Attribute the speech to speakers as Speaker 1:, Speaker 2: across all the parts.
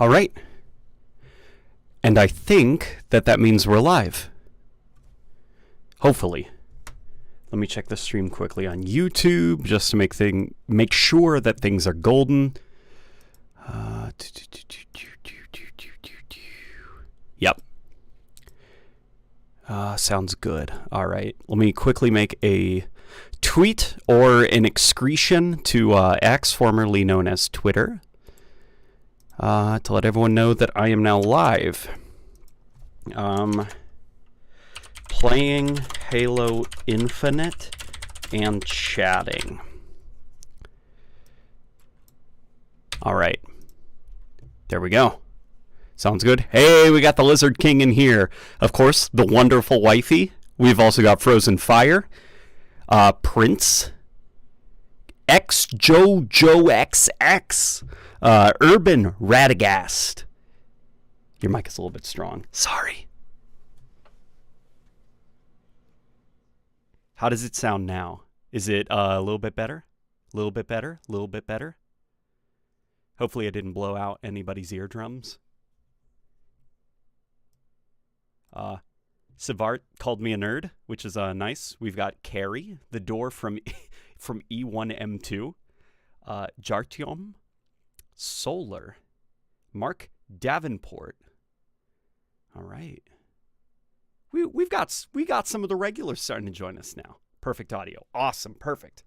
Speaker 1: All right. And I think that means we're live. Hopefully. Let me check the stream quickly on YouTube just to make sure that things are golden. Yep. Sounds good. All right. Let me quickly make a tweet or an excretion to X, formerly known as Twitter, to let everyone know that I am now live. Playing Halo Infinite and chatting. All right. There we go. Sounds good. Hey, we got the Lizard King in here. Of course, the wonderful wifey. We've also got Frozen Fire, Prince, X Joe XX, Urban Radagast. Your mic is a little bit strong. Sorry. How does it sound now? Is it a little bit better? A little bit better? A little bit better? Hopefully I didn't blow out anybody's eardrums. Savart called me a nerd, which is nice. We've got Carrie, the door from E1M2. Jartium, Solar, Mark Davenport. All right. We got some of the regulars starting to join us now. Perfect audio. Awesome. Perfect.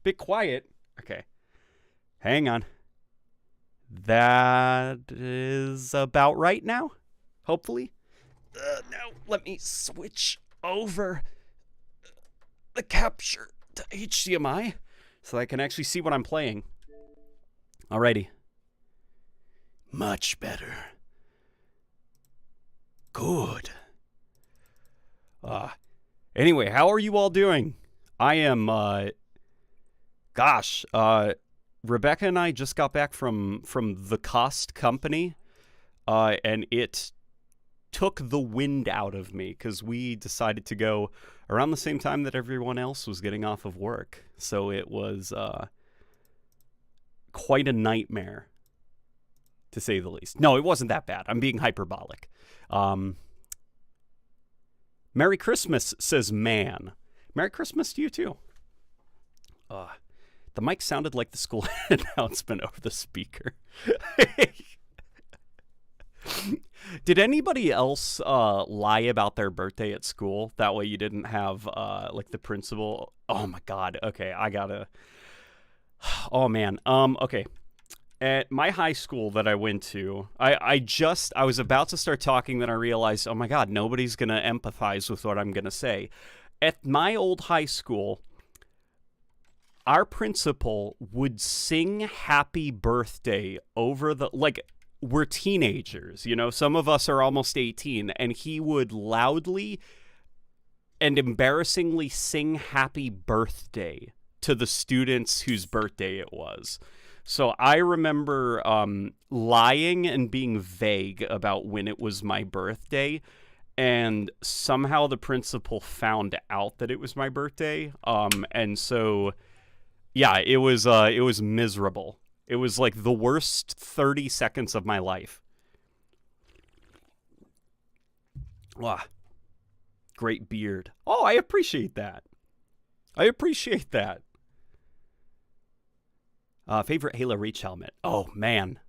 Speaker 1: Bit quiet. Okay. Hang on. That is about right now. Hopefully. Now let me switch over the capture to HDMI so I can actually see what I'm playing. Alrighty. Much better. Good. Anyway, how are you all doing? I am, Rebecca and I just got back from the Cost Company, and it took the wind out of me because we decided to go around the same time that everyone else was getting off of work. So it was quite a nightmare, to say the least. No, it wasn't that bad. I'm being hyperbolic. Merry Christmas, says Man. Merry Christmas to you, too. The mic sounded like the school announcement over the speaker. Did anybody else lie about their birthday at school? That way you didn't have, like, the principal. Oh, my God. Okay, I gotta. Oh, man. Okay. At my high school that I went to, I was about to start talking, then I realized, oh my God, nobody's going to empathize with what I'm going to say. At my old high school, our principal would sing happy birthday over the, like, we're teenagers, you know, some of us are almost 18, and he would loudly and embarrassingly sing happy birthday to the students whose birthday it was. So I remember lying and being vague about when it was my birthday, and somehow the principal found out that it was my birthday. And so, yeah, it was miserable. It was like the worst 30 seconds of my life. Wow. Great beard. Oh, I appreciate that. Favorite Halo Reach helmet? Oh, man.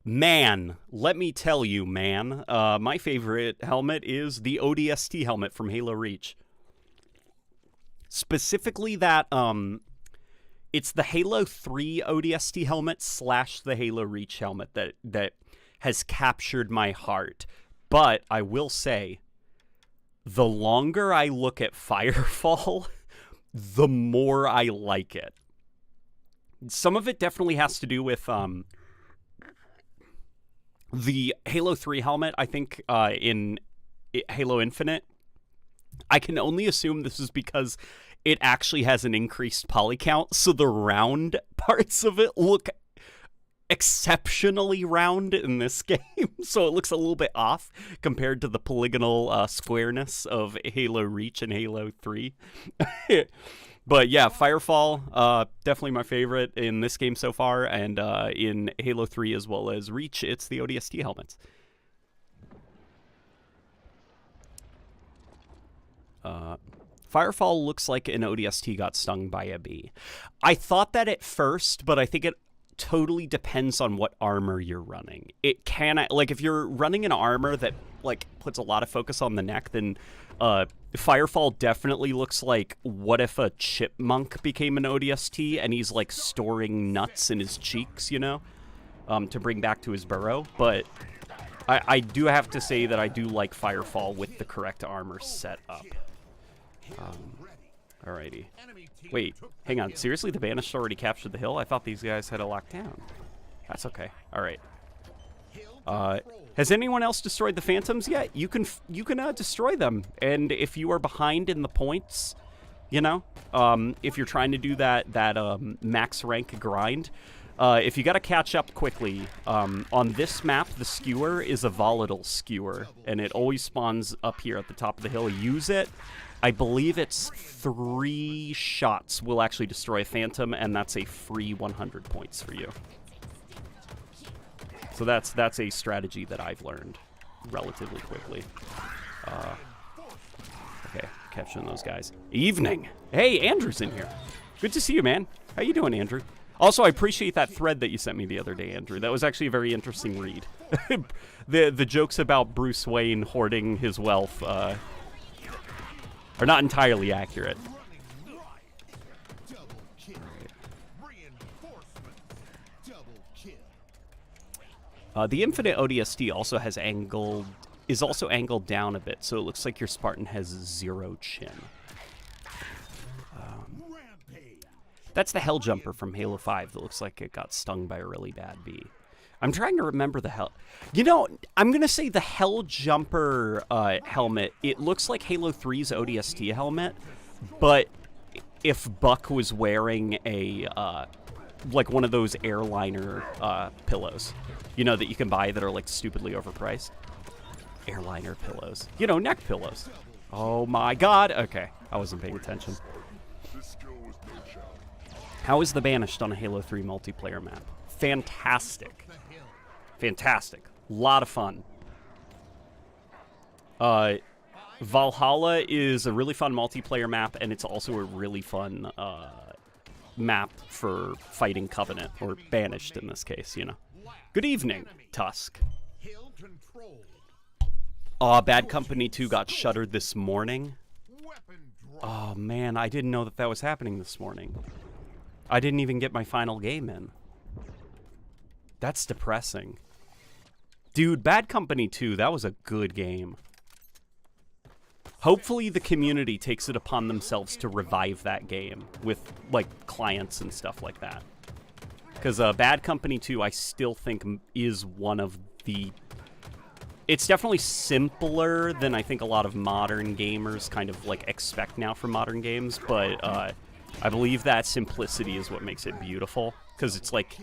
Speaker 1: Let me tell you, man. My favorite helmet is the ODST helmet from Halo Reach. Specifically that, it's the Halo 3 ODST helmet / the Halo Reach helmet that has captured my heart. But I will say, the longer I look at Firefall, the more I like it. Some of it definitely has to do with the Halo 3 helmet, I think, in Halo Infinite. I can only assume this is because it actually has an increased poly count, so the round parts of it look exceptionally round in this game, so it looks a little bit off compared to the polygonal squareness of Halo Reach and Halo 3. But yeah, Firefall, definitely my favorite in this game so far, and in Halo 3 as well as Reach, it's the ODST helmets. Firefall looks like an ODST got stung by a bee. I thought that at first, but I think it totally depends on what armor you're running. It can, like, if you're running an armor that, like, puts a lot of focus on the neck, then Firefall definitely looks like what if a chipmunk became an ODST and he's, like, storing nuts in his cheeks, you know, to bring back to his burrow. But I do have to say that I do like Firefall with the correct armor set up. Alrighty. Wait, hang on. Seriously, the Banished already captured the hill? I thought these guys had a lockdown. That's okay. Alright. Has anyone else destroyed the Phantoms yet? You can destroy them. And if you are behind in the points, you know, if you're trying to do that max rank grind, if you got to catch up quickly, on this map, the skewer is a volatile skewer, and it always spawns up here at the top of the hill. Use it. I believe it's 3 shots will actually destroy a Phantom, and that's a free 100 points for you. So that's a strategy that I've learned relatively quickly. Okay, capturing those guys. Evening. Hey, Andrew's in here. Good to see you, man. How you doing, Andrew? Also, I appreciate that thread that you sent me the other day, Andrew. That was actually a very interesting read. the jokes about Bruce Wayne hoarding his wealth are not entirely accurate. The Infinite ODST also has is also angled down a bit, so it looks like your Spartan has 0 chin. That's the Hell Jumper from Halo 5 that looks like it got stung by a really bad bee. I'm trying to remember the hell. You know, I'm going to say the Hell Jumper helmet, it looks like Halo 3's ODST helmet, but if Buck was wearing a, like one of those airliner pillows, you know, that you can buy that are like stupidly overpriced. Airliner pillows. You know, neck pillows. Oh my god. Okay, I wasn't paying attention. How is the Banished on a Halo 3 multiplayer map? Fantastic. Fantastic. Lot of fun. Valhalla is a really fun multiplayer map, and it's also a really fun map for fighting Covenant, or Banished in this case, you know. Good evening, Tusk. Bad Company 2 got shuttered this morning. Oh man, I didn't know that was happening this morning. I didn't even get my final game in. That's depressing. Dude, Bad Company 2, that was a good game. Hopefully the community takes it upon themselves to revive that game with, like, clients and stuff like that. Because Bad Company 2, I still think, is one of the... It's definitely simpler than I think a lot of modern gamers kind of, like, expect now from modern games, but I believe that simplicity is what makes it beautiful. Because it's, like...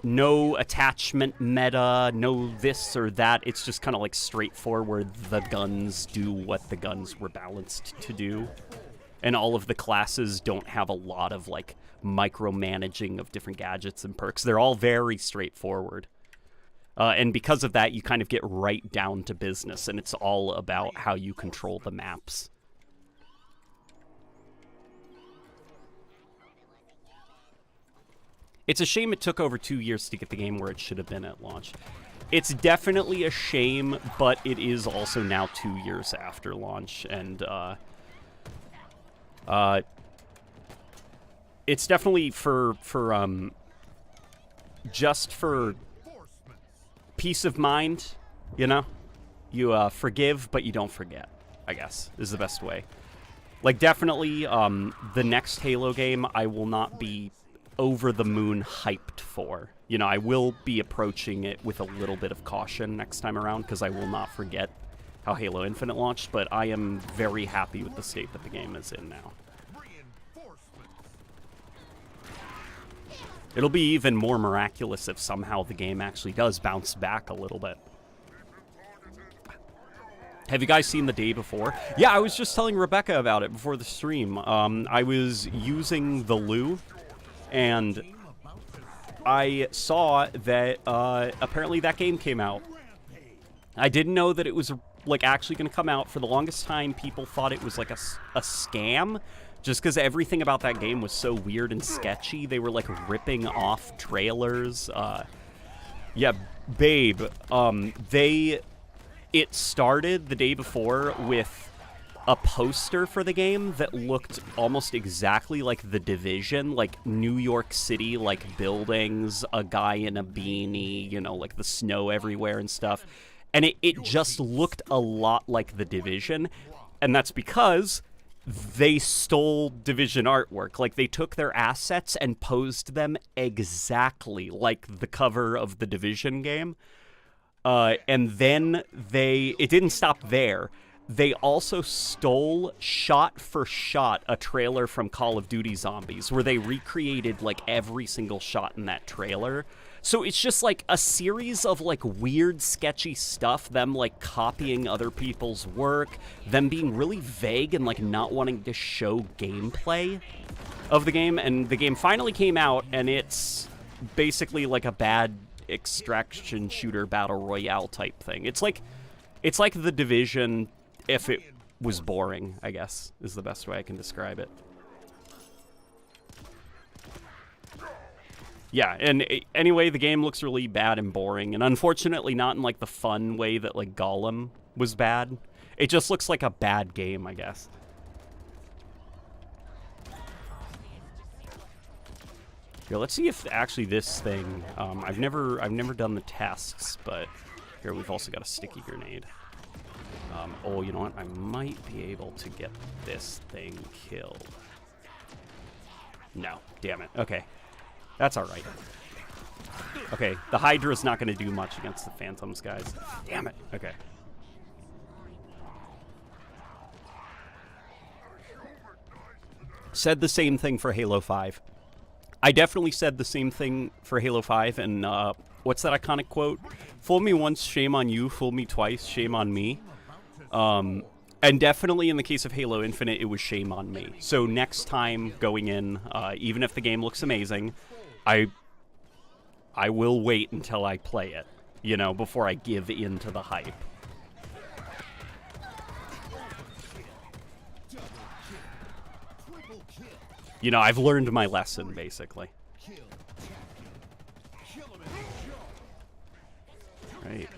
Speaker 1: no attachment meta, no this or that. It's just kind of like straightforward. The guns do what the guns were balanced to do. And all of the classes don't have a lot of like micromanaging of different gadgets and perks. They're all very straightforward. And because of that, you kind of get right down to business, and it's all about how you control the maps. It's a shame it took over 2 years to get the game where it should have been at launch. It's definitely a shame, but it is also now 2 years after launch, and it's definitely just for peace of mind, you know? You forgive, but you don't forget, I guess, is the best way. Like, definitely, the next Halo game I will not be over the moon hyped for. You know, I will be approaching it with a little bit of caution next time around, because I will not forget how Halo Infinite launched, but I am very happy with the state that the game is in now. It'll be even more miraculous if somehow the game actually does bounce back a little bit. Have you guys seen The Day Before? Yeah, I was just telling Rebecca about it before the stream. I was using the loo, and I saw that apparently that game came out. I didn't know that it was like actually going to come out. For the longest time, people thought it was like a scam, just because everything about that game was so weird and sketchy. They were like ripping off trailers. Yeah, babe. It started The Day Before with a poster for the game that looked almost exactly like The Division, like New York City, like buildings, a guy in a beanie, you know, like the snow everywhere and stuff. And it just looked a lot like The Division, and that's because they stole Division artwork. Like, they took their assets and posed them exactly like the cover of the Division game. And then it didn't stop there. They also stole shot for shot a trailer from Call of Duty Zombies, where they recreated like every single shot in that trailer. So it's just like a series of like weird, sketchy stuff, them like copying other people's work, them being really vague and like not wanting to show gameplay of the game. And the game finally came out, and it's basically like a bad extraction shooter battle royale type thing. It's like The Division if it was boring, I guess, is the best way I can describe it. Yeah, and anyway, the game looks really bad and boring, and unfortunately not in like the fun way that like Gollum was bad. It just looks like a bad game, I guess. Here, let's see if actually this thing, I've never done the tests, but here we've also got a sticky grenade. Oh, you know what? I might be able to get this thing killed. No, damn it. Okay, that's all right. Okay, the Hydra's not going to do much against the Phantoms, guys. Damn it. Okay. Said the same thing for Halo 5. I definitely said the same thing for Halo 5, and what's that iconic quote? Fool me once, shame on you. Fool me twice, shame on me. And definitely in the case of Halo Infinite, it was shame on me. So next time going in, even if the game looks amazing, I will wait until I play it, you know, before I give in to the hype. You know, I've learned my lesson, basically. Right.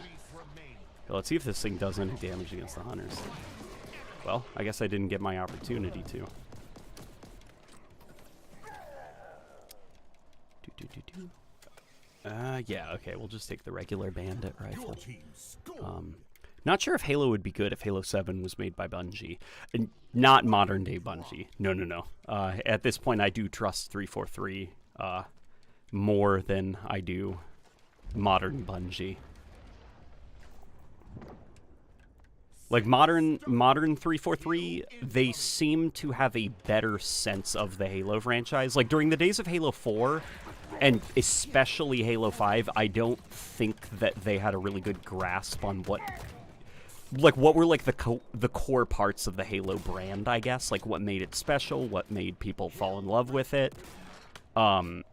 Speaker 1: Let's see if this thing does any damage against the hunters. Well, I guess I didn't get my opportunity to. Yeah, okay, we'll just take the regular bandit rifle. Not sure if Halo would be good if Halo 7 was made by Bungie. And not modern-day Bungie. No. At this point, I do trust 343 more than I do modern Bungie. Like, modern 343, they seem to have a better sense of the Halo franchise. Like, during the days of Halo 4, and especially Halo 5, I don't think that they had a really good grasp on what were like the core parts of the Halo brand, I guess. Like, what made it special, what made people fall in love with it. It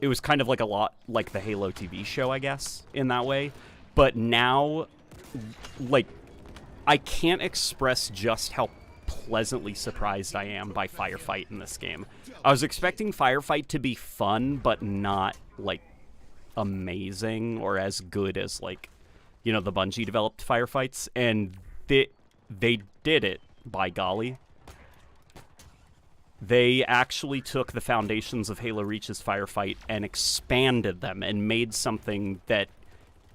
Speaker 1: was kind of like a lot like the Halo TV show, I guess, in that way. But now, like, I can't express just how pleasantly surprised I am by Firefight in this game. I was expecting Firefight to be fun, but not, like, amazing or as good as, like, you know, the Bungie developed Firefights, and they did it, by golly. They actually took the foundations of Halo Reach's Firefight and expanded them and made something that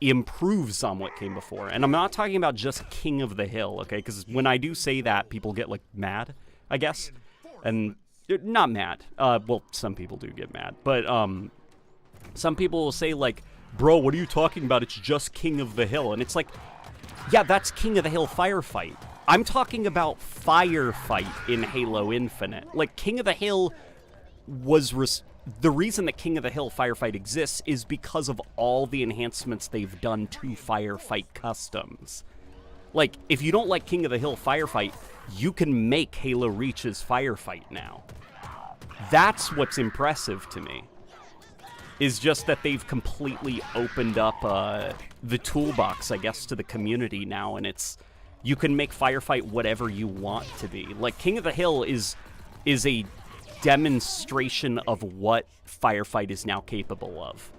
Speaker 1: improves on what came before. And I'm not talking about just King of the Hill, okay? Because when I do say that, people get, like, mad, I guess. And not mad. Well, some people do get mad. But some people will say, like, bro, what are you talking about? It's just King of the Hill. And it's like, yeah, that's King of the Hill Firefight. I'm talking about Firefight in Halo Infinite. Like, King of the Hill was... the reason that King of the Hill Firefight exists is because of all the enhancements they've done to Firefight customs. Like, if you don't like King of the Hill Firefight, you can make Halo Reach's Firefight now. That's what's impressive to me. Is just that they've completely opened up the toolbox, I guess, to the community now, and you can make Firefight whatever you want to be. Like, King of the Hill is a demonstration of what Firefight is now capable of.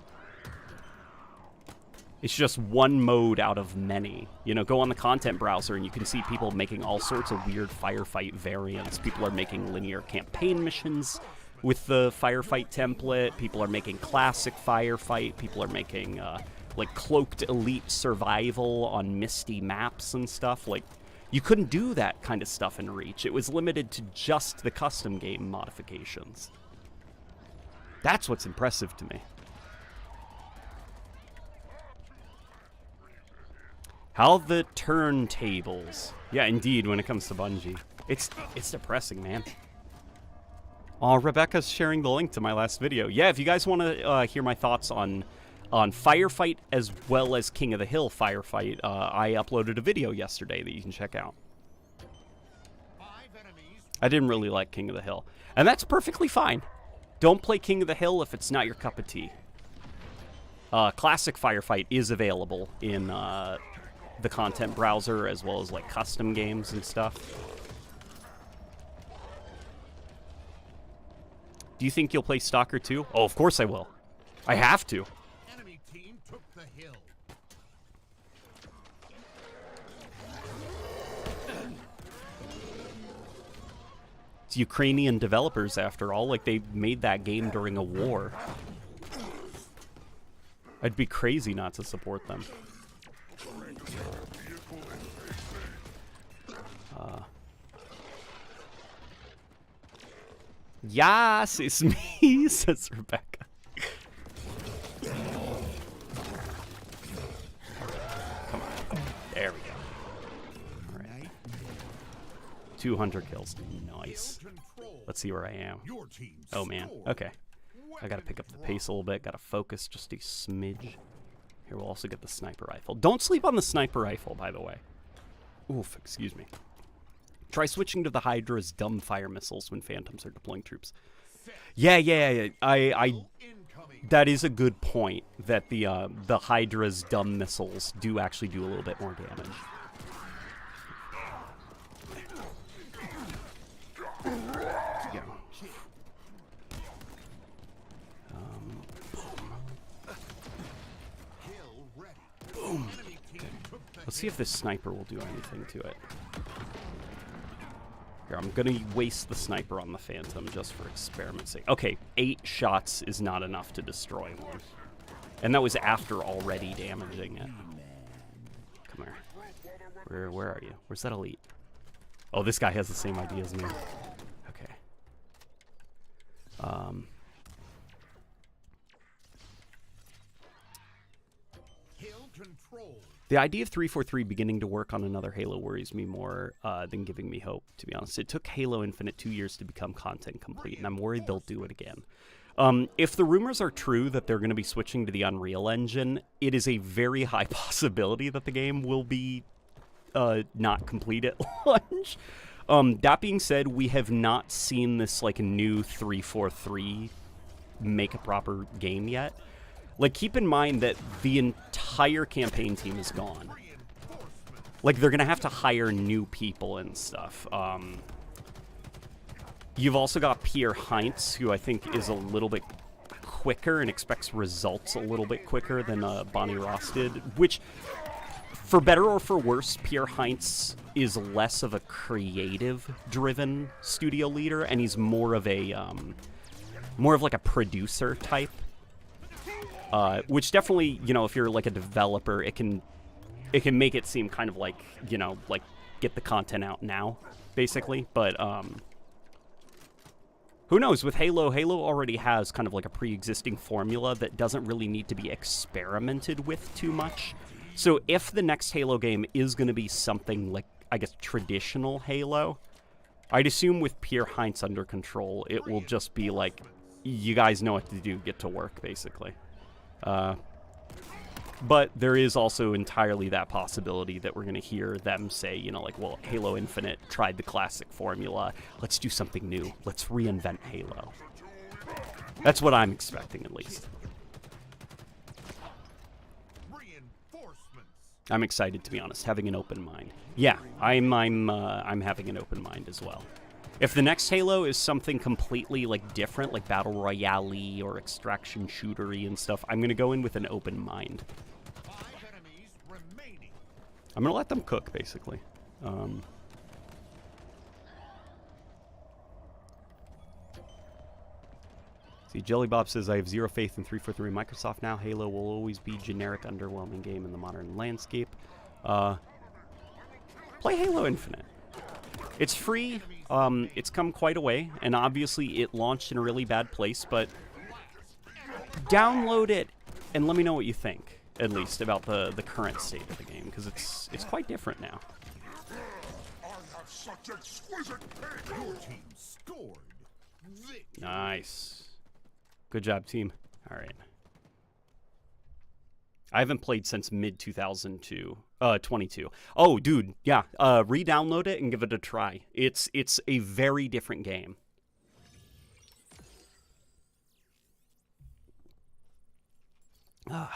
Speaker 1: It's just one mode out of many. You know, go on the content browser and you can see people making all sorts of weird Firefight variants. People are making linear campaign missions with the Firefight template. People are making classic Firefight. People are making, like, cloaked elite survival on misty maps and stuff. Like, you couldn't do that kind of stuff in Reach. It was limited to just the custom game modifications. That's what's impressive to me. How the turntables. Yeah, indeed, when it comes to Bungie. It's depressing, man. Oh, Rebecca's sharing the link to my last video. Yeah, if you guys want to hear my thoughts on Firefight as well as King of the Hill Firefight, I uploaded a video yesterday that you can check out. I didn't really like King of the Hill. And that's perfectly fine. Don't play King of the Hill if it's not your cup of tea. Classic Firefight is available in the content browser as well as like custom games and stuff. Do you think you'll play Stalker 2? Oh, of course I will. I have to. Enemy team took the hill. It's Ukrainian developers, after all. Like, they made that game during a war. I'd be crazy not to support them. Yes, it's me, says Rebecca. Come on. There we go. All right. 200 kills. Nice. Let's see where I am. Oh, man. Okay. I gotta pick up the pace a little bit. Gotta focus just a smidge. Here, we'll also get the sniper rifle. Don't sleep on the sniper rifle, by the way. Oof, excuse me. Try switching to the Hydra's dumb fire missiles when Phantoms are deploying troops. Yeah. That is a good point, that the Hydra's dumb missiles do actually do a little bit more damage. Boom. Let's see if this sniper will do anything to it. Here, I'm gonna waste the sniper on the Phantom just for experiment's sake. Okay, 8 shots is not enough to destroy one. And that was after already damaging it. Come here. Where are you? Where's that elite? Oh, this guy has the same idea as me. Okay. The idea of 343 beginning to work on another Halo worries me more than giving me hope, to be honest. It took Halo Infinite 2 years to become content complete, and I'm worried they'll do it again. If the rumors are true that they're going to be switching to the Unreal Engine, it is a very high possibility that the game will be not complete at launch. That being said, we have not seen this like new 343 make a proper game yet. Like, keep in mind that the entire campaign team is gone. Like, they're gonna have to hire new people and stuff. You've also got Pierre Heinz, who I think is a little bit quicker and expects results a little bit quicker than Bonnie Ross did, which, for better or for worse, Pierre Heinz is less of a creative-driven studio leader, and he's more of like a producer type. Which definitely, you know, if you're like a developer, it can make it seem kind of like, you know, like get the content out now, basically. But who knows? With Halo already has kind of like a pre-existing formula that doesn't really need to be experimented with too much. So if the next Halo game is going to be something like, I guess, traditional Halo, I'd assume with Pierre Heinz under control, it will just be like, you guys know what to do, get to work, basically. But there is also entirely that possibility that we're going to hear them say, you know, like, well, Halo Infinite tried the classic formula. Let's do something new. Let's reinvent Halo. That's what I'm expecting, at least. I'm excited, to be honest, having an open mind. Yeah, I'm having an open mind as well. If the next Halo is something completely, like, different, like Battle Royale-y or extraction shootery and stuff, I'm going to go in with an open mind. I'm going to let them cook, basically. See, Jelly Bob says, I have zero faith in 343 Microsoft now. Halo will always be generic, underwhelming game in the modern landscape. Play Halo Infinite. It's free. It's come quite a way, and obviously it launched in a really bad place, but download it and let me know what you think, at least, about the current state of the game, because it's quite different now. Nice. Good job, team. All right. I haven't played since mid-2022. 22. Oh, dude, yeah. Re-download it and give it a try. It's a very different game. How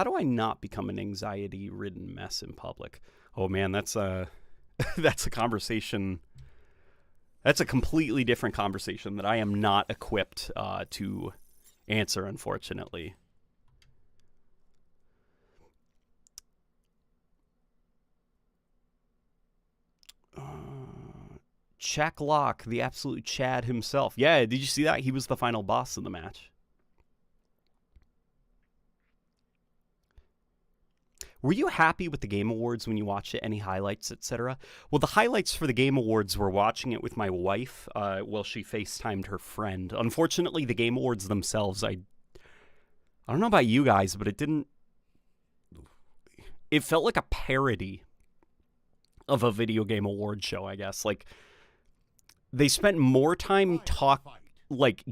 Speaker 1: do I not become an anxiety-ridden mess in public? Oh man, that's a that's a conversation. That's a completely different conversation that I am not equipped to answer, unfortunately. Jack Locke, the absolute Chad himself. Yeah, did you see that? He was the final boss of the match. Were you happy with the Game Awards when you watched it? Any highlights, etc.? Well, the highlights for the Game Awards were watching it with my wife while she FaceTimed her friend. Unfortunately, the Game Awards themselves, I don't know about you guys, but it didn't... It felt like a parody of a video game award show, I guess. Like, they spent more time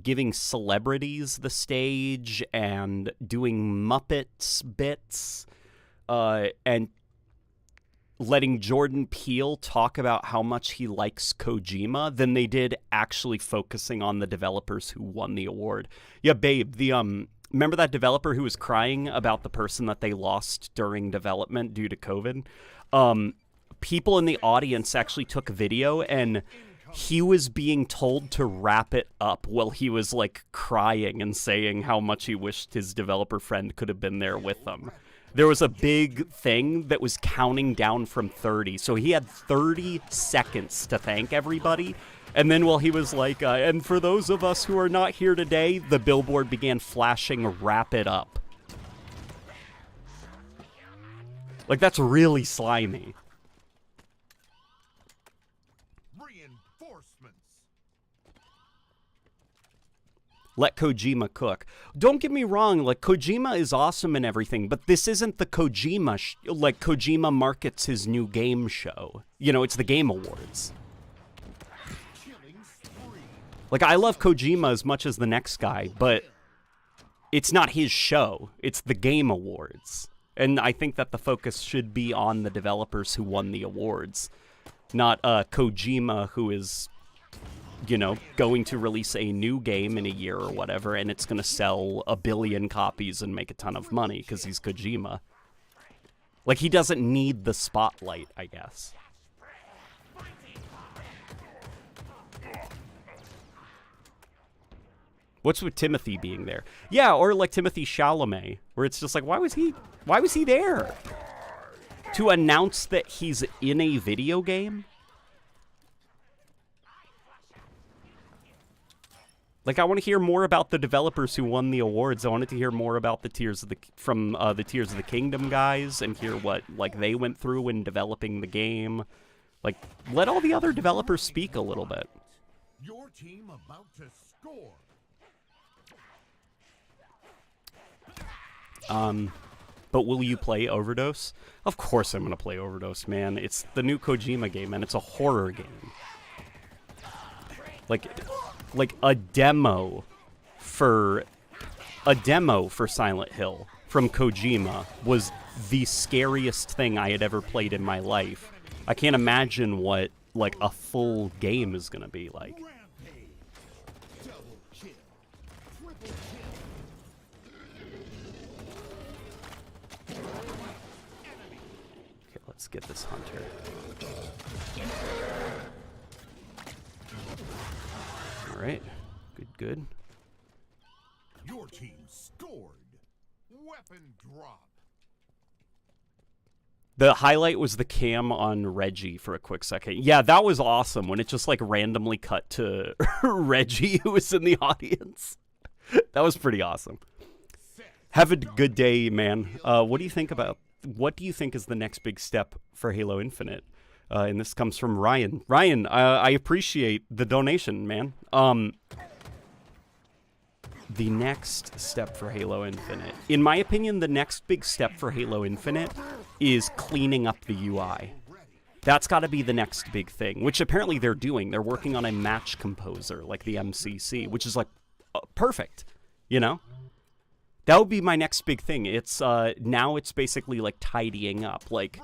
Speaker 1: giving celebrities the stage and doing Muppets bits, and letting Jordan Peele talk about how much he likes Kojima than they did actually focusing on the developers who won the award. Yeah, babe, remember that developer who was crying about the person that they lost during development due to COVID? People in the audience actually took a video, and he was being told to wrap it up while he was, like, crying and saying how much he wished his developer friend could have been there with them. There was a big thing that was counting down from 30, so he had 30 seconds to thank everybody. And then while he was like, and for those of us who are not here today, the billboard began flashing, wrap it up. Like, that's really slimy. Let Kojima cook. Don't get me wrong, like, Kojima is awesome and everything, but this isn't the Kojima, like, Kojima markets his new game show. You know, it's the Game Awards. Like, I love Kojima as much as the next guy, but it's not his show. It's the Game Awards. And I think that the focus should be on the developers who won the awards, not Kojima, who is, you know, going to release a new game in a year or whatever, and it's going to sell 1 billion copies and make a ton of money because he's Kojima. Like, he doesn't need the spotlight, I guess. What's with Timothy being there? Yeah, or like Timothy Chalamet, where it's just like, why was he there? To announce that he's in a video game? Like, I want to hear more about the developers who won the awards. I wanted to hear more about the Tears of the Kingdom guys and hear what, like, they went through in developing the game. Like, let all the other developers speak a little bit.
Speaker 2: Your team about to score.
Speaker 1: But will you play Overdose? Of course I'm going to play Overdose, man. It's the new Kojima game, and it's a horror game. Like a demo for a demo for Silent Hill from Kojima was the scariest thing I had ever played in my life. I can't imagine what, like, a full game is gonna be like.
Speaker 2: Rampage. Double kill. Triple kill.
Speaker 1: Okay, let's get this hunter. Alright. Good.
Speaker 2: Your team scored. Weapon drop.
Speaker 1: The highlight was the cam on Reggie for a quick second. Yeah, that was awesome when it just like randomly cut to Reggie who was in the audience. That was pretty awesome. Have a good day, man. What do you think is the next big step for Halo Infinite? And this comes from Ryan. Ryan, I appreciate the donation, man. The next step for Halo Infinite. In my opinion, the next big step for Halo Infinite is cleaning up the UI. That's got to be the next big thing, which apparently they're doing. They're working on a match composer, like the MCC, which is like perfect, you know? That would be my next big thing. It's now it's basically like tidying up. Like,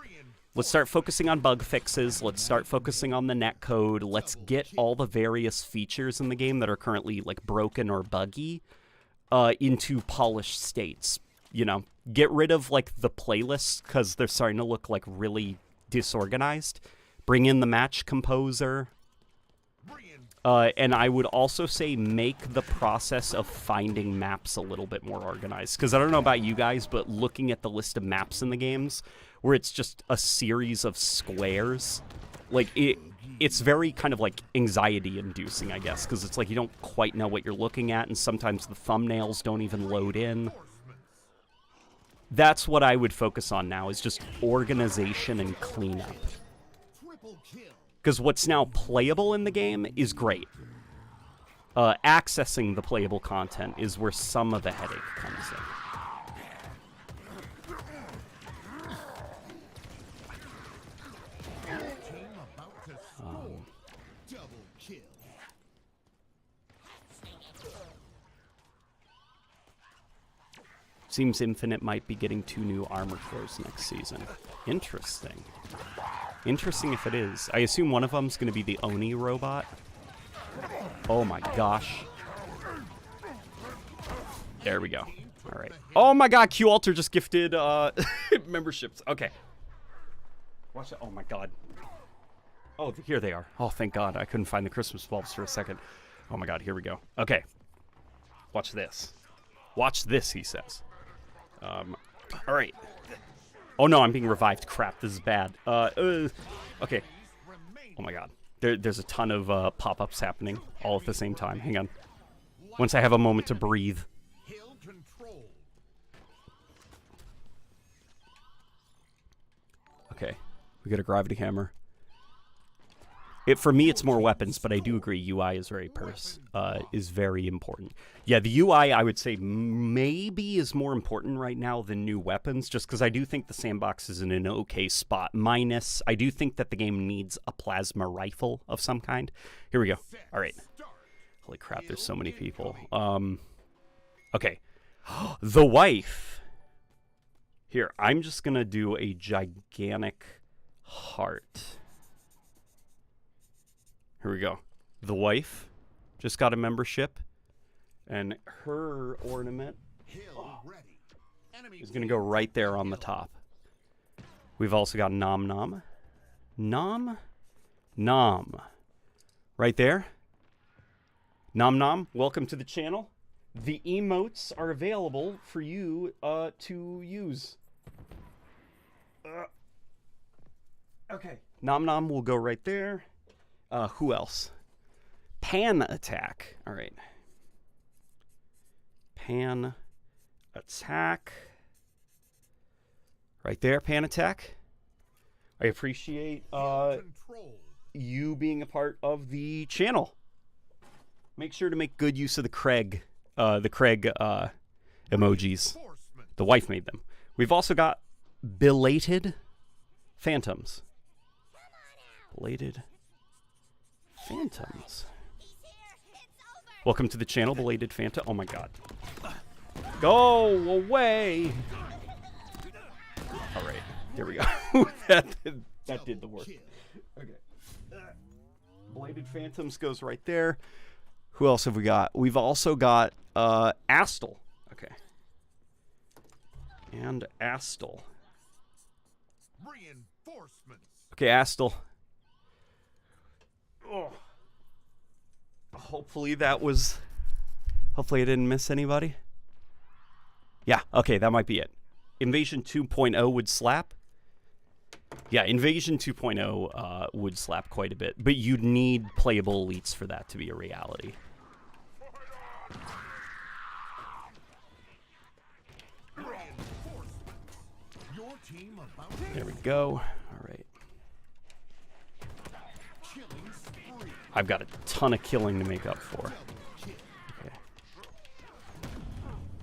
Speaker 1: let's start focusing on bug fixes. Let's start focusing on the netcode. Let's get all the various features in the game that are currently like broken or buggy into polished states. You know, get rid of like the playlists because they're starting to look like really disorganized. Bring in the match composer. And I would also say make the process of finding maps a little bit more organized. Because I don't know about you guys, but looking at the list of maps in the games, where it's just a series of squares, like it's very kind of like anxiety-inducing, I guess, because it's like you don't quite know what you're looking at, and sometimes the thumbnails don't even load in. That's what I would focus on now, is just organization and cleanup. Because what's now playable in the game is great. Accessing the playable content is where some of the headache comes in. Seems Infinite might be getting 2 new armor cores next season. Interesting. Interesting if it is. I assume one of them's going to be the Oni robot. Oh my gosh. There we go. All right. Oh my god, Q-Alter just gifted memberships. Okay. Watch it. Oh my god. Oh, here they are. Oh, thank god. I couldn't find the Christmas bulbs for a second. Oh my god, here we go. Okay. Watch this. Watch this, he says. All right. Oh no, I'm being revived. Crap, this is bad. Okay. Oh my god. There's a ton of pop-ups happening all at the same time. Hang on. Once I have a moment to breathe. Okay. We got a gravity hammer. For me, it's more weapons, but I do agree UI is very important. Yeah, the UI, I would say, maybe is more important right now than new weapons, just because I do think the sandbox is in an okay spot. Minus, I do think that the game needs a plasma rifle of some kind. Here we go. All right. Holy crap, there's so many people. Okay. The wife. Here, I'm just going to do a gigantic heart. Here we go. The wife just got a membership, and her ornament is going to go right there on the top. We've also got Nom Nom. Nom Nom. Right there. Nom Nom, welcome to the channel. The emotes are available for you to use. Okay. Nom Nom will go right there. Who else? Pan attack. All right. Pan attack. Right there, pan attack. I appreciate you being a part of the channel. Make sure to make good use of the Craig emojis. The wife made them. We've also got belated phantoms. Belated phantoms. Welcome to the channel, belated Phantom. Oh my god. Go away. All right, there we go. that did the work. Okay. Bladed Phantoms goes right there. Who else have we got? We've also got Astal. Okay. And Astal.
Speaker 2: Reinforcements.
Speaker 1: Okay, Astal. Oh. Hopefully I didn't miss anybody. Yeah, okay, that might be it. Invasion 2.0 would slap. Yeah, Invasion 2.0 would slap quite a bit, but you'd need playable elites for that to be a reality.
Speaker 2: Your team about
Speaker 1: There we go. All right.
Speaker 2: killing spree.
Speaker 1: I've got a ton of killing to make up for. Okay.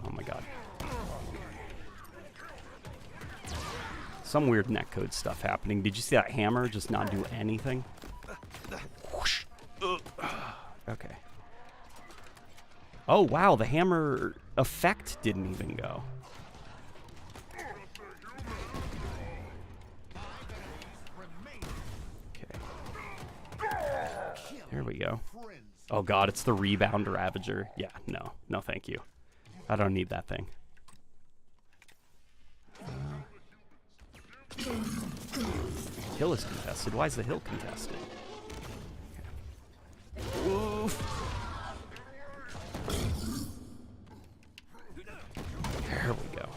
Speaker 1: Oh my god. Some weird netcode stuff happening. Did you see that hammer just not do anything? Whoosh. Okay. Oh wow, the hammer effect didn't even go. Okay. There we go. Oh god, it's the rebound Ravager. Yeah, no. No thank you. I don't need that thing. Hill is contested. Why is the hill contested? Okay. Oof. There we go.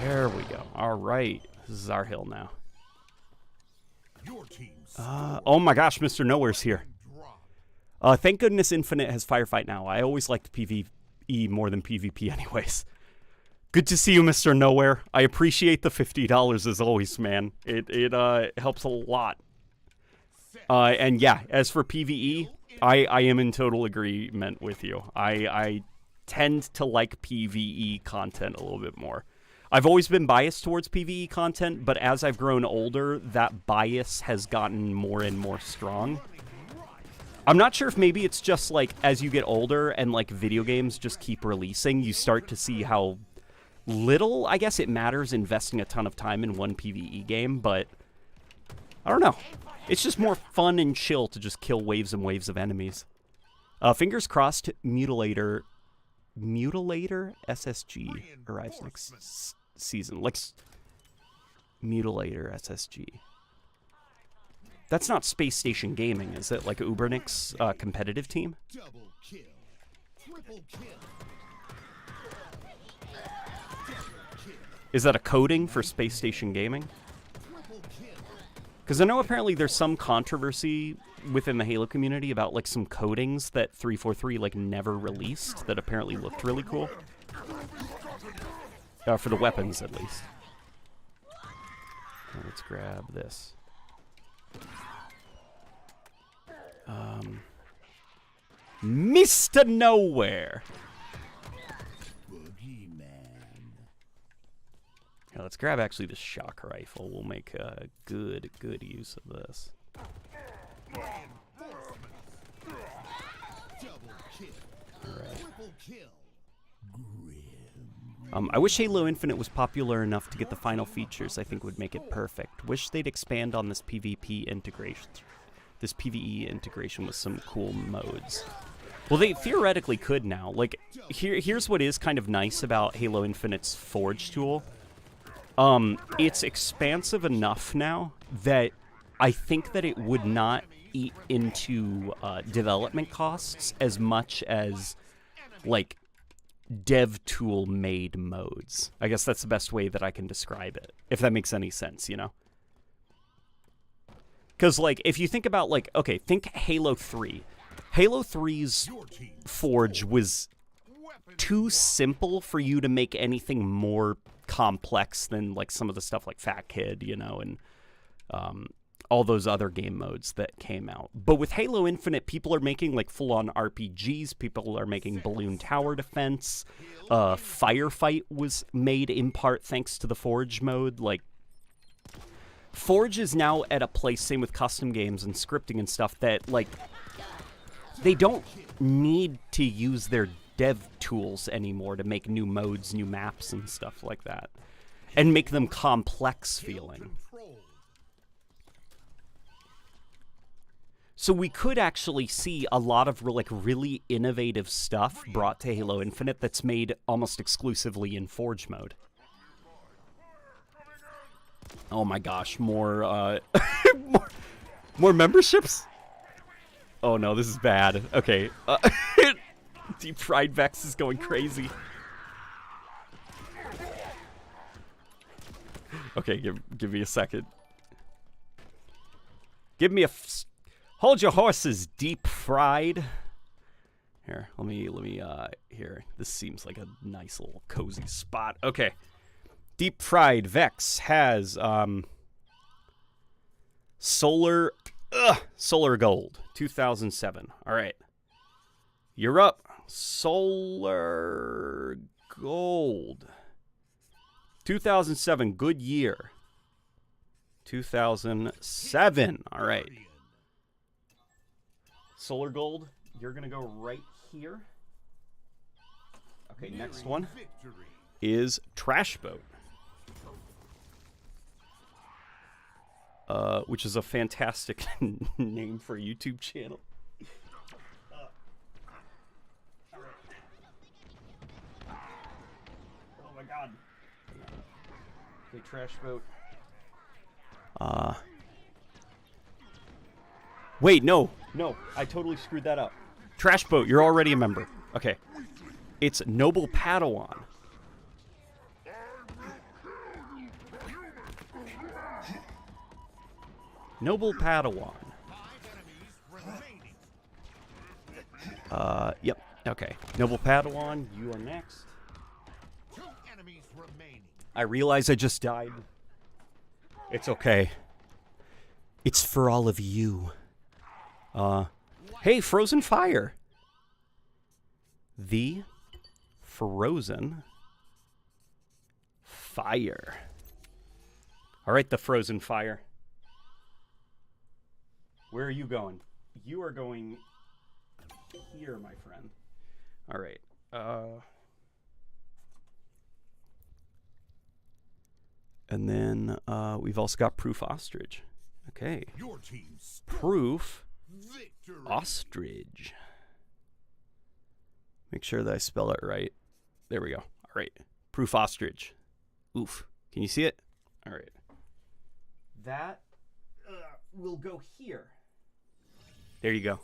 Speaker 1: There we go. All right. This is our hill now. Oh my gosh, Mr. Nowhere's here. Thank goodness Infinite has firefight now. I always liked PvE more than PvP anyways. Good to see you, Mr. Nowhere. I appreciate the $50 as always, man. It helps a lot. And yeah, as for PvE, I am in total agreement with you. I tend to like PvE content a little bit more. I've always been biased towards PvE content, but as I've grown older, that bias has gotten more and more strong. I'm not sure if maybe it's just like as you get older and like video games just keep releasing, you start to see how little, I guess, it matters investing a ton of time in one PvE game, but I don't know. It's just more fun and chill to just kill waves and waves of enemies. Fingers crossed, Mutilator SSG arrives next season. Like, Mutilator SSG. That's not Space Station Gaming, is it? Like Ubernix competitive team?
Speaker 2: Double kill. Triple kill.
Speaker 1: Is that a coding for Space Station Gaming? Because I know apparently there's some controversy within the Halo community about like some codings that 343 like never released that apparently looked really cool. For the weapons, at least. Let's grab this. Mr. Nowhere. Yeah, let's grab actually the shock rifle. We'll make good use of this. Alright. I wish Halo Infinite was popular enough to get the final features I think would make it perfect. Wish they'd expand on this PvP integration. This PvE integration with some cool modes. Well, they theoretically could now. Like, here's what is kind of nice about Halo Infinite's Forge tool. It's expansive enough now that I think that it would not eat into development costs as much as, like, dev tool made modes. I guess that's the best way that I can describe it, if that makes any sense, you know? Because, like, if you think about, like, okay, think Halo 3. Halo 3's Forge was too simple for you to make anything more complex than, like, some of the stuff like Fat Kid, you know, and all those other game modes that came out. But with Halo Infinite, people are making, like, full-on RPGs. People are making Balloon Tower Defense. Firefight was made in part thanks to the Forge mode. Like, Forge is now at a place, same with custom games and scripting and stuff, that, like, they don't need to use their dev tools anymore to make new modes, new maps, and stuff like that, and make them complex feeling.
Speaker 2: Control.
Speaker 1: So we could actually see a lot of like really innovative stuff brought to Halo Infinite that's made almost exclusively in Forge mode. Oh my gosh, more more memberships? Oh no, this is bad. Okay. Deep Fried Vex is going crazy. Okay, give me a second. Give me a hold your horses, Deep Fried. Here, let me here. This seems like a nice little cozy spot. Okay. Deep Fried Vex has Solar Gold 2007. All right. You're up. Solar Gold 2007, good year. 2007. All right. Solar Gold, you're going to go right here. Okay, next one is Trash Boat. Which is a fantastic name for a YouTube channel. Oh my god. Okay, Trash Boat. Wait, no, I totally screwed that up. Trash Boat, you're already a member. Okay. It's Noble Padawan. Noble Padawan. Yep. Okay. Noble Padawan, you are next.
Speaker 2: 2 enemies remaining.
Speaker 1: I realize I just died. It's okay. It's for all of you. Hey, Frozen Fire. The Frozen Fire. All right, the Frozen Fire. Where are you going? You are going here, my friend. All right. And then we've also got Proof Ostrich. Okay.
Speaker 2: Your team's
Speaker 1: Proof
Speaker 2: victory.
Speaker 1: Ostrich. Make sure that I spell it right. There we go. All right. Proof Ostrich. Oof. Can you see it? All right. That will go here. There you go.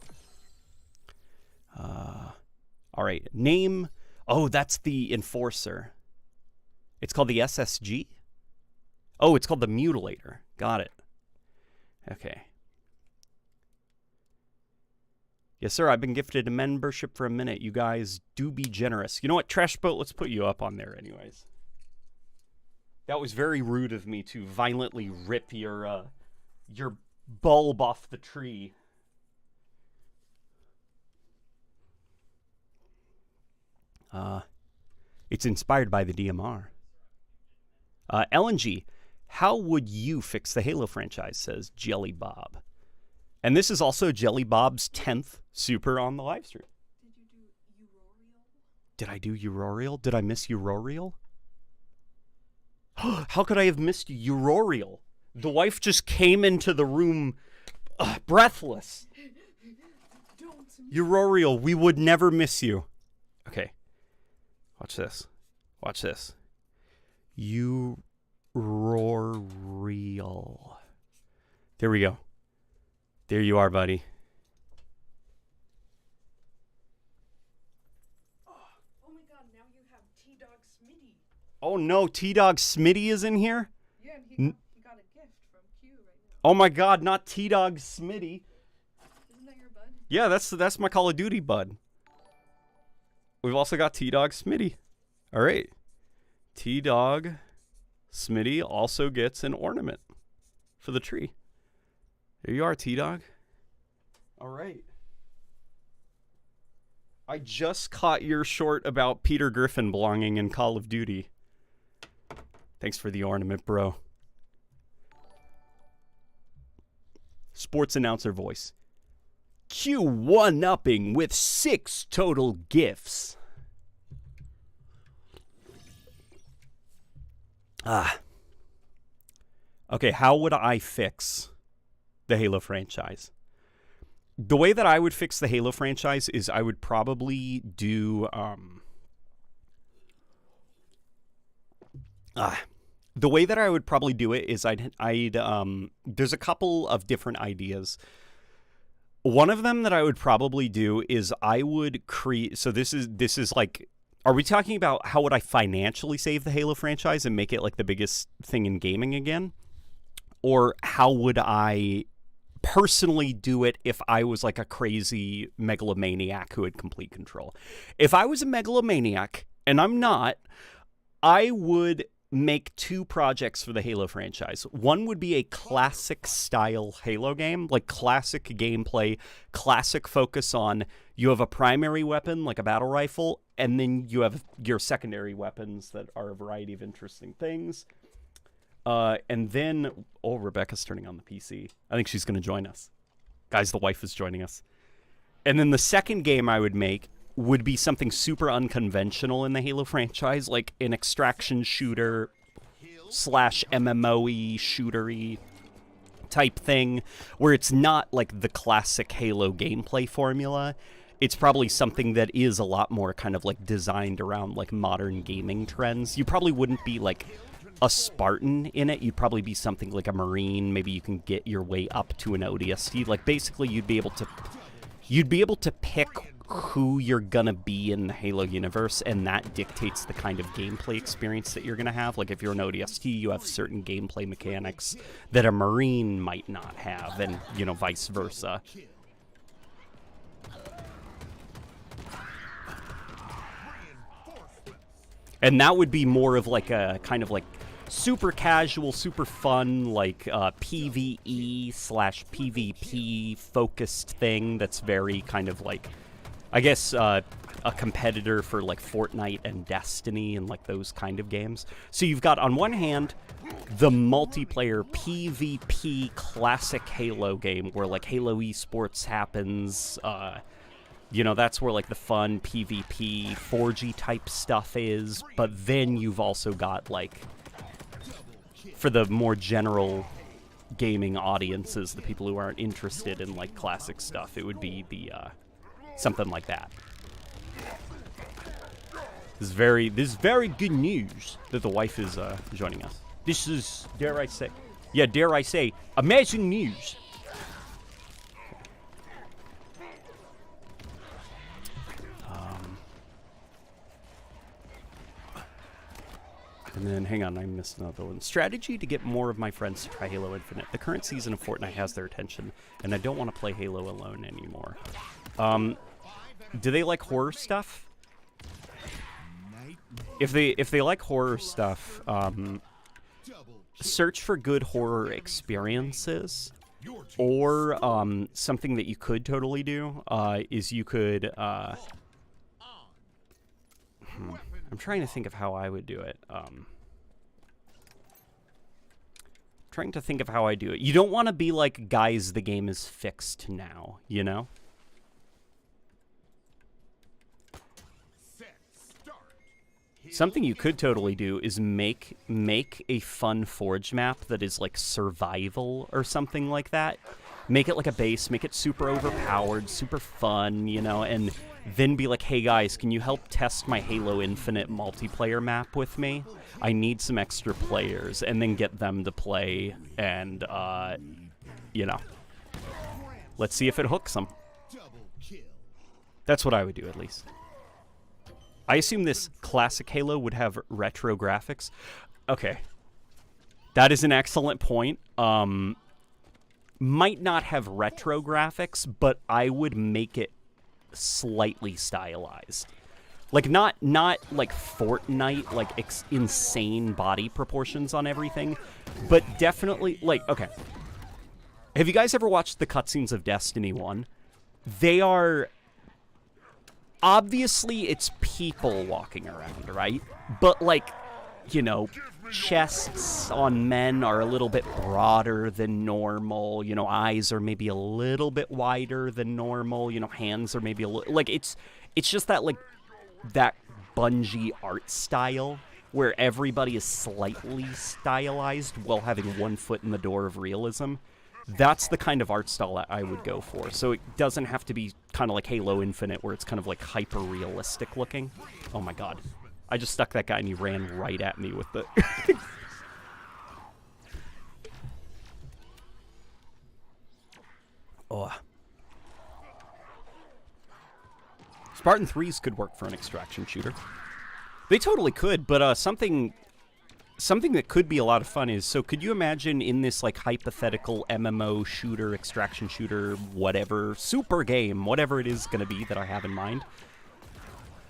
Speaker 1: All right. Name. Oh, that's the Enforcer. It's called the SSG. Oh, it's called the Mutilator. Got it. Okay. Yes, sir. I've been gifted a membership for a minute. You guys do be generous. You know what, Trash Boat? Let's put you up on there anyways. That was very rude of me to violently rip your bulb off the tree. It's inspired by the DMR. LNG, how would you fix the Halo franchise, says Jelly Bob. And this is also Jelly Bob's 10th super on the live stream. Did I do Aurorial? Did I miss Aurorial? How could I have missed Aurorial? The wife just came into the room breathless. Aurorial, we would never miss you. Okay. Watch this. Watch this. Aurorial. There we go. There you are, buddy.
Speaker 3: Oh my god, now you have T-Dog Smitty.
Speaker 1: Oh no, T-Dog Smitty is in here?
Speaker 3: Yeah, and he got a gift from Q right now.
Speaker 1: Oh my god, not T-Dog Smitty.
Speaker 3: Isn't that your bud?
Speaker 1: Yeah, that's my Call of Duty bud. We've also got T-Dog Smitty. All right. T-Dog Smitty also gets an ornament for the tree. There you are, T-Dog. All right. I just caught your short about Peter Griffin belonging in Call of Duty. Thanks for the ornament, bro. Sports announcer voice. Q1-upping with 6 total gifts. Okay, how would I fix the Halo franchise? The way that I would fix the Halo franchise is I would probably do... the way that I would probably do it is I'd there's a couple of different ideas. One of them that I would probably do is I would create... So this is like... Are we talking about how would I financially save the Halo franchise and make it like the biggest thing in gaming again? Or how would I personally do it if I was like a crazy megalomaniac who had complete control? If I was a megalomaniac, and I'm not, I would make 2 projects for the Halo franchise. One would be a classic style Halo game, like classic gameplay, classic focus on you have a primary weapon like a battle rifle, and then you have your secondary weapons that are a variety of interesting things. And then, oh, Rebecca's turning on the PC. I think she's going to join us. Guys, the wife is joining us. And then the second game I would make would be something super unconventional in the Halo franchise, like an extraction shooter / MMOE shootery type thing, where it's not like the classic Halo gameplay formula. It's probably something that is a lot more kind of like designed around like modern gaming trends. You probably wouldn't be like a Spartan in it. You'd probably be something like a Marine. Maybe you can get your way up to an ODST. Like basically you'd be able to pick who you're gonna be in the Halo universe, and that dictates the kind of gameplay experience that you're gonna have. Like if you're an ODST, you have certain gameplay mechanics that a Marine might not have, and you know, vice versa. And that would be more of like a kind of like super casual, super fun, like PvE / PvP focused thing that's very kind of like, I guess, a competitor for like Fortnite and Destiny and like those kind of games. So you've got on one hand the multiplayer PvP classic Halo game where like Halo esports happens. You know, that's where like the fun PvP 4G type stuff is. But then you've also got like, for the more general gaming audiences, the people who aren't interested in like classic stuff, it would be the something like that. This is very good news that the wife is joining us. This is, dare I say, amazing news. And then, hang on, I missed another one. Strategy to get more of my friends to try Halo Infinite. The current season of Fortnite has their attention, and I don't want to play Halo alone anymore. Do they like horror stuff? If they like horror stuff, search for good horror experiences. Or something that you could totally do is you could... I'm trying to think of how I would do it. Trying to think of how I do it. You don't want to be like, guys, the game is fixed now, you know? Something you could totally do is make a fun Forge map that is like survival or something like that. Make it like a base, make it super overpowered, super fun, you know, and then be like, hey guys, can you help test my Halo Infinite multiplayer map with me? I need some extra players, and then get them to play, and, you know, let's see if it hooks them. That's what I would do, at least. I assume this classic Halo would have retro graphics. Okay. That is an excellent point. Might not have retro graphics, but I would make it slightly stylized. Like, not like Fortnite, like insane body proportions on everything, but definitely, like, okay. Have you guys ever watched the cutscenes of Destiny 1? They are... Obviously, it's people walking around, right? But, like, you know, chests on men are a little bit broader than normal. You know, eyes are maybe a little bit wider than normal. You know, hands are maybe a little... Like, it's just that, like, that Bungie art style where everybody is slightly stylized while having one foot in the door of realism. That's the kind of art style that I would go for. So it doesn't have to be kind of like Halo Infinite where it's kind of like hyper-realistic looking. Oh my god. I just stuck that guy and he ran right at me with the... Oh. Spartan 3s could work for an extraction shooter. They totally could, but something that could be a lot of fun is, so could you imagine in this like hypothetical MMO shooter, extraction shooter, whatever, super game, whatever it is going to be that I have in mind,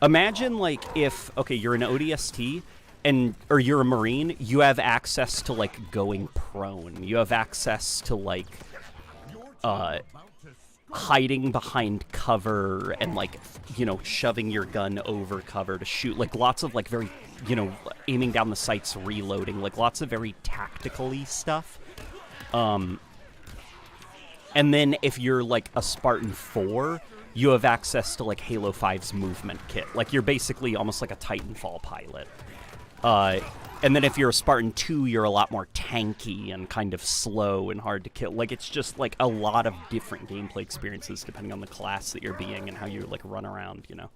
Speaker 1: imagine like if, okay, you're an ODST or you're a Marine, you have access to like going prone. You have access to like hiding behind cover and like, you know, shoving your gun over cover to shoot, like lots of like very, you know, aiming down the sights, reloading, like lots of very tactical-y stuff. And then if you're like a Spartan 4, you have access to like Halo 5's movement kit. Like you're basically almost like a Titanfall pilot. And then if you're a Spartan 2, you're a lot more tanky and kind of slow and hard to kill. Like, it's just, like, a lot of different gameplay experiences depending on the class that you're being and how you, like, run around, you know?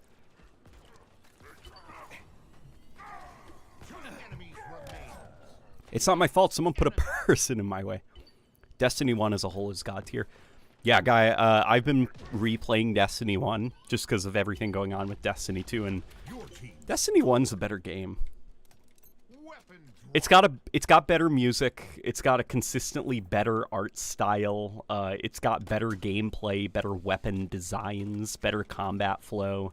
Speaker 1: It's not my fault. Someone put a person in my way. Destiny 1 as a whole is god tier. Yeah, Guy, I've been replaying Destiny 1 just because of everything going on with Destiny 2, and Destiny 1's a better game. It's got better music. It's got a consistently better art style. It's got better gameplay, better weapon designs, better combat flow.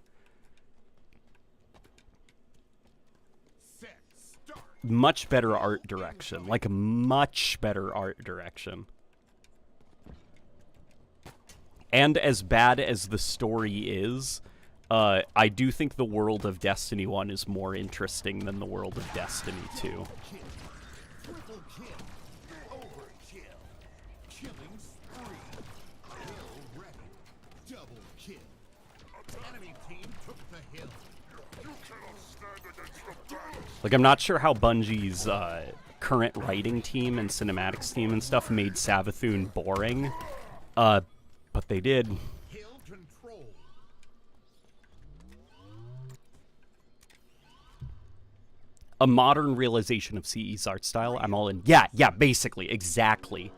Speaker 1: Much better art direction. Like, much better art direction. And as bad as the story is, I do think the world of Destiny 1 is more interesting than the world of Destiny 2. Like, I'm not sure how Bungie's current writing team and cinematics team and stuff made Savathûn boring, but they did. A modern realization of CE's art style. I'm all in. Yeah, basically, exactly.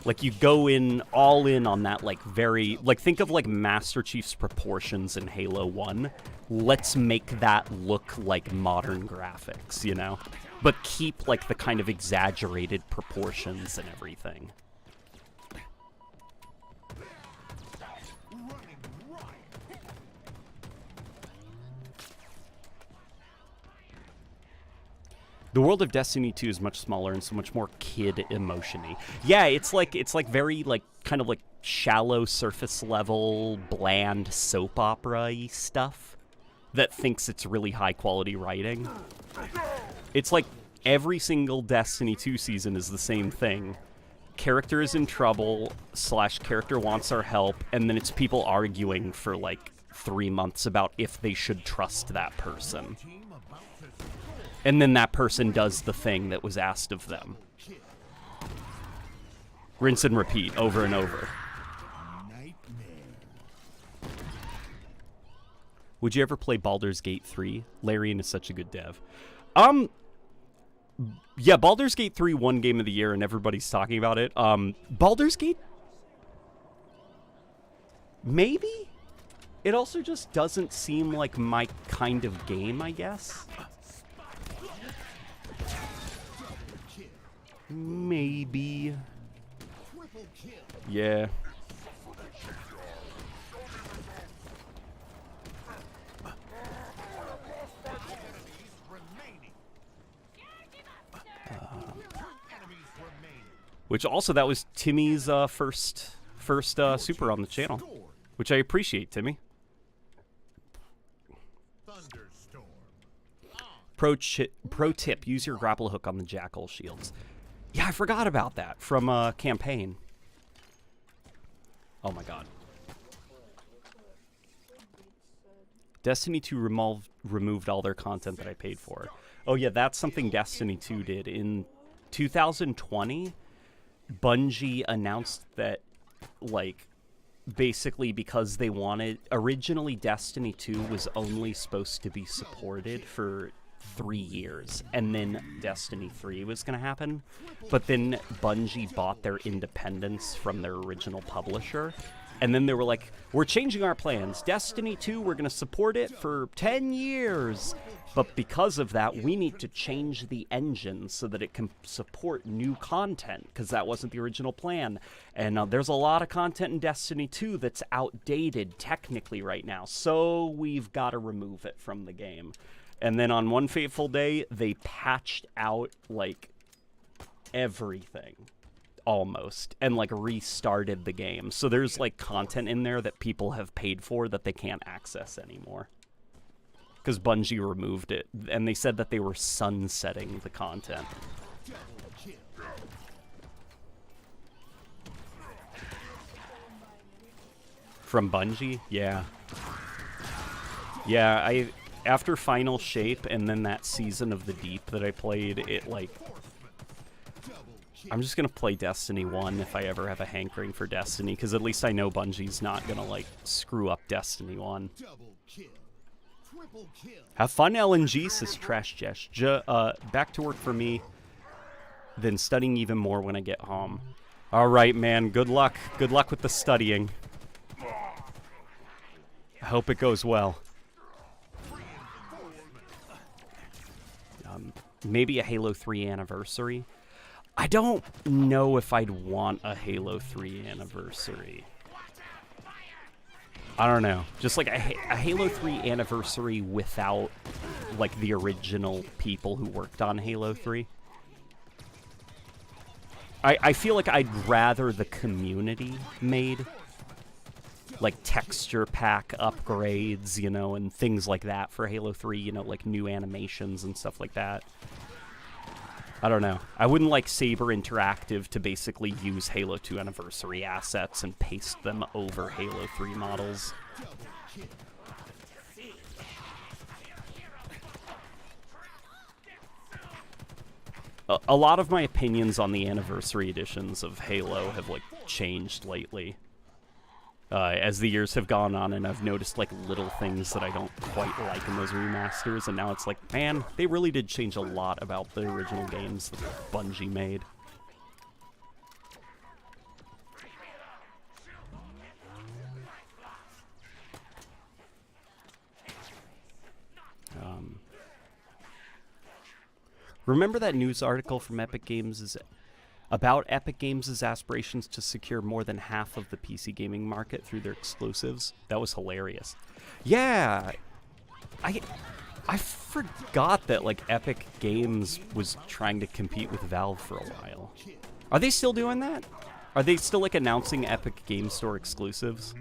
Speaker 1: Like, you go in, all in on that, like, very... Like, think of, like, Master Chief's proportions in Halo 1. Let's make that look like modern graphics, you know? But keep, like, the kind of exaggerated proportions and everything. The world of Destiny 2 is much smaller and so much more kid emotion-y. Yeah, it's like very like kind of like shallow surface level, bland soap opera-y stuff that thinks it's really high quality writing. It's like every single Destiny 2 season is the same thing. Character is in trouble, / character wants our help, and then it's people arguing for like 3 months about if they should trust that person. And then that person does the thing that was asked of them. Rinse and repeat over and over. Would you ever play Baldur's Gate 3? Larian is such a good dev. Yeah, Baldur's Gate 3 won Game of the Year and everybody's talking about it. Baldur's Gate? Maybe? It also just doesn't seem like my kind of game, I guess. Maybe. Yeah. Which also, that was Timmy's first super on the channel, which I appreciate, Timmy. Pro tip: use your grapple hook on the jackal shields. Yeah, I forgot about that from campaign. Oh my god. Destiny 2 removed all their content that I paid for. Oh yeah, that's something Destiny 2 did. In 2020, Bungie announced that, like, basically because they wanted... Originally, Destiny 2 was only supposed to be supported for 3 years, and then Destiny 3 was going to happen. But then Bungie bought their independence from their original publisher, and then they were like, we're changing our plans. Destiny 2, we're going to support it for 10 years. But because of that, we need to change the engine so that it can support new content, because that wasn't the original plan. And there's a lot of content in Destiny 2 that's outdated technically right now, so we've got to remove it from the game. And then on one fateful day, they patched out, like, everything. Almost, and like restarted the game. So there's like content in there that people have paid for that they can't access anymore because Bungie removed it, and they said that they were sunsetting the content. From Bungie? Yeah. Yeah, after Final Shape and then that Season of the Deep that I played, it like... I'm just going to play Destiny 1 if I ever have a hankering for Destiny, because at least I know Bungie's not going to, like, screw up Destiny 1. Have fun, LNG, says Trash Jesh. Back to work for me, then studying even more when I get home. Alright, man, good luck. Good luck with the studying. I hope it goes well. Maybe a Halo 3 anniversary. I don't know if I'd want a Halo 3 anniversary. I don't know. Just like a Halo 3 anniversary without, like, the original people who worked on Halo 3. I feel like I'd rather the community made, like, texture pack upgrades, you know, and things like that for Halo 3, you know, like new animations and stuff like that. I don't know. I wouldn't like Saber Interactive to basically use Halo 2 Anniversary assets and paste them over Halo 3 models. A lot of my opinions on the Anniversary editions of Halo have, like, changed lately. As the years have gone on, and I've noticed, like, little things that I don't quite like in those remasters, and now it's like, man, they really did change a lot about the original games that Bungie made. Remember that news article from Epic Games about Epic Games' aspirations to secure more than half of the PC gaming market through their exclusives? That was hilarious. Yeah, I forgot that, like, Epic Games was trying to compete with Valve for a while. Are they still doing that? Are they still, like, announcing Epic Game Store exclusives?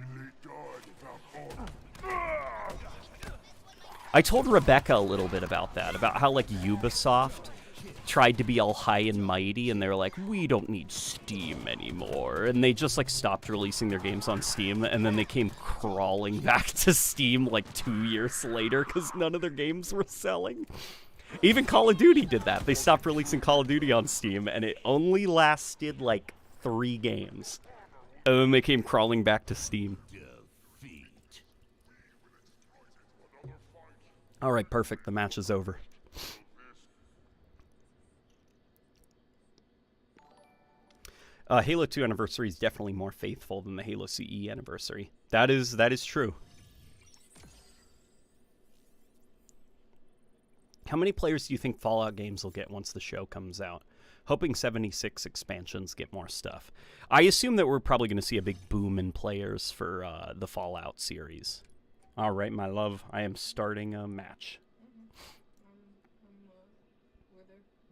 Speaker 1: I told Rebecca a little bit about that, about how, like, Ubisoft tried to be all high and mighty, and they're like, we don't need Steam anymore, and they just, like, stopped releasing their games on Steam, and then they came crawling back to Steam, like, 2 years later, because none of their games were selling. Even Call of Duty did that. They stopped releasing Call of Duty on Steam, and it only lasted, like, 3 games. And then they came crawling back to Steam. Alright, perfect. The match is over. Halo 2 Anniversary is definitely more faithful than the Halo CE Anniversary. That is true. How many players do you think Fallout games will get once the show comes out? Hoping 76 expansions get more stuff. I assume that we're probably going to see a big boom in players for the Fallout series. All right, my love, I am starting a match.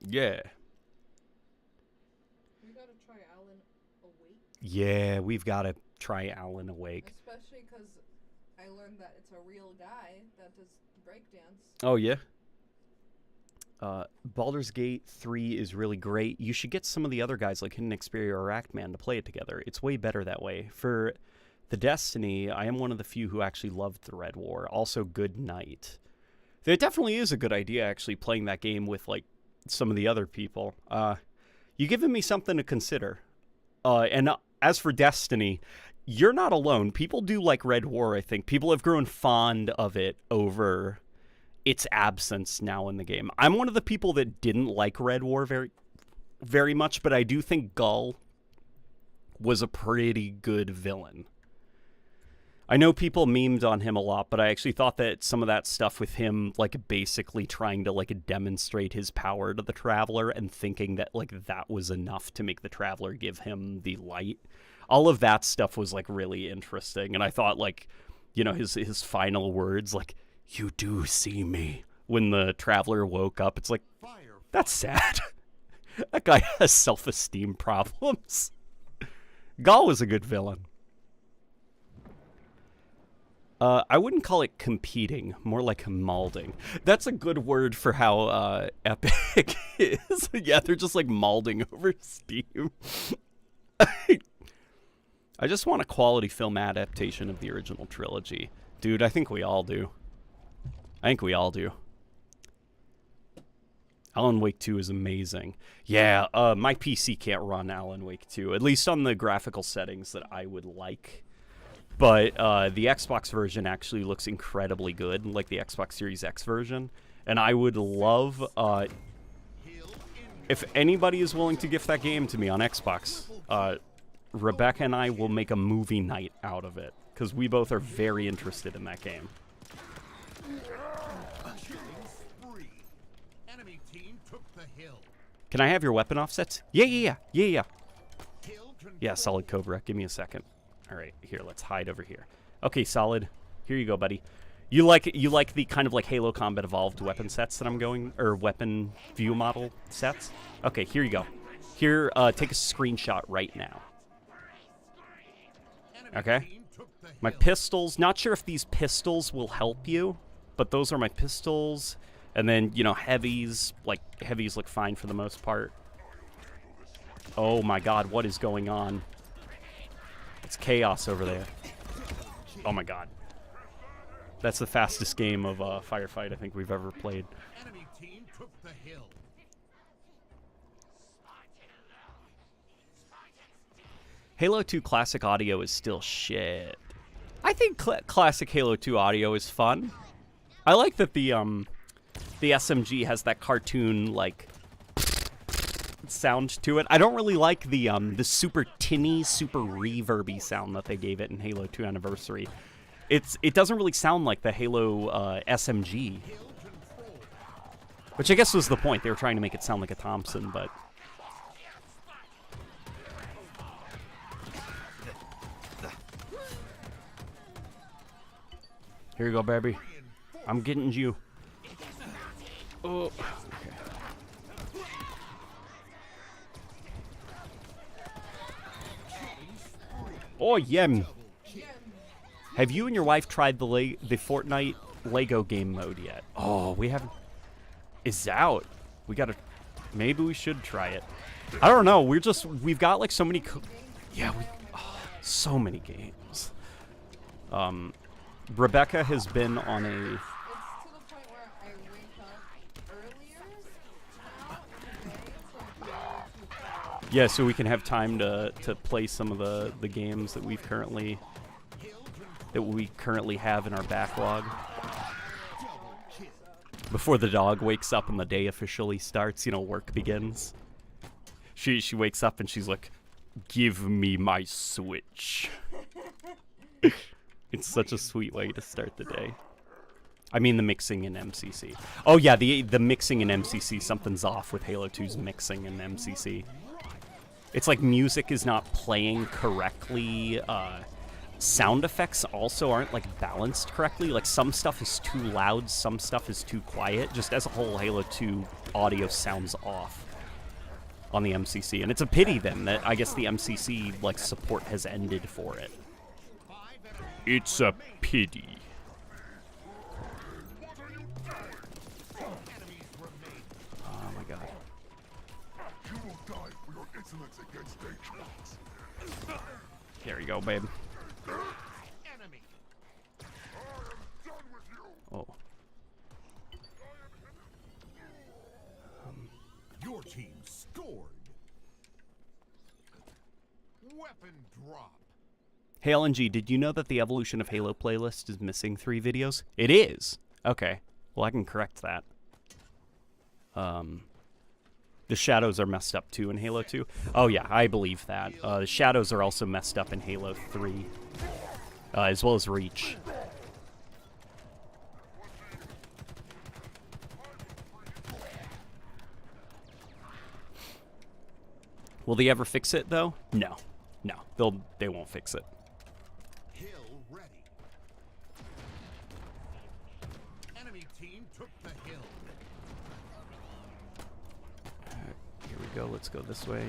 Speaker 1: Yeah.
Speaker 3: We gotta try Alan Awake.
Speaker 1: Yeah, we've got to try Alan Awake.
Speaker 3: Especially because I learned that it's a real guy that does breakdance.
Speaker 1: Oh, yeah? Baldur's Gate 3 is really great. You should get some of the other guys like Hidden Xperia or Rackman to play it together. It's way better that way. For the Destiny, I am one of the few who actually loved the Red War. Also, Good Night. It definitely is a good idea actually playing that game with like some of the other people. You've given me something to consider. And as for Destiny, you're not alone. People do like Red War, I think. People have grown fond of it over its absence now in the game. I'm one of the people that didn't like Red War very, very much, but I do think Gull was a pretty good villain. I know people memed on him a lot, but I actually thought that some of that stuff with him, like, basically trying to, like, demonstrate his power to the Traveler and thinking that, like, that was enough to make the Traveler give him the light. All of that stuff was, like, really interesting. And I thought, like, you know, his final words, like, "You do see me," when the Traveler woke up. It's like, that's sad. That guy has self-esteem problems. Gaul was a good villain. I wouldn't call it competing, more like malding. That's a good word for how Epic is. Yeah, they're just like malding over Steam. I just want a quality film adaptation of the original trilogy. Dude, I think we all do. Alan Wake 2 is amazing. Yeah, my PC can't run Alan Wake 2, at least on the graphical settings that I would like. But the Xbox version actually looks incredibly good, like the Xbox Series X version. And I would love, if anybody is willing to gift that game to me on Xbox, Rebecca and I will make a movie night out of it, because we both are very interested in that game. Can I have your weapon offsets? Yeah. Yeah, Solid Cobra. Give me a second. All right, here, let's hide over here. Okay, Solid. Here you go, buddy. You like the kind of like Halo Combat Evolved weapon sets that I'm going, or weapon view model sets? Okay, here you go. Here, take a screenshot right now. Okay? My pistols, not sure if these pistols will help you, but those are my pistols. And then, you know, heavies look fine for the most part. Oh my god, what is going on? It's chaos over there. Oh my god. That's the fastest game of firefight I think we've ever played.
Speaker 2: Enemy team took the hill.
Speaker 1: Halo 2 classic audio is still shit. I think classic Halo 2 audio is fun. I like that the SMG has that cartoon like sound to it. I don't really like the super tinny, super reverby sound that they gave it in Halo 2 Anniversary. It doesn't really sound like the Halo SMG, which I guess was the point. They were trying to make it sound like a Thompson, but here you go, baby. I'm getting you. Oh, okay. Oh, yem. Have you and your wife tried the Fortnite Lego game mode yet? Oh, we haven't. It's out. We gotta. Maybe we should try it. I don't know. We've got like so many. So many games. Rebecca has been on a.
Speaker 3: It's to the point where I wake up earlier now today,
Speaker 1: Yeah, so we can have time to play some of the games that we currently have in our backlog before the dog wakes up and the day officially starts. You know, work begins. She wakes up and she's like, "Give me my Switch." It's such a sweet way to start the day. I mean the mixing in MCC. Oh yeah, the mixing in MCC, something's off with Halo 2's mixing in MCC. It's like music is not playing correctly. Sound effects also aren't like balanced correctly. Like some stuff is too loud, some stuff is too quiet. Just as a whole, Halo 2 audio sounds off on the MCC. And it's a pity then that I guess the MCC like support has ended for it. It's a pity. There you go, babe.
Speaker 2: Enemy.
Speaker 1: Oh.
Speaker 2: Your team scored. Weapon drop.
Speaker 1: Hey LNG, did you know that the Evolution of Halo playlist is missing 3 videos? It is. Okay. Well, I can correct that. The shadows are messed up too in Halo 2. Oh yeah, I believe that. The shadows are also messed up in Halo 3, as well as Reach. Will they ever fix it though? No, no, they won't fix it.
Speaker 2: Hill ready. Enemy team took the hill.
Speaker 1: Here we go. Let's go this way.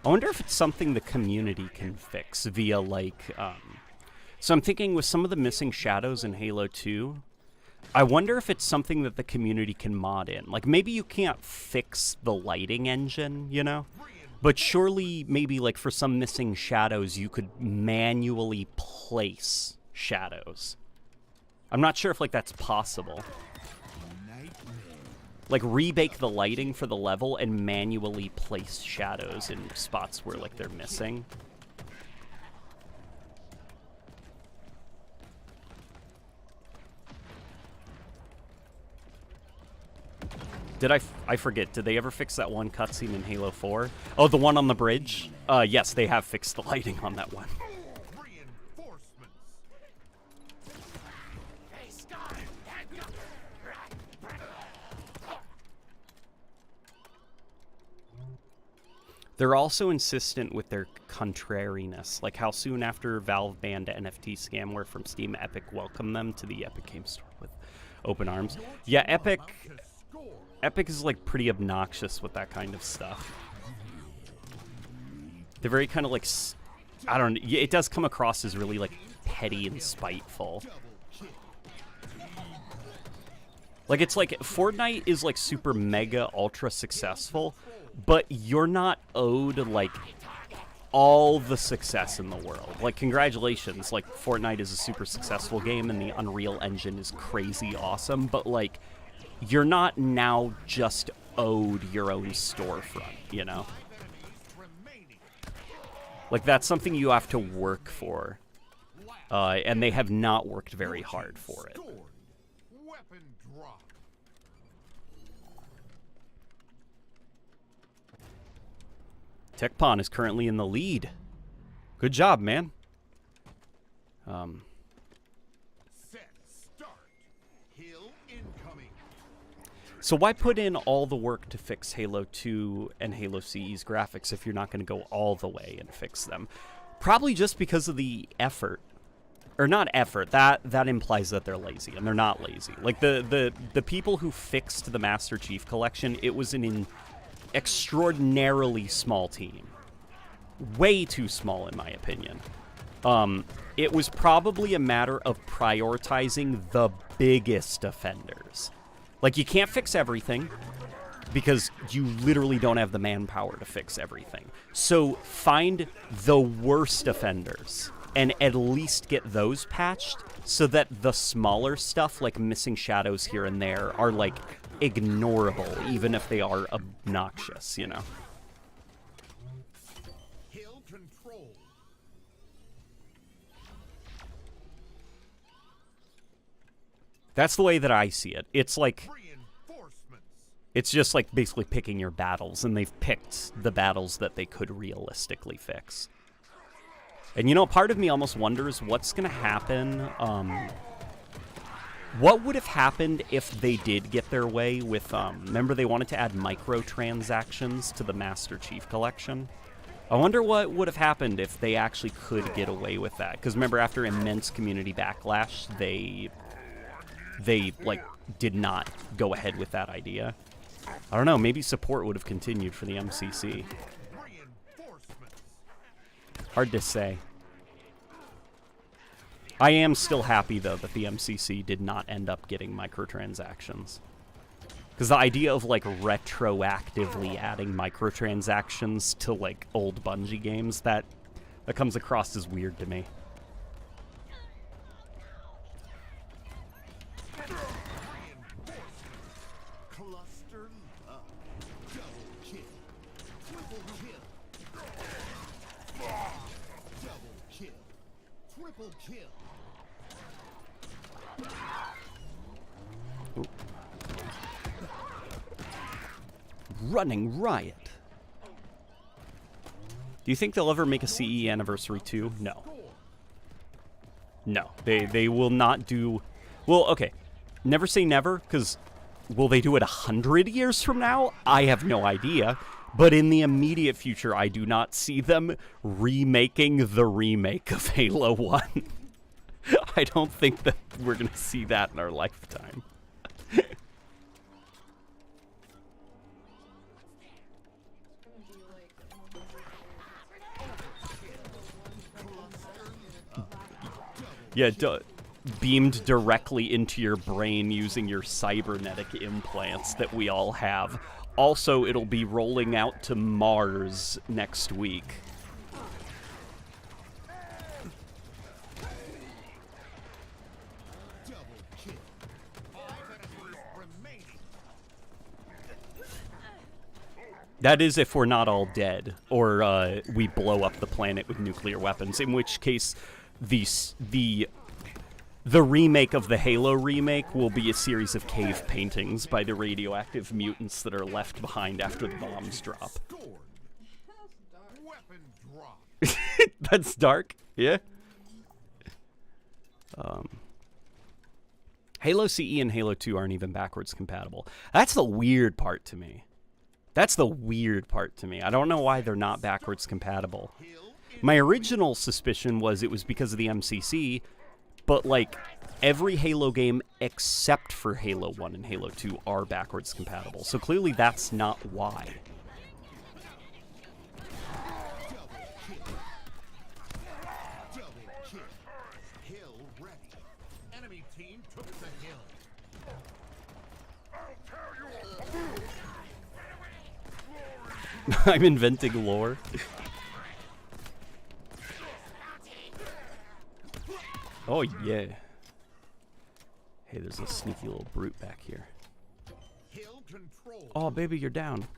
Speaker 1: I wonder if it's something the community can fix via like. So I'm thinking with some of the missing shadows in Halo 2. I wonder if it's something that the community can mod in. Like, maybe you can't fix the lighting engine, you know? But surely, maybe, like, for some missing shadows, you could manually place shadows. I'm not sure if, like, that's possible. Like, rebake the lighting for the level and manually place shadows in spots where, like, they're missing. Did I forget, did they ever fix that one cutscene in Halo 4? Oh, the one on the bridge? Yes, they have fixed the lighting on that one.
Speaker 2: Reinforcements.
Speaker 1: They're also insistent with their contrariness, like how soon after Valve banned NFT scamware from Steam, Epic welcomed them to the Epic Game Store with open arms. Yeah, Epic is like pretty obnoxious with that kind of stuff. They're very kind of like, I don't know, it does come across as really like petty and spiteful. Like, it's like Fortnite is like super mega ultra successful, but you're not owed like all the success in the world. Like, congratulations, like Fortnite is a super successful game and the Unreal Engine is crazy awesome, but like you're not now just owed your own storefront, you know? Like, that's something you have to work for. And they have not worked very hard for it.
Speaker 2: Weapon drop.
Speaker 1: TechPon is currently in the lead. Good job, man.
Speaker 2: Set start. Hill incoming.
Speaker 1: So why put in all the work to fix Halo 2 and Halo CE's graphics if you're not going to go all the way and fix them? Probably just because of the effort. Or not effort. That implies that they're lazy, and they're not lazy. Like, the people who fixed the Master Chief Collection, it was an extraordinarily small team. Way too small, in my opinion. It was probably a matter of prioritizing the biggest offenders. Like, you can't fix everything because you literally don't have the manpower to fix everything. So find the worst offenders and at least get those patched so that the smaller stuff, like missing shadows here and there, are, like, ignorable, even if they are obnoxious, you know?
Speaker 2: Hill control.
Speaker 1: That's the way that I see it. It's like,
Speaker 2: Reinforcements.
Speaker 1: it's just like basically picking your battles, and they've picked the battles that they could realistically fix. And, you know, part of me almost wonders what's going to happen. What would have happened if they did get their way with, remember they wanted to add microtransactions to the Master Chief Collection? I wonder what would have happened if they actually could get away with that. Because remember, after immense community backlash, they like, did not go ahead with that idea. I don't know, maybe support would have continued for the MCC.
Speaker 2: Reinforcements.
Speaker 1: Hard to say. I am still happy, though, that the MCC did not end up getting microtransactions. Because the idea of, like, retroactively adding microtransactions to, like, old Bungie games, that comes across as weird to me.
Speaker 2: Cluster up. Double kill. Triple kill. Double kill. Triple kill.
Speaker 1: Running riot. Do you think they'll ever make a CE Anniversary 2? No. No. They will not do... Well, okay. Never say never, because will they do it 100 years from now? I have no idea. But in the immediate future, I do not see them remaking the remake of Halo 1. I don't think that we're going to see that in our lifetime. Yeah, beamed directly into your brain using your cybernetic implants that we all have. Also, it'll be rolling out to Mars next week. That is if we're not all dead, or we blow up the planet with nuclear weapons, in which case the remake of the Halo remake will be a series of cave paintings by the radioactive mutants that are left behind after the bombs drop.
Speaker 2: Weapon drop.
Speaker 1: That's dark, yeah. Halo CE and Halo 2 aren't even backwards compatible. That's the weird part to me. That's the weird part to me. I don't know why they're not backwards compatible. My original suspicion was it was because of the MCC, but, like, every Halo game except for Halo 1 and Halo 2 are backwards compatible. So clearly that's not why.
Speaker 2: Double kill. Hill ready. Enemy team took the hill.
Speaker 1: I'm inventing lore. Oh, yeah. Hey, there's a sneaky little brute back here.
Speaker 2: Hill control.
Speaker 1: Oh, baby, you're down.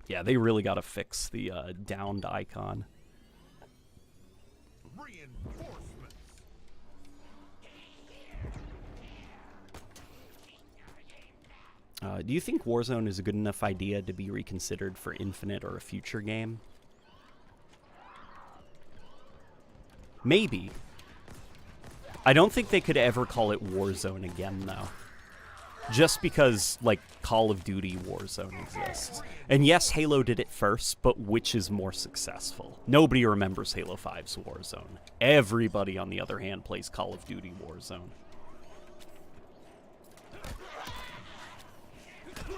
Speaker 1: Yeah, they really got to fix the downed icon.
Speaker 2: Reinforcements.
Speaker 1: Do you think Warzone is a good enough idea to be reconsidered for Infinite or a future game? Maybe. I don't think they could ever call it Warzone again, though. Just because, like, Call of Duty Warzone exists. And yes, Halo did it first, but which is more successful? Nobody remembers Halo 5's Warzone. Everybody, on the other hand, plays Call of Duty Warzone.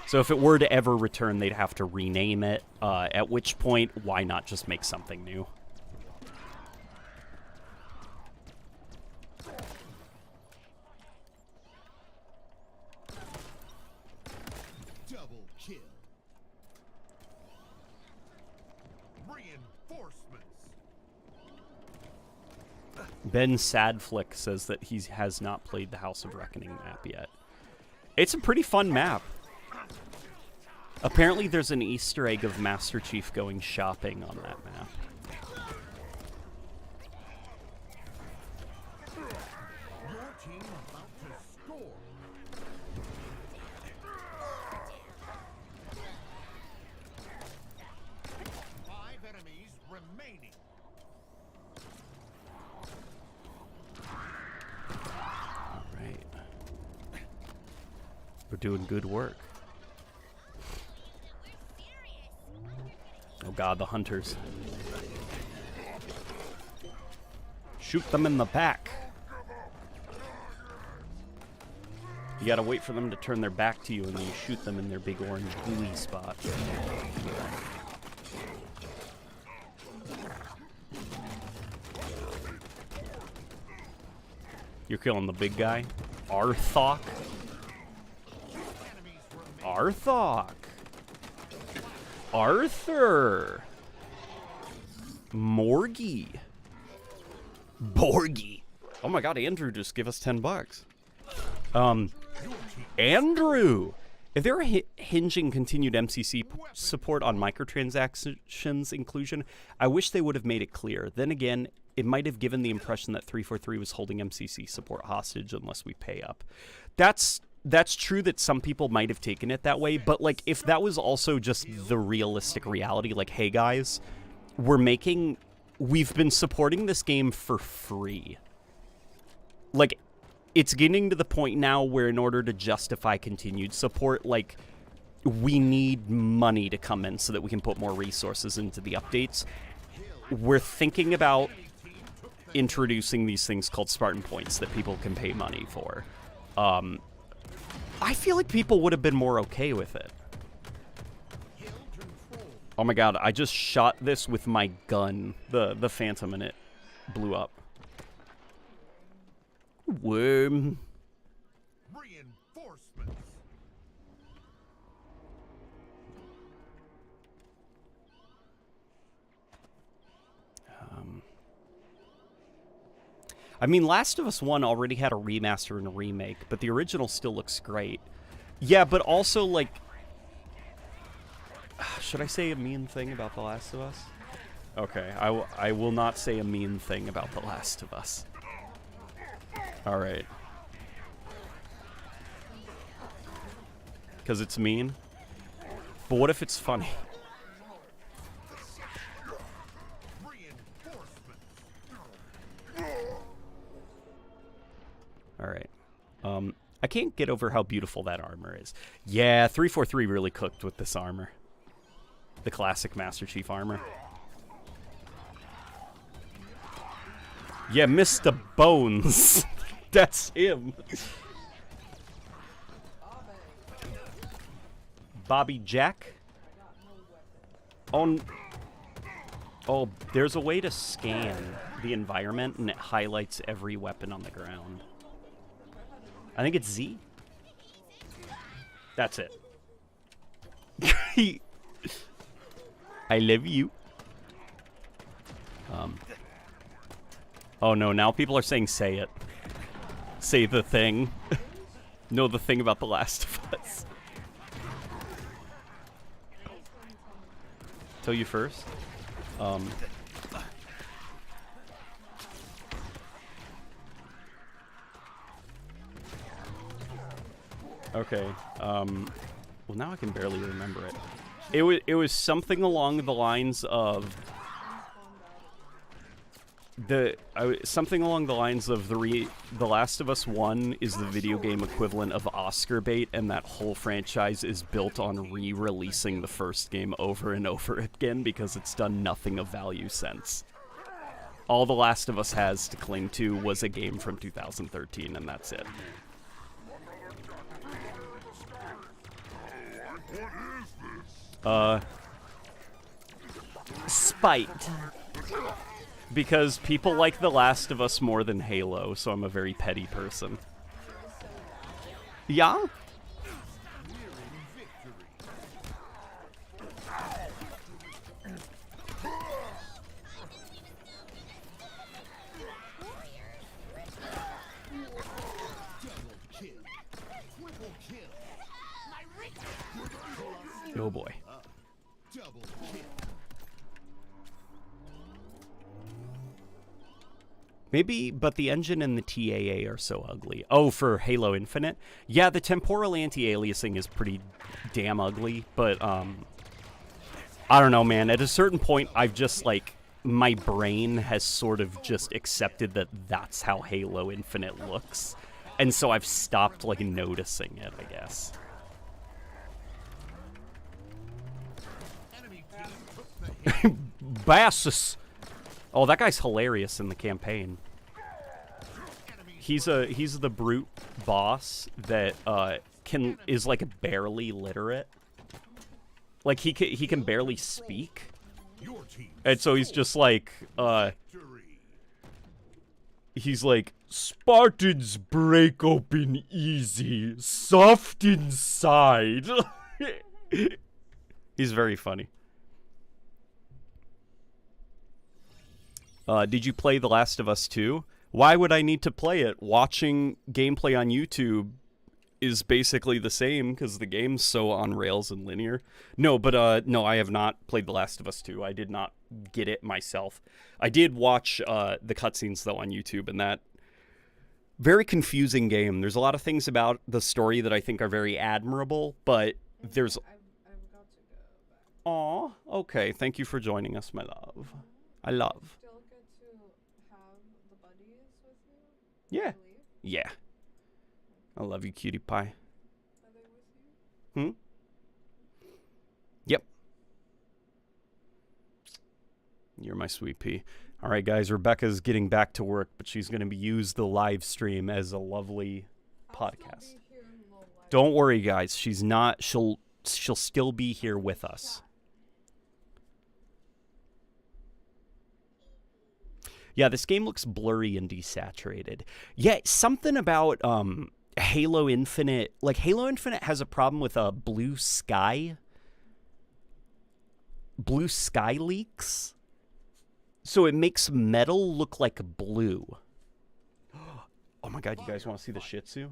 Speaker 1: So if it were to ever return, they'd have to rename it, at which point, why not just make something new?
Speaker 2: Double kill. Reinforcements.
Speaker 1: Ben Sadflick says that he has not played the House of Reckoning map yet. It's a pretty fun map. Apparently there's an Easter egg of Master Chief going shopping on that map.
Speaker 2: Your team about to score. Five enemies remaining.
Speaker 1: All right. We're doing good work. Oh god, the hunters. Shoot them in the back. You gotta wait for them to turn their back to you and then you shoot them in their big orange gooey spot. You're killing the big guy? Arthok?
Speaker 2: Enemy
Speaker 1: Arthok. Arthur. Morgie. Borgie. Oh my god, Andrew just give us $10. Andrew! If they were hinging continued MCC support on microtransactions inclusion, I wish they would have made it clear. Then again, it might have given the impression that 343 was holding MCC support hostage unless we pay up. That's true that some people might have taken it that way, but like if that was also just the realistic reality, like, hey guys, we've been supporting this game for free. Like, it's getting to the point now where in order to justify continued support, like, we need money to come in so that we can put more resources into the updates. We're thinking about introducing these things called Spartan points that people can pay money for. I feel like people would have been more okay with it. Oh my god, I just shot this with my gun, the Phantom, and it blew up. Worm.
Speaker 2: Reinforcements.
Speaker 1: I mean, Last of Us 1 already had a remaster and a remake, but the original still looks great. Yeah, but also, like... Should I say a mean thing about The Last of Us? Okay, I will not say a mean thing about The Last of Us. Alright. Because it's mean? But what if it's funny? Alright. I can't get over how beautiful that armor is. Yeah, 343 really cooked with this armor. The classic Master Chief armor. Yeah, Mr. Bones. That's him. Bobby Jack. Oh, there's a way to scan the environment and it highlights every weapon on the ground. I think it's Z. That's it. I love you. Oh no, now people are saying say it. Say the thing. Know the thing about The Last of Us. Tell you first. Okay. Well, now I can barely remember it. It was something along the lines of The Last of Us 1 is the video game equivalent of Oscar bait, and that whole franchise is built on re-releasing the first game over and over again because it's done nothing of value since. All The Last of Us has to cling to was a game from 2013, and that's it. Spite. Because people like The Last of Us more than Halo, so I'm a very petty person. Yeah? Oh boy. Maybe, but the engine and the TAA are so ugly. Oh, for Halo Infinite? Yeah, the temporal anti-aliasing is pretty damn ugly, but, I don't know, man. At a certain point, I've just, like, my brain has sort of just accepted that that's how Halo Infinite looks. And so I've stopped, like, noticing it, I guess. Bassus! Oh, that guy's hilarious in the campaign. He's the brute boss that is like barely literate. Like he can barely speak. And so he's just like he's like, Spartans break open easy, soft inside. He's very funny. Did you play The Last of Us 2? Why would I need to play it? Watching gameplay on YouTube is basically the same because the game's so on rails and linear. No, but no, I have not played The Last of Us 2. I did not get it myself. I did watch the cutscenes though on YouTube, and that very confusing game. There's a lot of things about the story that I think are very admirable, but there's.
Speaker 3: I've got to go back.
Speaker 1: Aw, okay. Thank you for joining us, my love. I love.
Speaker 3: Still get to have the buddies with you?
Speaker 1: Yeah.
Speaker 3: I leave?
Speaker 1: Yeah. I love you, cutie pie.
Speaker 3: Are they with you?
Speaker 1: Yep. You're my sweet pea. All right, guys. Rebecca's getting back to work, but she's going to use the live stream as a lovely podcast.
Speaker 3: Still be here in the live.
Speaker 1: Don't worry, guys. She's not. She'll still be here with us. Yeah, this game looks blurry and desaturated. Yeah, something about Halo Infinite. Like, Halo Infinite has a problem with blue sky. Blue sky leaks. So it makes metal look like blue. Oh my god, you guys want to see the Shih Tzu?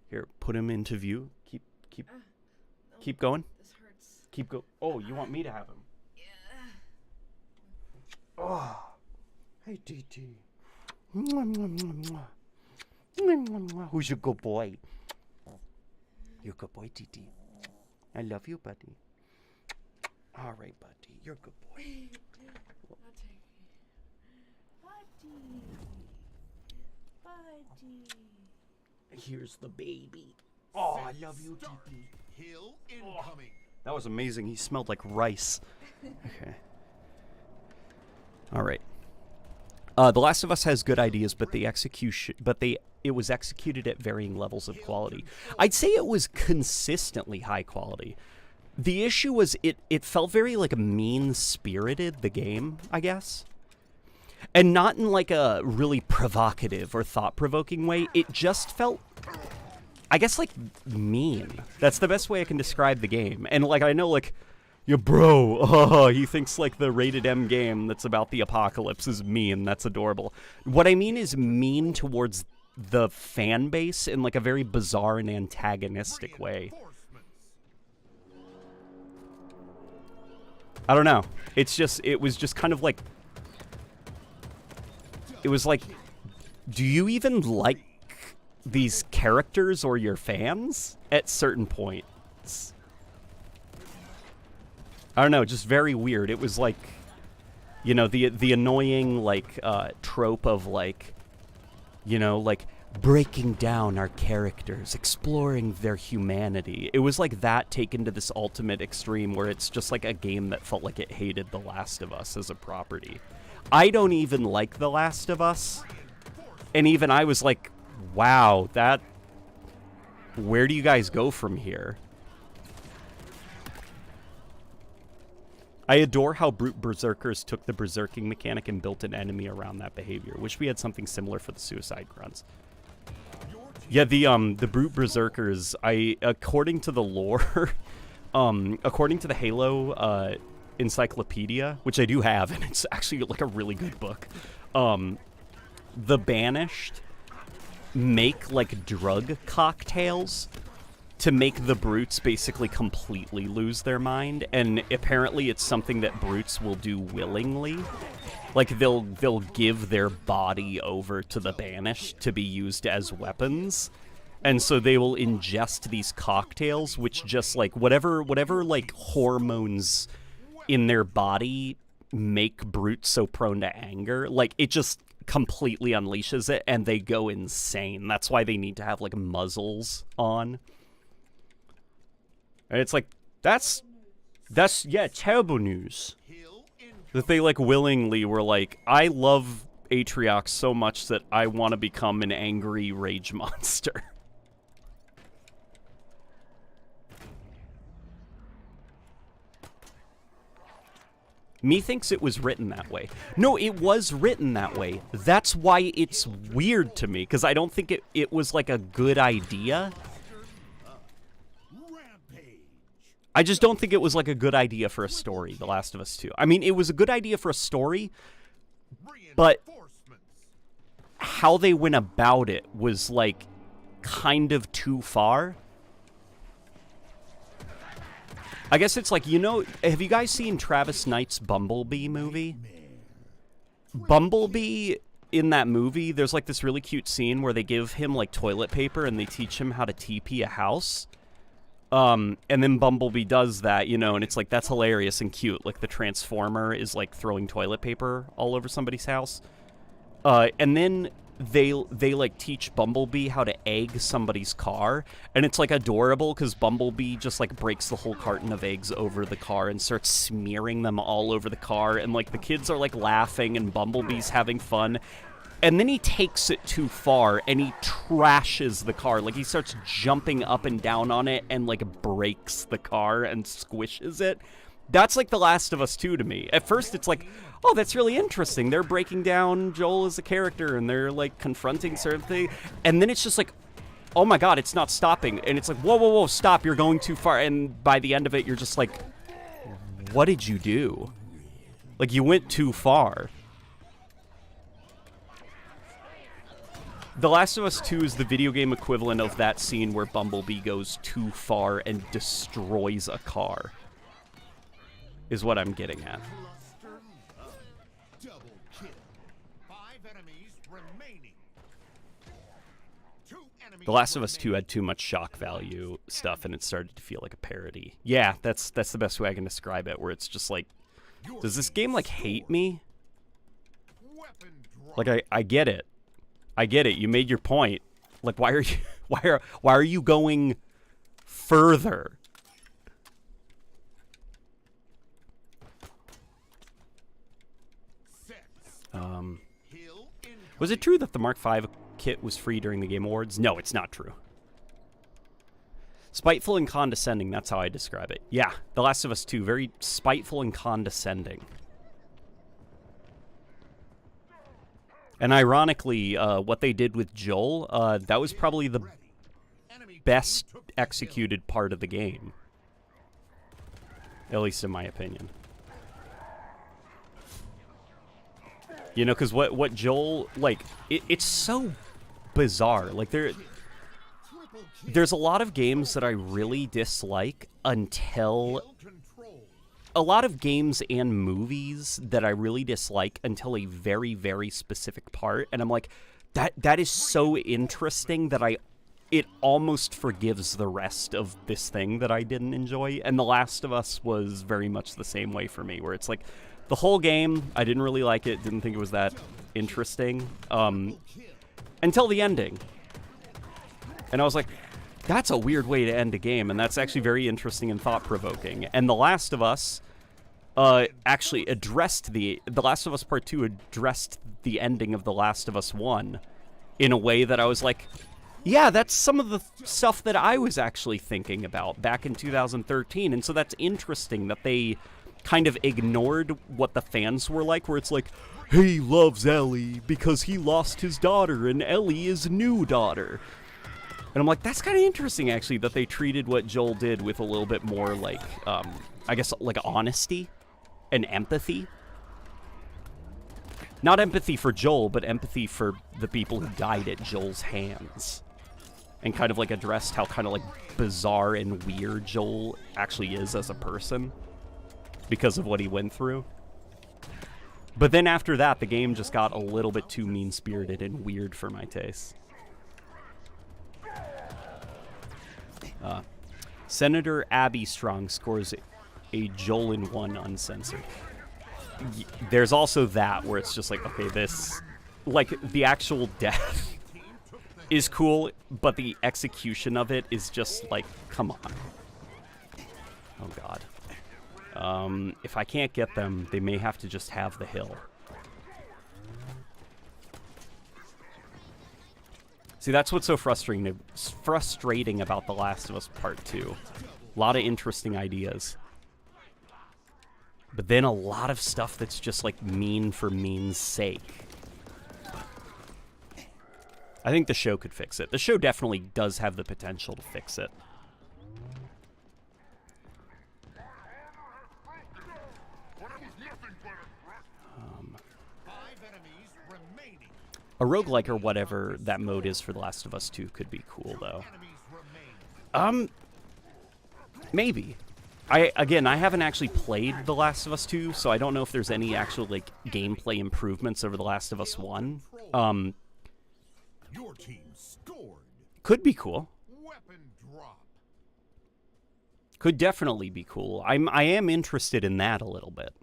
Speaker 1: Here, put him into view. Keep going.
Speaker 3: This hurts.
Speaker 1: Keep go. Oh, you want me to have him?
Speaker 3: Yeah.
Speaker 1: Oh. Hey, DT. Who's your good boy? You're a good boy, DT. I love you, buddy. All right, buddy. You're a good boy.
Speaker 3: I'll take it. Buddy.
Speaker 1: Here's the baby. Oh, I love you, DT.
Speaker 2: Hill incoming.
Speaker 1: That was amazing. He smelled like rice. Okay. All right. The Last of Us has good ideas, but it was executed at varying levels of quality. I'd say it was consistently high quality. The issue was it felt very like mean-spirited, the game, I guess. And not in like a really provocative or thought-provoking way. It just felt, I guess, like mean. That's the best way I can describe the game. And like I know like, yeah, bro, he thinks like the rated M game that's about the apocalypse is mean. That's adorable. What I mean is mean towards the fan base in like a very bizarre and antagonistic way. I don't know. It was just kind of like, it was like, do you even like these characters or your fans at certain points? I don't know, just very weird. It was like, you know, the annoying, like, trope of, like, you know, like, breaking down our characters, exploring their humanity. It was like that taken to this ultimate extreme where it's just like a game that felt like it hated The Last of Us as a property. I don't even like The Last of Us. And even I was like, wow, where do you guys go from here? I adore how Brute Berserkers took the berserking mechanic and built an enemy around that behavior. Wish we had something similar for the Suicide Grunts. Yeah, the Brute Berserkers, according to the lore, according to the Halo encyclopedia, which I do have, and it's actually like a really good book, the Banished make like drug cocktails to make the brutes basically completely lose their mind, and apparently it's something that brutes will do willingly. Like they'll give their body over to the Banished to be used as weapons. And so they will ingest these cocktails which just like whatever like hormones in their body make brutes so prone to anger, like it just completely unleashes it and they go insane. That's why they need to have like muzzles on. And it's like, that's yeah, terrible news. That they, like, willingly were like, I love Atriox so much that I want to become an angry rage monster. Me thinks it was written that way. No, it was written that way. That's why it's weird to me, because I don't think it was, like, a good idea.
Speaker 2: Rampage.
Speaker 1: I just don't think it was like a good idea for a story, The Last of Us 2. I mean, it was a good idea for a story, but how they went about it was like kind of too far. I guess it's like, you know, have you guys seen Travis Knight's Bumblebee movie? Bumblebee, in that movie, there's like this really cute scene where they give him like toilet paper and they teach him how to TP a house. And then Bumblebee does that, you know, and it's like, that's hilarious and cute. Like the Transformer is like throwing toilet paper all over somebody's house. And then they like teach Bumblebee how to egg somebody's car, and it's like adorable because Bumblebee just like breaks the whole carton of eggs over the car and starts smearing them all over the car, and like the kids are like laughing and Bumblebee's having fun. And then he takes it too far and he trashes the car. Like he starts jumping up and down on it and like breaks the car and squishes it. That's like The Last of Us 2 to me. At first it's like, oh, that's really interesting. They're breaking down Joel as a character and they're like confronting certain things. And then it's just like, oh my god, it's not stopping. And it's like, whoa, whoa, whoa, stop, you're going too far. And by the end of it, you're just like, what did you do? Like, you went too far. The Last of Us 2 is the video game equivalent of that scene where Bumblebee goes too far and destroys a car. Is what I'm getting at.
Speaker 2: Double kill. 5 enemies remaining. 2 enemies
Speaker 1: The Last of Us 2 had too much shock value stuff, and it started to feel like a parody. Yeah, that's the best way I can describe it, where it's just like, does this game, like, hate me? Like, I get it. I get it. You made your point. Like, why are you going further? Was it true that the Mark V kit was free during the Game Awards? No, it's not true. Spiteful and condescending, that's how I describe it. Yeah, The Last of Us 2, very spiteful and condescending. And ironically, what they did with Joel, that was probably the best executed part of the game. At least in my opinion. You know, because what Joel, like, it's so bizarre. Like, there's a lot of games that I really dislike until... A lot of games and movies that I really dislike until a very, very specific part. And I'm like, that is so interesting that it almost forgives the rest of this thing that I didn't enjoy. And The Last of Us was very much the same way for me, where it's like, the whole game, I didn't really like it, didn't think it was that interesting, until the ending. And I was like, that's a weird way to end a game, and that's actually very interesting and thought-provoking. And The Last of Us actually addressed The Last of Us Part 2 addressed the ending of The Last of Us 1 in a way that I was like, yeah, that's some of the stuff that I was actually thinking about back in 2013, and so that's interesting that they kind of ignored what the fans were like, where it's like, he loves Ellie because he lost his daughter and Ellie is new daughter. And I'm like, that's kind of interesting, actually, that they treated what Joel did with a little bit more, like, I guess, like, honesty and empathy. Not empathy for Joel, but empathy for the people who died at Joel's hands. And kind of, like, addressed how kind of, like, bizarre and weird Joel actually is as a person because of what he went through. But then after that, the game just got a little bit too mean-spirited and weird for my taste. Senator Abby Strong scores a Joel in 1 uncensored. There's also that, where it's just like, okay, this... Like, the actual death is cool, but the execution of it is just like, come on. Oh, God. If I can't get them, they may have to just have the hill. See, that's what's so frustrating about The Last of Us Part 2. A lot of interesting ideas. But then a lot of stuff that's just, like, mean for mean's sake. I think the show could fix it. The show definitely does have the potential to fix it.
Speaker 2: remaining.
Speaker 1: A roguelike or whatever that mode is for The Last of Us 2 could be cool, though.
Speaker 2: Enemies remain.
Speaker 1: Maybe. I haven't actually played The Last of Us 2, so I don't know if there's any actual, like, gameplay improvements over The Last of Us 1.
Speaker 2: Your team scored.
Speaker 1: Could be cool.
Speaker 2: Weapon drop.
Speaker 1: Could definitely be cool. I am interested in that a little bit.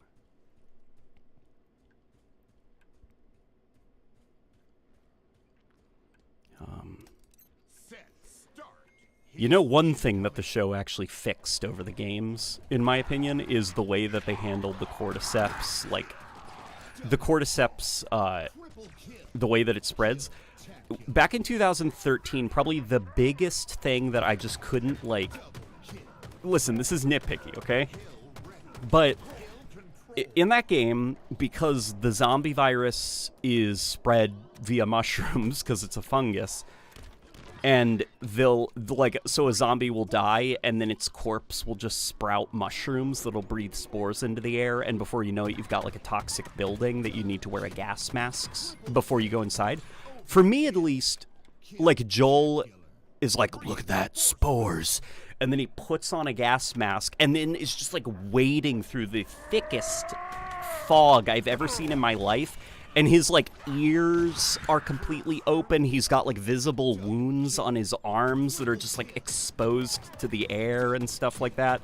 Speaker 2: Set start.
Speaker 1: You know, one thing that the show actually fixed over the games, in my opinion, is the way that they handled the cordyceps. Like, the cordyceps,
Speaker 2: Triple kill.
Speaker 1: the way that it spreads. Back in 2013, probably the biggest thing that I just couldn't, like... Listen, this is nitpicky, okay? But in that game, because the zombie virus is spread via mushrooms, because it's a fungus, and so a zombie will die, and then its corpse will just sprout mushrooms that'll breathe spores into the air, and before you know it, you've got like a toxic building that you need to wear a gas mask before you go inside. For me, at least, like, Joel is like, look at that, spores. And then he puts on a gas mask, and then is just, like, wading through the thickest fog I've ever seen in my life. And his, like, ears are completely open. He's got, like, visible wounds on his arms that are just, like, exposed to the air and stuff like that.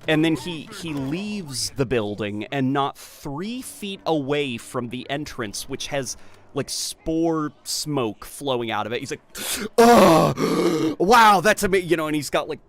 Speaker 1: And then he leaves the building, and not 3 feet away from the entrance, which has, like, spore smoke flowing out of it, he's like, oh, wow, that's amazing, you know, and he's got, like,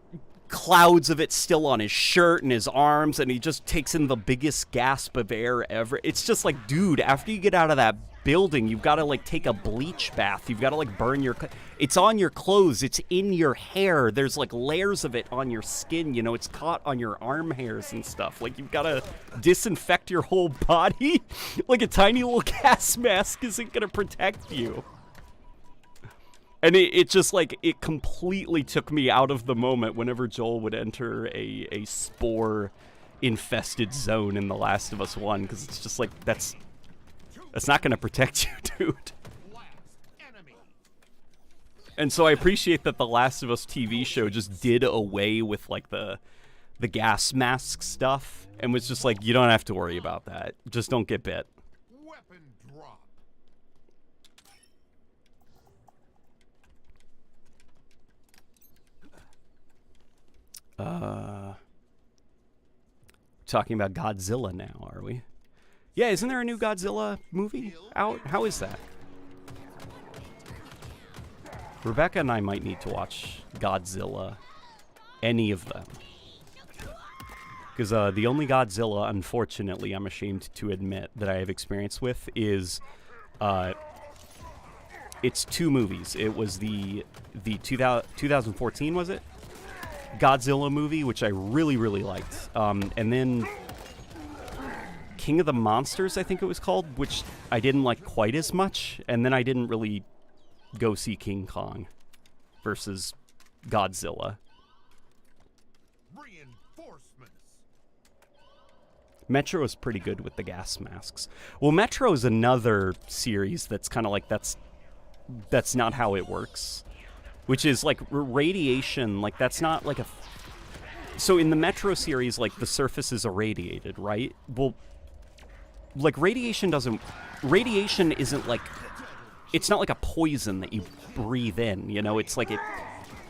Speaker 1: clouds of it still on his shirt and his arms, and he just takes in the biggest gasp of air ever. It's just like, dude, after you get out of that building, you've got to, like, take a bleach bath. You've got to, like, burn your... It's on your clothes. It's in your hair. There's, like, layers of it on your skin. You know, it's caught on your arm hairs and stuff. Like, you've got to disinfect your whole body. Like, a tiny little gas mask isn't going to protect you. And it just, like, it completely took me out of the moment whenever Joel would enter a spore-infested zone in The Last of Us 1, because it's just like, that's not going to protect you, dude. And so I appreciate that the Last of Us TV show just did away with, like, the gas mask stuff, and was just like, you don't have to worry about that. Just don't get bit.
Speaker 2: Weapon drop.
Speaker 1: Talking about Godzilla now, are we? Yeah, isn't there a new Godzilla movie out? How is that? Rebecca and I might need to watch Godzilla. Any of them. Because the only Godzilla, unfortunately, I'm ashamed to admit, that I have experience with is... it's 2 movies. It was the 2014, was it? Godzilla movie, which I really, really liked. And then King of the Monsters, I think it was called, which I didn't like quite as much. And then I didn't really go see King Kong versus Godzilla.
Speaker 2: Reinforcements.
Speaker 1: Metro is pretty good with the gas masks. Well, Metro is another series that's kind of like, that's not how it works. Which is, like, radiation, like, that's not, like, so in the Metro series, like, the surface is irradiated, right? Well, like, radiation isn't, like, it's not like a poison that you breathe in, you know? It's like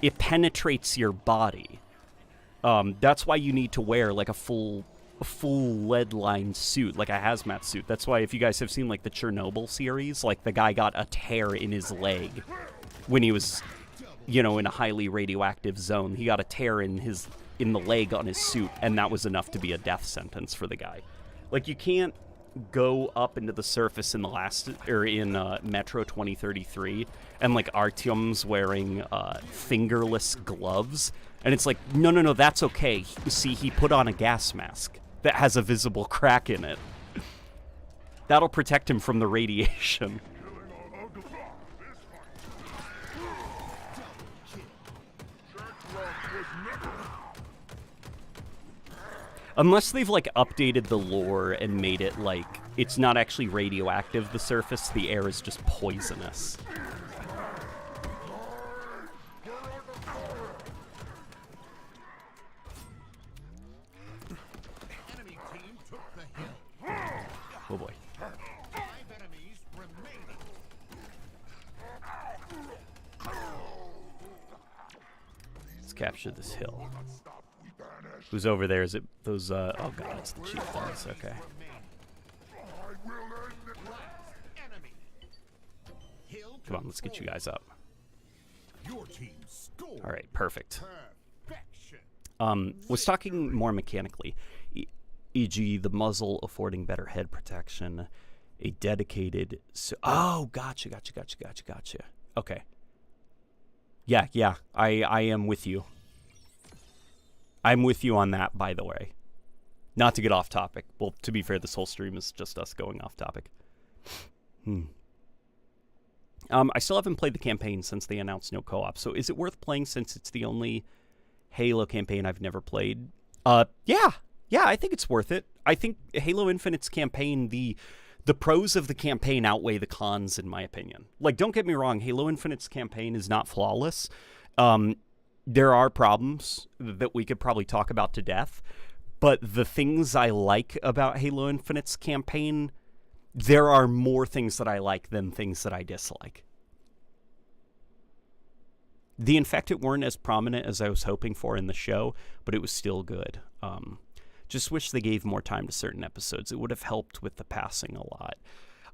Speaker 1: it penetrates your body. That's why you need to wear, like, a full lead-lined suit, like a hazmat suit. That's why if you guys have seen, like, the Chernobyl series, like, the guy got a tear in his leg when he was... you know, in a highly radioactive zone. He got a tear in the leg on his suit, and that was enough to be a death sentence for the guy. Like, you can't go up into the surface in Metro 2033, and, like, Artyom's wearing fingerless gloves, and it's like, no, that's okay. See, he put on a gas mask that has a visible crack in it. That'll protect him from the radiation. Unless they've, like, updated the lore and made it, like, it's not actually radioactive, the surface, the air is just poisonous.
Speaker 2: Enemy team took the hill.
Speaker 1: Oh boy.
Speaker 2: 5 enemies remaining.
Speaker 1: Let's capture this hill. Who's over there? Is it those, oh god, it's the chieftains, okay.
Speaker 2: Enemy. Hill
Speaker 1: Come on, let's get you guys up.
Speaker 2: Your team scored.
Speaker 1: Alright, perfect.
Speaker 2: Perfection.
Speaker 1: Was talking more mechanically, e.g. the muzzle affording better head protection, a dedicated, oh, gotcha. Okay. Yeah, I am with you. I'm with you on that, by the way. Not to get off topic. Well, to be fair, this whole stream is just us going off topic. I still haven't played the campaign since they announced no co-op, so is it worth playing since it's the only Halo campaign I've never played? Yeah, I think it's worth it. I think Halo Infinite's campaign, the pros of the campaign outweigh the cons, in my opinion. Like, don't get me wrong, Halo Infinite's campaign is not flawless. There are problems that we could probably talk about to death, but the things I like about Halo Infinite's campaign, there are more things that I like than things that I dislike. The Infected weren't as prominent as I was hoping for in the show, but it was still good. Just wish they gave more time to certain episodes. It would have helped with the passing a lot.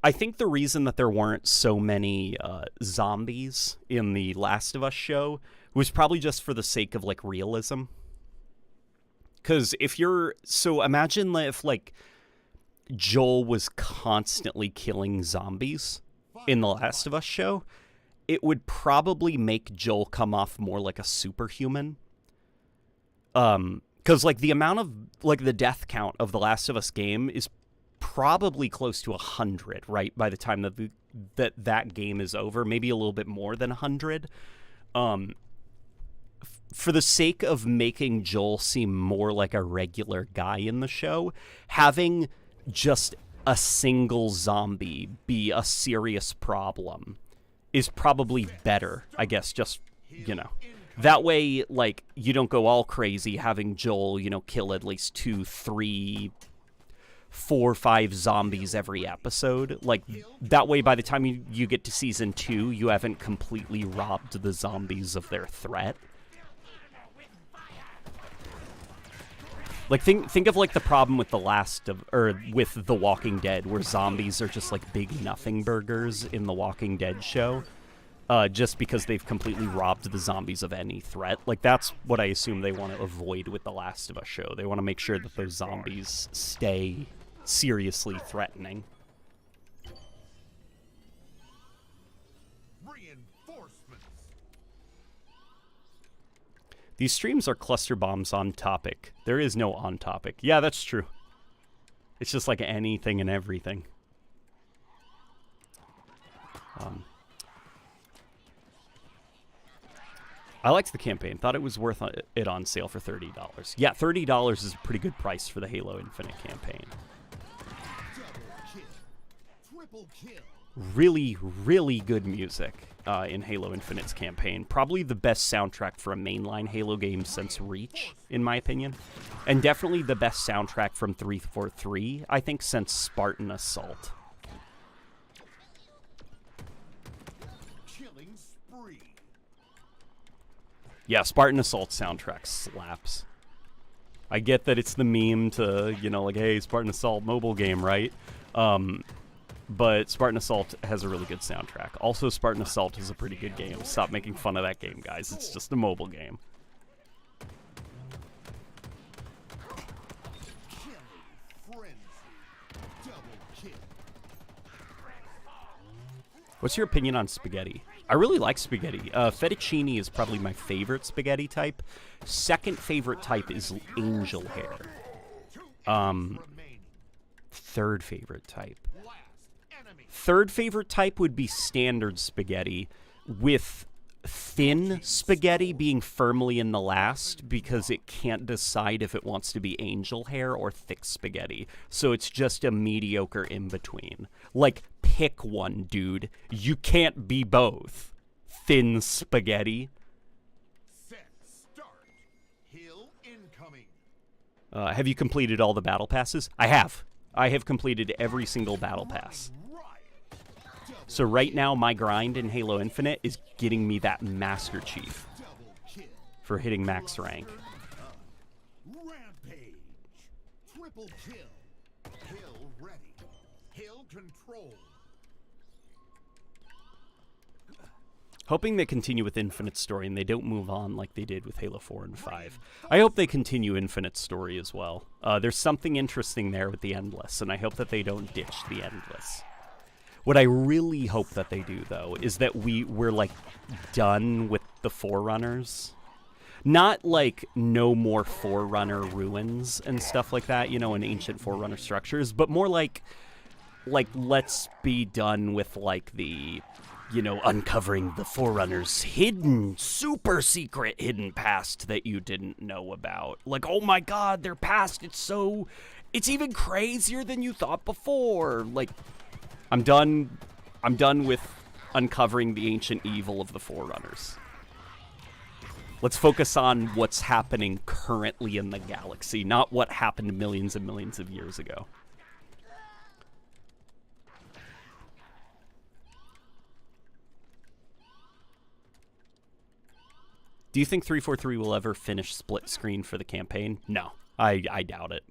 Speaker 1: I think the reason that there weren't so many zombies in the Last of Us show was probably just for the sake of, like, realism. Because so imagine if, like, Joel was constantly killing zombies in the Last of Us show, it would probably make Joel come off more like a superhuman. Because, like, the amount of, like, the death count of the Last of Us game is probably close to 100, right? By the time that game is over, maybe a little bit more than 100. For the sake of making Joel seem more like a regular guy in the show, having just a single zombie be a serious problem is probably better, I guess, just, you know. That way, like, you don't go all crazy having Joel, you know, kill at least 2, 3, 4, 5 zombies every episode. Like, that way, by the time you get to Season 2, you haven't completely robbed the zombies of their threat. Like, think of, like, the problem with with The Walking Dead, where zombies are just, like, big nothing burgers in The Walking Dead show, just because they've completely robbed the zombies of any threat. Like, that's what I assume they want to avoid with The Last of Us show. They want to make sure that those zombies stay seriously threatening.
Speaker 2: Reinforcements.
Speaker 1: These streams are cluster bombs on topic. There is no on topic. Yeah, that's true. It's just like anything and everything. I liked the campaign. Thought it was worth it on sale for $30. Yeah, $30 is a pretty good price for the Halo Infinite campaign.
Speaker 2: Double kill. Triple kill.
Speaker 1: Really, really good music in Halo Infinite's campaign. Probably the best soundtrack for a mainline Halo game since Reach, in my opinion. And definitely the best soundtrack from 343, I think, since Spartan Assault.
Speaker 2: Killing spree.
Speaker 1: Yeah, Spartan Assault soundtrack slaps. I get that it's the meme to, you know, like, hey, Spartan Assault mobile game, right? But Spartan Assault has a really good soundtrack. Also, Spartan Assault is a pretty good game. Stop making fun of that game, guys. It's just a mobile game.
Speaker 2: Killing frenzy. Double kill.
Speaker 1: What's your opinion on spaghetti? I really like spaghetti. Fettuccine is probably my favorite spaghetti type. Second favorite type is angel hair. Third favorite type. Third favorite type would be standard spaghetti with thin spaghetti being firmly in the last because it can't decide if it wants to be angel hair or thick spaghetti. So it's just a mediocre in between. Like, pick one, dude. You can't be both. Thin spaghetti.
Speaker 2: Set. Start. Hill incoming.
Speaker 1: Have you completed all the battle passes? I have. I have completed every single battle pass. So right now, my grind in Halo Infinite is getting me that Master Chief for hitting max rank.
Speaker 2: Rampage. Triple kill. Hill ready. Hill control.
Speaker 1: Hoping they continue with Infinite Story and they don't move on like they did with Halo 4 and 5. I hope they continue Infinite Story as well. There's something interesting there with the Endless, and I hope that they don't ditch the Endless. What I really hope that they do, though, is that we're, like, done with the Forerunners. Not, like, no more Forerunner ruins and stuff like that, you know, in ancient Forerunner structures, but more like, let's be done with, like, the, you know, uncovering the Forerunners' hidden, super secret hidden past that you didn't know about. Like, oh my god, their past, it's even crazier than you thought before. Like, I'm done with uncovering the ancient evil of the Forerunners. Let's focus on what's happening currently in the galaxy, not what happened millions and millions of years ago. Do you think 343 will ever finish split screen for the campaign? No, I doubt it.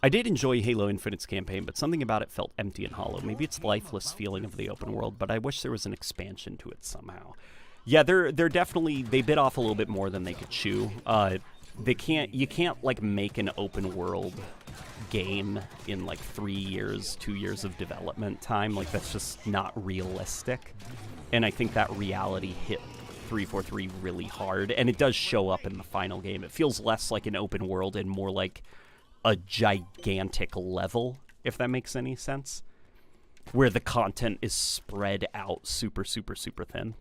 Speaker 1: I did enjoy Halo Infinite's campaign, but something about it felt empty and hollow. Maybe it's the lifeless feeling of the open world, but I wish there was an expansion to it somehow. Yeah, they're definitely, they bit off a little bit more than they could chew. You can't like make an open world game in like 3 years, 2 years of development time. Like, that's just not realistic. And I think that reality hit 343 really hard, and it does show up in the final game. It feels less like an open world and more like a gigantic level, if that makes any sense, where the content is spread out super, super, super thin.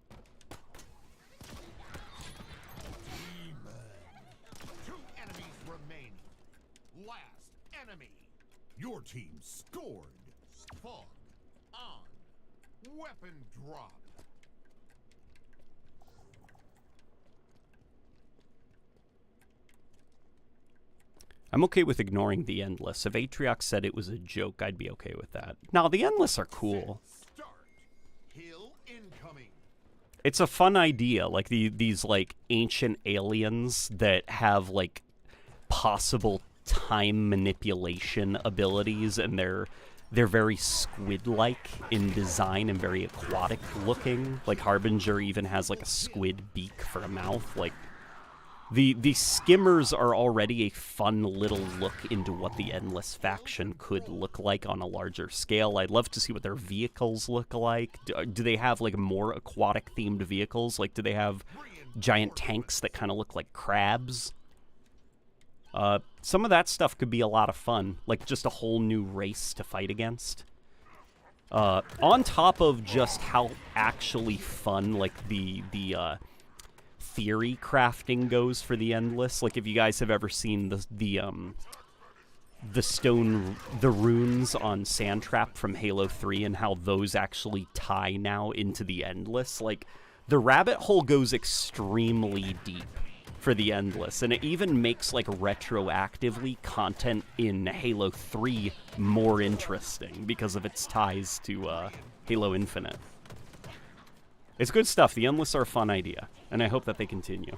Speaker 2: Two enemies remaining. Last enemy. Your team scored. Fog on. Weapon drop.
Speaker 1: I'm okay with ignoring the Endless. If Atriox said it was a joke, I'd be okay with that. No, the Endless are cool.
Speaker 2: Start. Hill incoming.
Speaker 1: It's a fun idea, like these like ancient aliens that have like possible time manipulation abilities, and they're very squid-like in design and very aquatic looking. Like Harbinger even has like a squid beak for a mouth. Like, the skimmers are already a fun little look into what the Endless faction could look like on a larger scale. I'd love to see what their vehicles look like. Do they have like more aquatic themed vehicles? Like, do they have giant tanks that kind of look like crabs? Some of that stuff could be a lot of fun, like just a whole new race to fight against. On top of just how actually fun like the theory crafting goes for the Endless. Like, if you guys have ever seen the runes on Sandtrap from Halo 3 and how those actually tie now into the Endless, like, the rabbit hole goes extremely deep for the Endless, and it even makes like retroactively content in Halo 3 more interesting because of its ties to Halo Infinite. It's good stuff. The Endless are a fun idea, and I hope that they continue.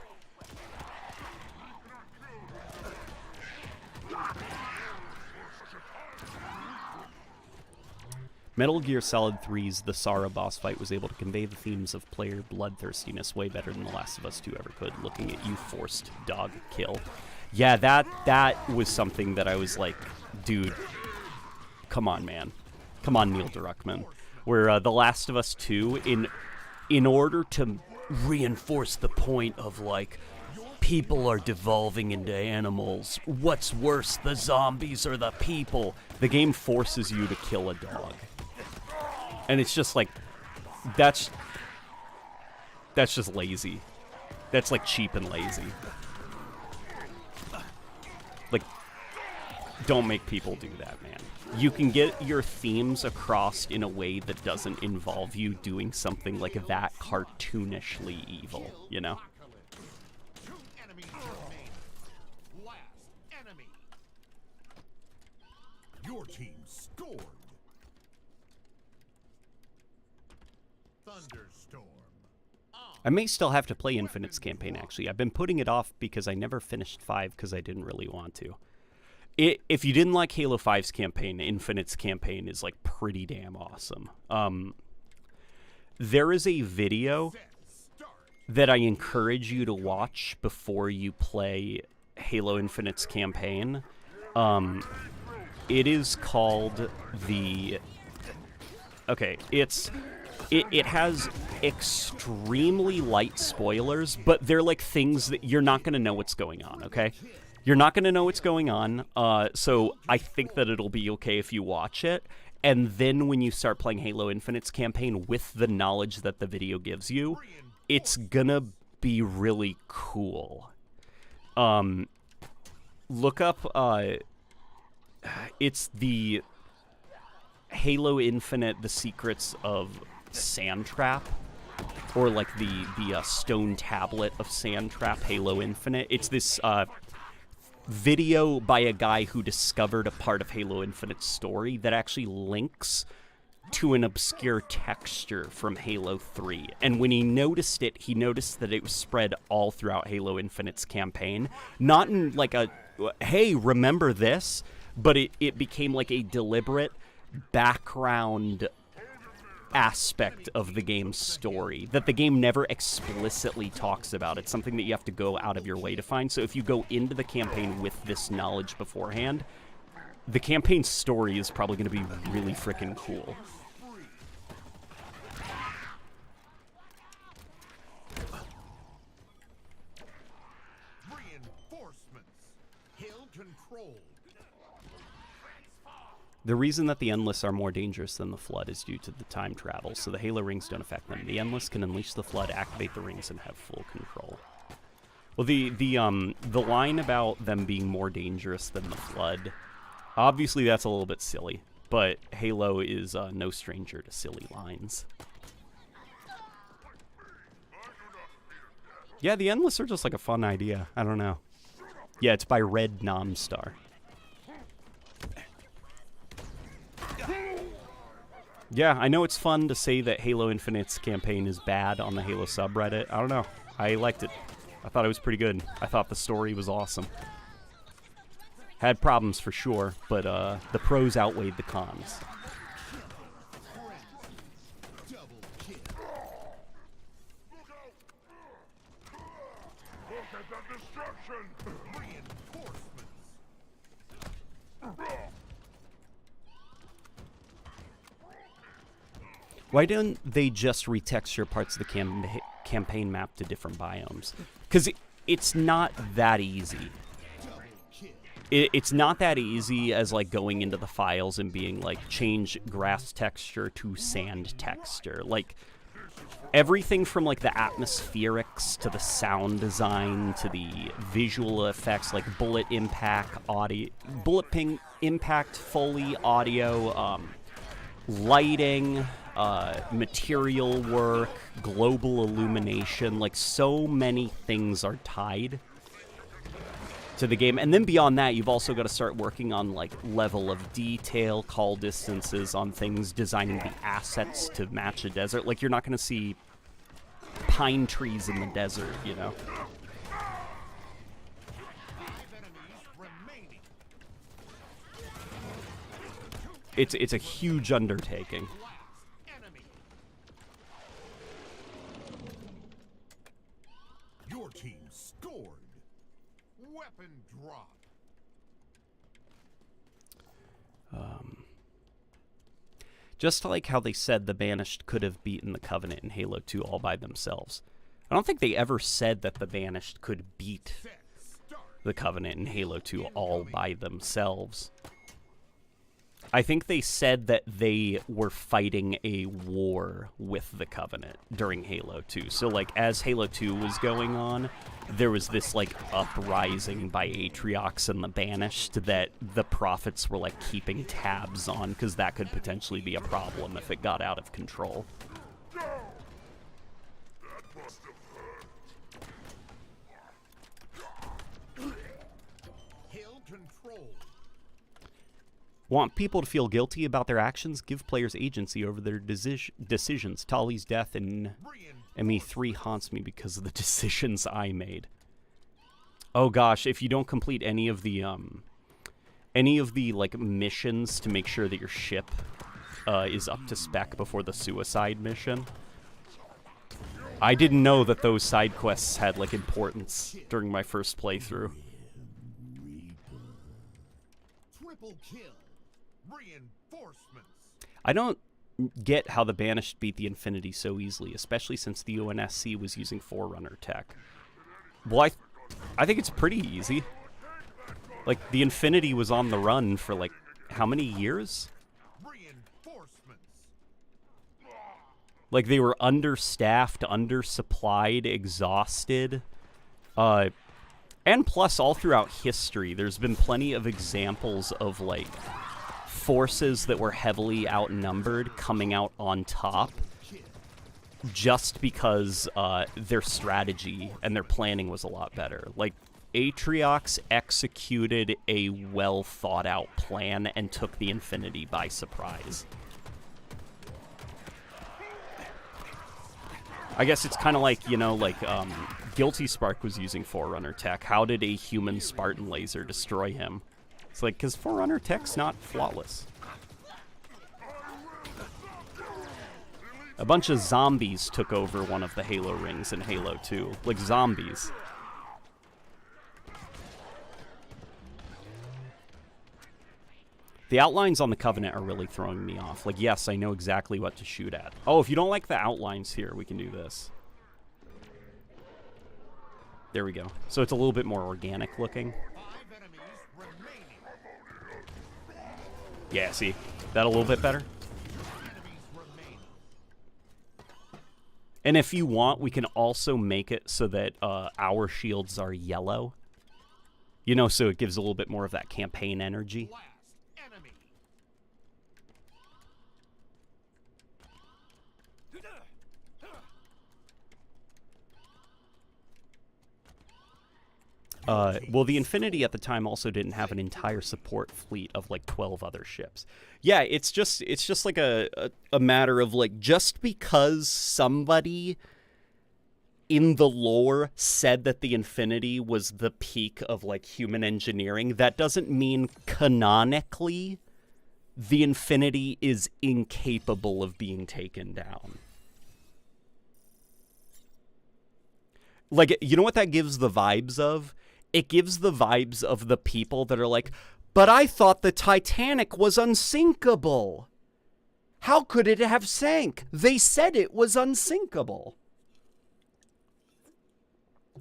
Speaker 1: Metal Gear Solid 3's The Sara boss fight was able to convey the themes of player bloodthirstiness way better than The Last of Us 2 ever could, looking at you forced dog kill. Yeah, that was something that I was like, dude, come on, man. Come on, Neil Druckmann. Where The Last of Us 2, in order to reinforce the point of, like, people are devolving into animals, what's worse, the zombies or the people? The game forces you to kill a dog. And it's just like, that's just lazy. That's like cheap and lazy. Like, don't make people do that, man. You can get your themes across in a way that doesn't involve you doing something like that cartoonishly evil, you know?
Speaker 2: Two enemies remain. Last enemy. Your team scored. Thunderstorm.
Speaker 1: I may still have to play Infinite's campaign, actually. I've been putting it off because I never finished 5 because I didn't really want to. If you didn't like Halo 5's campaign, Infinite's campaign is, like, pretty damn awesome. There is a video that I encourage you to watch before you play Halo Infinite's campaign. It is called the... Okay, it has extremely light spoilers, but they're like things that you're not going to know what's going on, okay? You're not going to know what's going on, so I think that it'll be okay if you watch it. And then when you start playing Halo Infinite's campaign with the knowledge that the video gives you, it's gonna be really cool. Look up, it's the Halo Infinite, The Secrets of Sandtrap, or like the stone tablet of Sandtrap, Halo Infinite. It's this video by a guy who discovered a part of Halo Infinite's story that actually links to an obscure texture from Halo 3. And when he noticed it, he noticed that it was spread all throughout Halo Infinite's campaign. Not in like a, hey, remember this? But it became like a deliberate background aspect of the game's story that the game never explicitly talks about. It's something that you have to go out of your way to find. So if you go into the campaign with this knowledge beforehand, the campaign story is probably going to be really freaking cool.
Speaker 2: Reinforcements. Hill controlled.
Speaker 1: The reason that the Endless are more dangerous than the Flood is due to the time travel, so the Halo rings don't affect them. The Endless can unleash the Flood, activate the rings, and have full control. Well, the line about them being more dangerous than the Flood, obviously that's a little bit silly, but Halo is no stranger to silly lines. Yeah, the Endless are just like a fun idea. I don't know. Yeah, it's by Red Nomstar. Yeah, I know it's fun to say that Halo Infinite's campaign is bad on the Halo subreddit. I don't know. I liked it. I thought it was pretty good. I thought the story was awesome. Had problems for sure, but the pros outweighed the cons.
Speaker 2: Double kill.
Speaker 4: Look at that destruction!
Speaker 2: Reinforcements.
Speaker 1: Why don't they just retexture parts of the campaign map to different biomes? Because it's not that easy. It's not that easy as like going into the files and being like, change grass texture to sand texture. Like, everything from like the atmospherics to the sound design to the visual effects, like bullet impact, impact, Foley, audio, lighting, material work, global illumination, like so many things are tied to the game. And then beyond that, you've also got to start working on like level of detail, call distances on things, designing the assets to match a desert. Like, you're not going to see pine trees in the desert, you know?
Speaker 2: 5 enemies remaining.
Speaker 1: It's a huge undertaking.
Speaker 2: Last enemy. Your team scored. Weapon drop.
Speaker 1: Just like how they said the Banished could have beaten the Covenant in Halo 2 all by themselves. I don't think they ever said that the Banished could beat
Speaker 2: Set. Start.
Speaker 1: the Covenant in Halo 2 all by themselves. I think they said that they were fighting a war with the Covenant during Halo 2. So, like, as Halo 2 was going on, there was this, like, uprising by Atriox and the Banished that the Prophets were, like, keeping tabs on, because that could potentially be a problem if it got out of control. Want people to feel guilty about their actions? Give players agency over their decisions. Tali's death in ME3 haunts me because of the decisions I made. Oh gosh, if you don't complete any of the like missions to make sure that your ship is up to spec before the suicide mission. I didn't know that those side quests had like importance during my first playthrough.
Speaker 2: Triple kill. Reinforcements.
Speaker 1: I don't get how the Banished beat the Infinity so easily, especially since the UNSC was using Forerunner tech. Well, I think it's pretty easy. Like, the Infinity was on the run for, like, how many years?
Speaker 2: Reinforcements.
Speaker 1: Like, they were understaffed, undersupplied, exhausted. And plus, all throughout history, there's been plenty of examples of, like, forces that were heavily outnumbered coming out on top just because their strategy and their planning was a lot better. Like, Atriox executed a well-thought-out plan and took the Infinity by surprise. I guess it's kind of like, you know, like, Guilty Spark was using Forerunner tech. How did a human Spartan laser destroy him? It's like, because Forerunner tech's not flawless. A bunch of zombies took over one of the Halo rings in Halo 2. Like, zombies. The outlines on the Covenant are really throwing me off. Like, yes, I know exactly what to shoot at. Oh, if you don't like the outlines here, we can do this. There we go. So it's a little bit more organic looking. Yeah, see? That a little bit better? And if you want, we can also make it so that our shields are yellow. You know, so it gives a little bit more of that campaign energy. Well, the Infinity at the time also didn't have an entire support fleet of like 12 other ships. Yeah, it's just like a matter of like, just because somebody in the lore said that the Infinity was the peak of like human engineering, that doesn't mean canonically the Infinity is incapable of being taken down. Like, you know what that gives the vibes of? It gives the vibes of the people that are like, but I thought the Titanic was unsinkable. How could it have sank? They said it was unsinkable.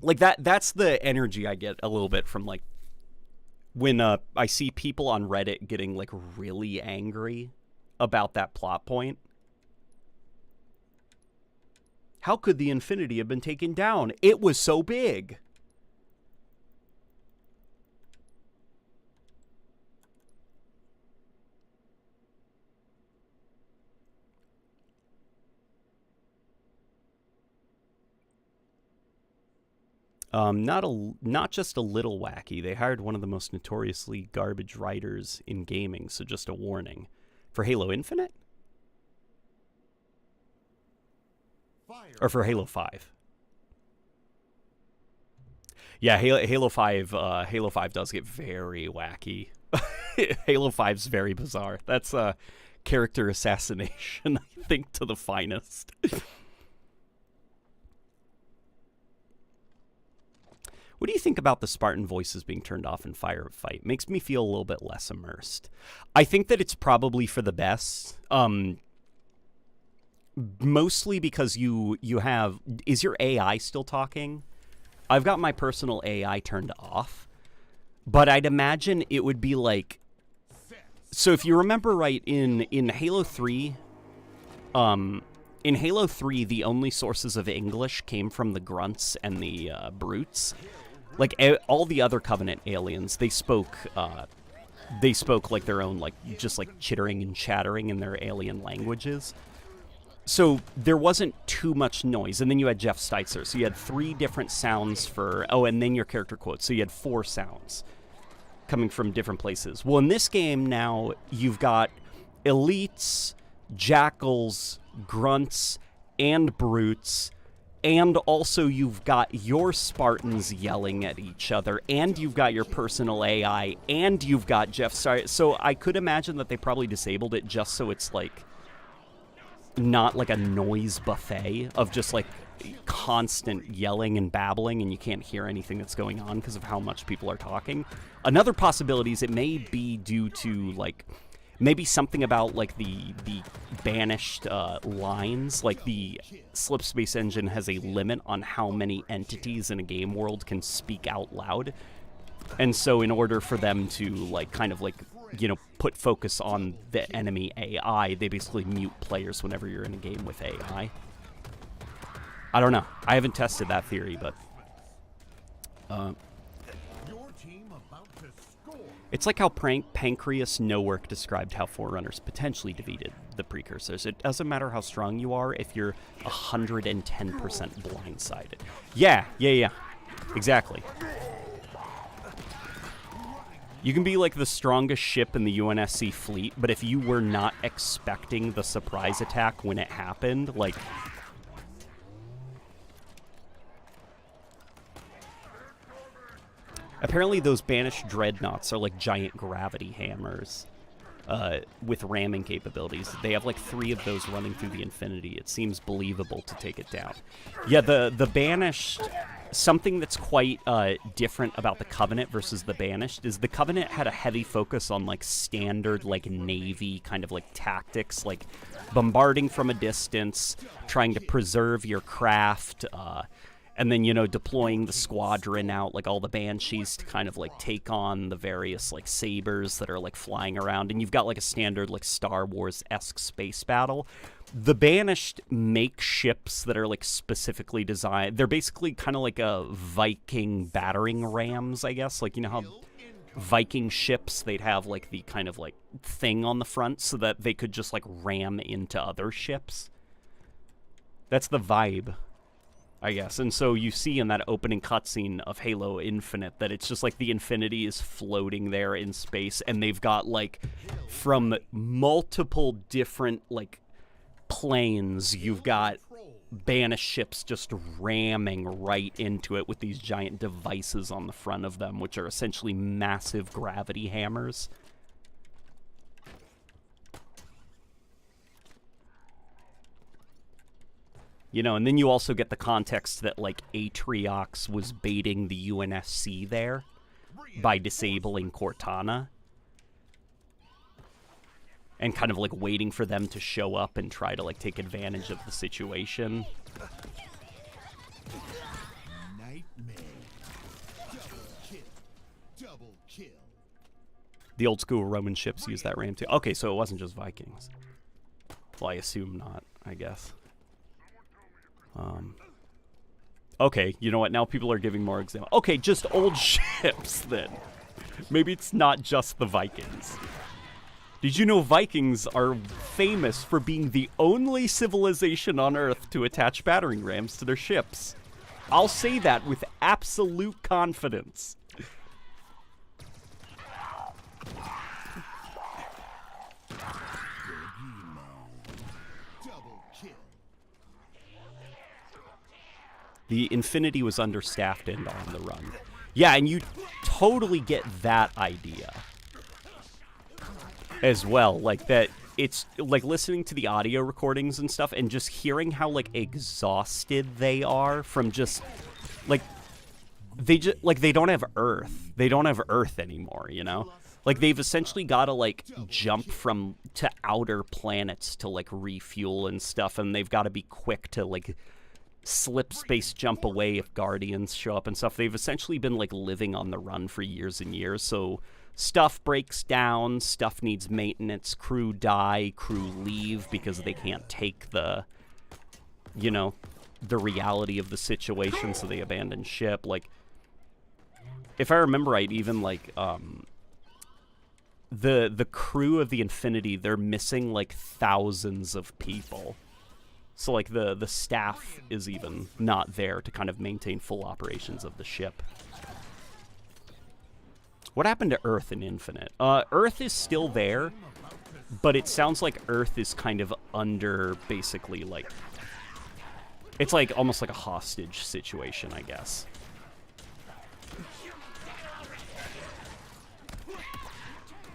Speaker 1: Like, that's the energy I get a little bit from, like, when I see people on Reddit getting, like, really angry about that plot point. How could the Infinity have been taken down? It was so big. Not just a little wacky. They hired one of the most notoriously garbage writers in gaming, so just a warning. For Halo Infinite? Or for Halo 5? Yeah, Halo 5 does get very wacky. Halo 5's very bizarre. That's character assassination, I think, to the finest. What do you think about the Spartan voices being turned off in Firefight? Makes me feel a little bit less immersed. I think that it's probably for the best. Mostly because you have... Is your AI still talking? I've got my personal AI turned off. But I'd imagine it would be like So if you remember right, in Halo 3, in Halo 3, the only sources of English came from the grunts and the brutes. Like all the other Covenant aliens, they spoke like their own, like just like chittering and chattering in their alien languages. So there wasn't too much noise. And then you had Jeff Steitzer. So you had 3 different sounds for, and then your character quotes. So you had 4 sounds coming from different places. Well, in this game now, you've got elites, jackals, grunts, and brutes. And also you've got your Spartans yelling at each other, and you've got your personal AI, and you've got Jeff Steitzer. So I could imagine that they probably disabled it just so it's like not like a noise buffet of just like constant yelling and babbling and you can't hear anything that's going on because of how much people are talking. Another possibility is it may be due to like maybe something about like the banished lines. Like the Slipspace engine has a limit on how many entities in a game world can speak out loud. And so in order for them to like kind of like, you know, put focus on the enemy AI, they basically mute players whenever you're in a game with AI. I don't know. I haven't tested that theory, but
Speaker 2: Your team about to score.
Speaker 1: it's like how Pancreas Nowork described how Forerunners potentially defeated the Precursors. It doesn't matter how strong you are if you're 110% blindsided. Yeah. Exactly. You can be like the strongest ship in the UNSC fleet, but if you were not expecting the surprise attack when it happened, like... Apparently those Banished dreadnoughts are like giant gravity hammers with ramming capabilities. They have like 3 of those running through the Infinity. It seems believable to take it down. Yeah, the Banished... Something that's quite different about the Covenant versus the Banished is the Covenant had a heavy focus on like standard like Navy kind of like tactics, like bombarding from a distance, trying to preserve your craft, and then, you know, deploying the squadron out, like all the Banshees to kind of like take on the various like sabers that are like flying around. And you've got like a standard like Star Wars-esque space battle. The Banished make ships that are like specifically designed. They're basically kind of like a Viking battering rams, I guess. Like, you know how Viking ships, they'd have like the kind of like thing on the front so that they could just like ram into other ships. That's the vibe, I guess. And so you see in that opening cutscene of Halo Infinite that it's just like the Infinity is floating there in space, and they've got like from multiple different like planes, you've got Banished ships just ramming right into it with these giant devices on the front of them, which are essentially massive gravity hammers. You know, and then you also get the context that, like, Atriox was baiting the UNSC there by disabling Cortana. And kind of, like, waiting for them to show up and try to, like, take advantage of the situation.
Speaker 2: Nightmare. Double kill.
Speaker 1: The old school Roman ships use that ram too. Okay, so it wasn't just Vikings. Well, I assume not, I guess. Okay, you know what? Now people are giving more examples. Okay, just old ships then. Maybe it's not just the Vikings. Did you know Vikings are famous for being the only civilization on Earth to attach battering rams to their ships? I'll say that with absolute confidence.
Speaker 2: Double kill.
Speaker 1: The Infinity was understaffed and on the run. Yeah, and you totally get that idea as well. Like, that it's, like, listening to the audio recordings and stuff and just hearing how, like, exhausted they are from just, like, they don't have Earth. They don't have Earth anymore, you know? Like, they've essentially got to, like, jump to outer planets to, like, refuel and stuff, and they've got to be quick to, like, slip space jump away if Guardians show up and stuff. They've essentially been, like, living on the run for years and years, so stuff breaks down, stuff needs maintenance, crew die, crew leave because they can't take the, you know, the reality of the situation, so they abandon ship. Like, if I remember right, even, like, the crew of the Infinity, they're missing, like, thousands of people. So, like, the staff is even not there to kind of maintain full operations of the ship. What happened to Earth in Infinite? Earth is still there, but it sounds like Earth is kind of under, basically, like... It's, like, almost like a hostage situation, I guess.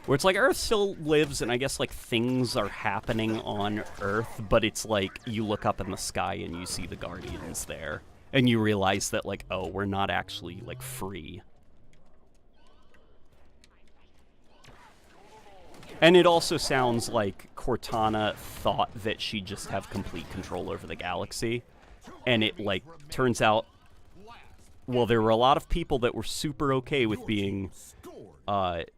Speaker 1: Where it's like Earth still lives, and I guess, like, things are happening on Earth, but it's like you look up in the sky and you see the Guardians there. And you realize that, like, oh, we're not actually, like, free. And it also sounds like Cortana thought that she'd just have complete control over the galaxy. And it, like, turns out, well, there were a lot of people that were super okay with being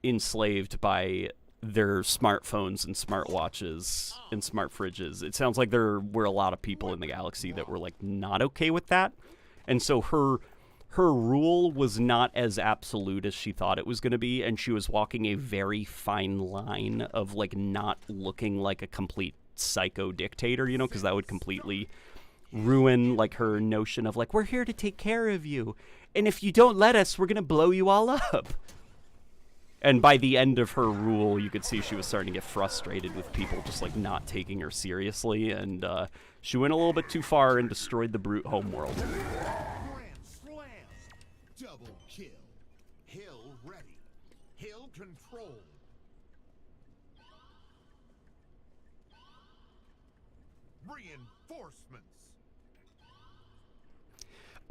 Speaker 1: enslaved by their smartphones and smartwatches and smart fridges. It sounds like there were a lot of people in the galaxy that were, like, not okay with that. And so her rule was not as absolute as she thought it was going to be, and she was walking a very fine line of, like, not looking like a complete psycho dictator, you know, because that would completely ruin, like, her notion of, like, we're here to take care of you, and if you don't let us, we're going to blow you all up. And by the end of her rule, you could see she was starting to get frustrated with people just, like, not taking her seriously, and she went a little bit too far and destroyed the brute homeworld.
Speaker 2: Grand slam. Double kill. Hill ready. Hill control. Reinforcements.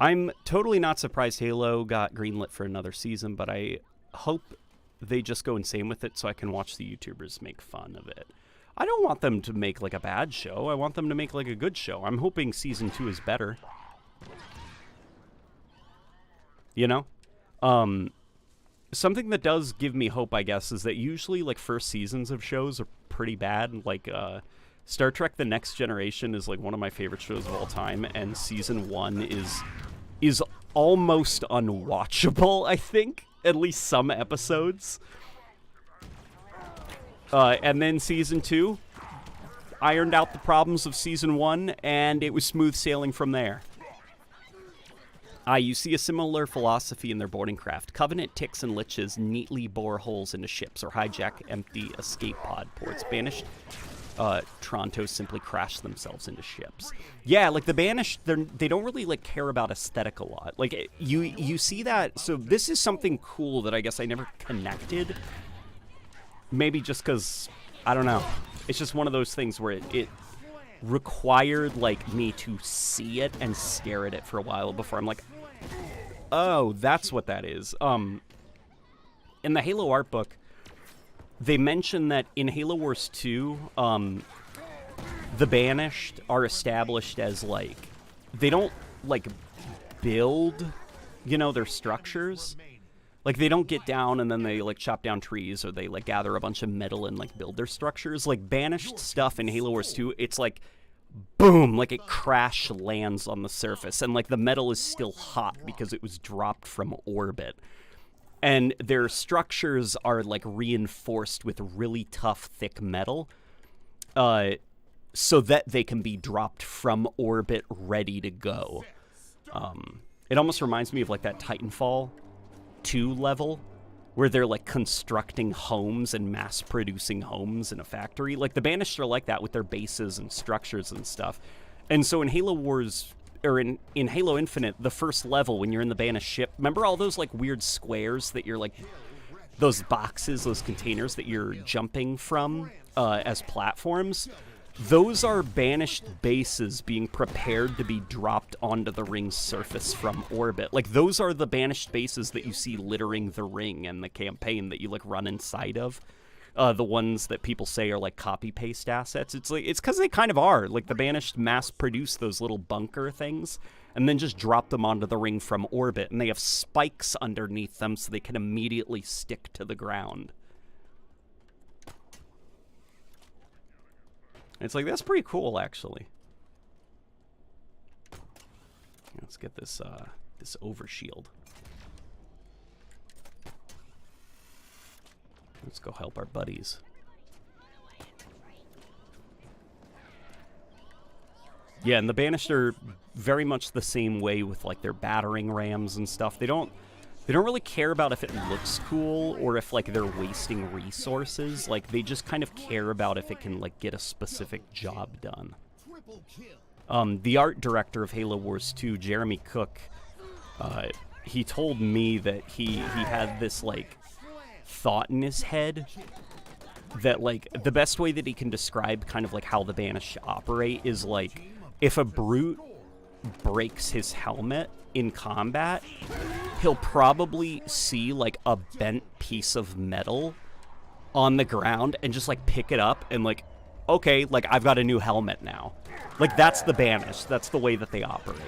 Speaker 1: I'm totally not surprised Halo got greenlit for another season, but I hope they just go insane with it so I can watch the YouTubers make fun of it. I don't want them to make, like, a bad show. I want them to make, like, a good show. I'm hoping Season 2 is better. You know? Something that does give me hope, I guess, is that usually, like, first seasons of shows are pretty bad. Like, Star Trek The Next Generation is, like, one of my favorite shows of all time, and Season 1 is almost unwatchable, I think. At least some episodes. And then Season 2 ironed out the problems of Season 1, and it was smooth sailing from there. You see a similar philosophy in their boarding craft. Covenant ticks and liches neatly bore holes into ships or hijack empty escape pod ports. Banished Trontos simply crash themselves into ships. Yeah, like the Banished, they don't really, like, care about aesthetic a lot. Like, you see that. So this is something cool that I guess I never connected. Maybe just because, I don't know. It's just one of those things where it required, like, me to see it and stare at it for a while before I'm like, oh, that's what that is. In the Halo art book, they mention that in Halo Wars 2, the Banished are established as, like, they don't, like, build, you know, their structures. Like, they don't get down and then they, like, chop down trees, or they, like, gather a bunch of metal and, like, build their structures. Like, Banished stuff in Halo Wars 2, it's like, boom, like, it crash lands on the surface, and, like, the metal is still hot because it was dropped from orbit. And their structures are, like, reinforced with really tough, thick metal, so that they can be dropped from orbit ready to go. It almost reminds me of, like, that Titanfall 2 level, where they're, like, constructing homes and mass-producing homes in a factory. Like, the Banished are like that with their bases and structures and stuff. And so in Halo Wars... or in Halo Infinite, the first level, when you're in the Banished ship, remember all those, like, weird squares that you're, like, those boxes, those containers that you're jumping from as platforms? Those are Banished bases being prepared to be dropped onto the ring's surface from orbit. Like, those are the Banished bases that you see littering the ring and the campaign that you, like, run inside of. The ones that people say are, like, copy-paste assets. It's like, it's because they kind of are. Like, the Banished mass-produce those little bunker things, and then just drop them onto the ring from orbit, and they have spikes underneath them so they can immediately stick to the ground. It's like, that's pretty cool, actually. Let's get this this overshield. Let's go help our buddies. Yeah, and the Banished are very much the same way with like their battering rams and stuff. They don't really care about if it looks cool or if like they're wasting resources. Like they just kind of care about if it can like get a specific job done. The art director of Halo Wars 2, Jeremy Cook, he told me that he had this like thought in his head that like the best way that he can describe kind of like how the Banished operate is like if a brute breaks his helmet in combat, he'll probably see like a bent piece of metal on the ground and just like pick it up and like, okay, like I've got a new helmet now. Like that's the Banished. That's the way that they operate.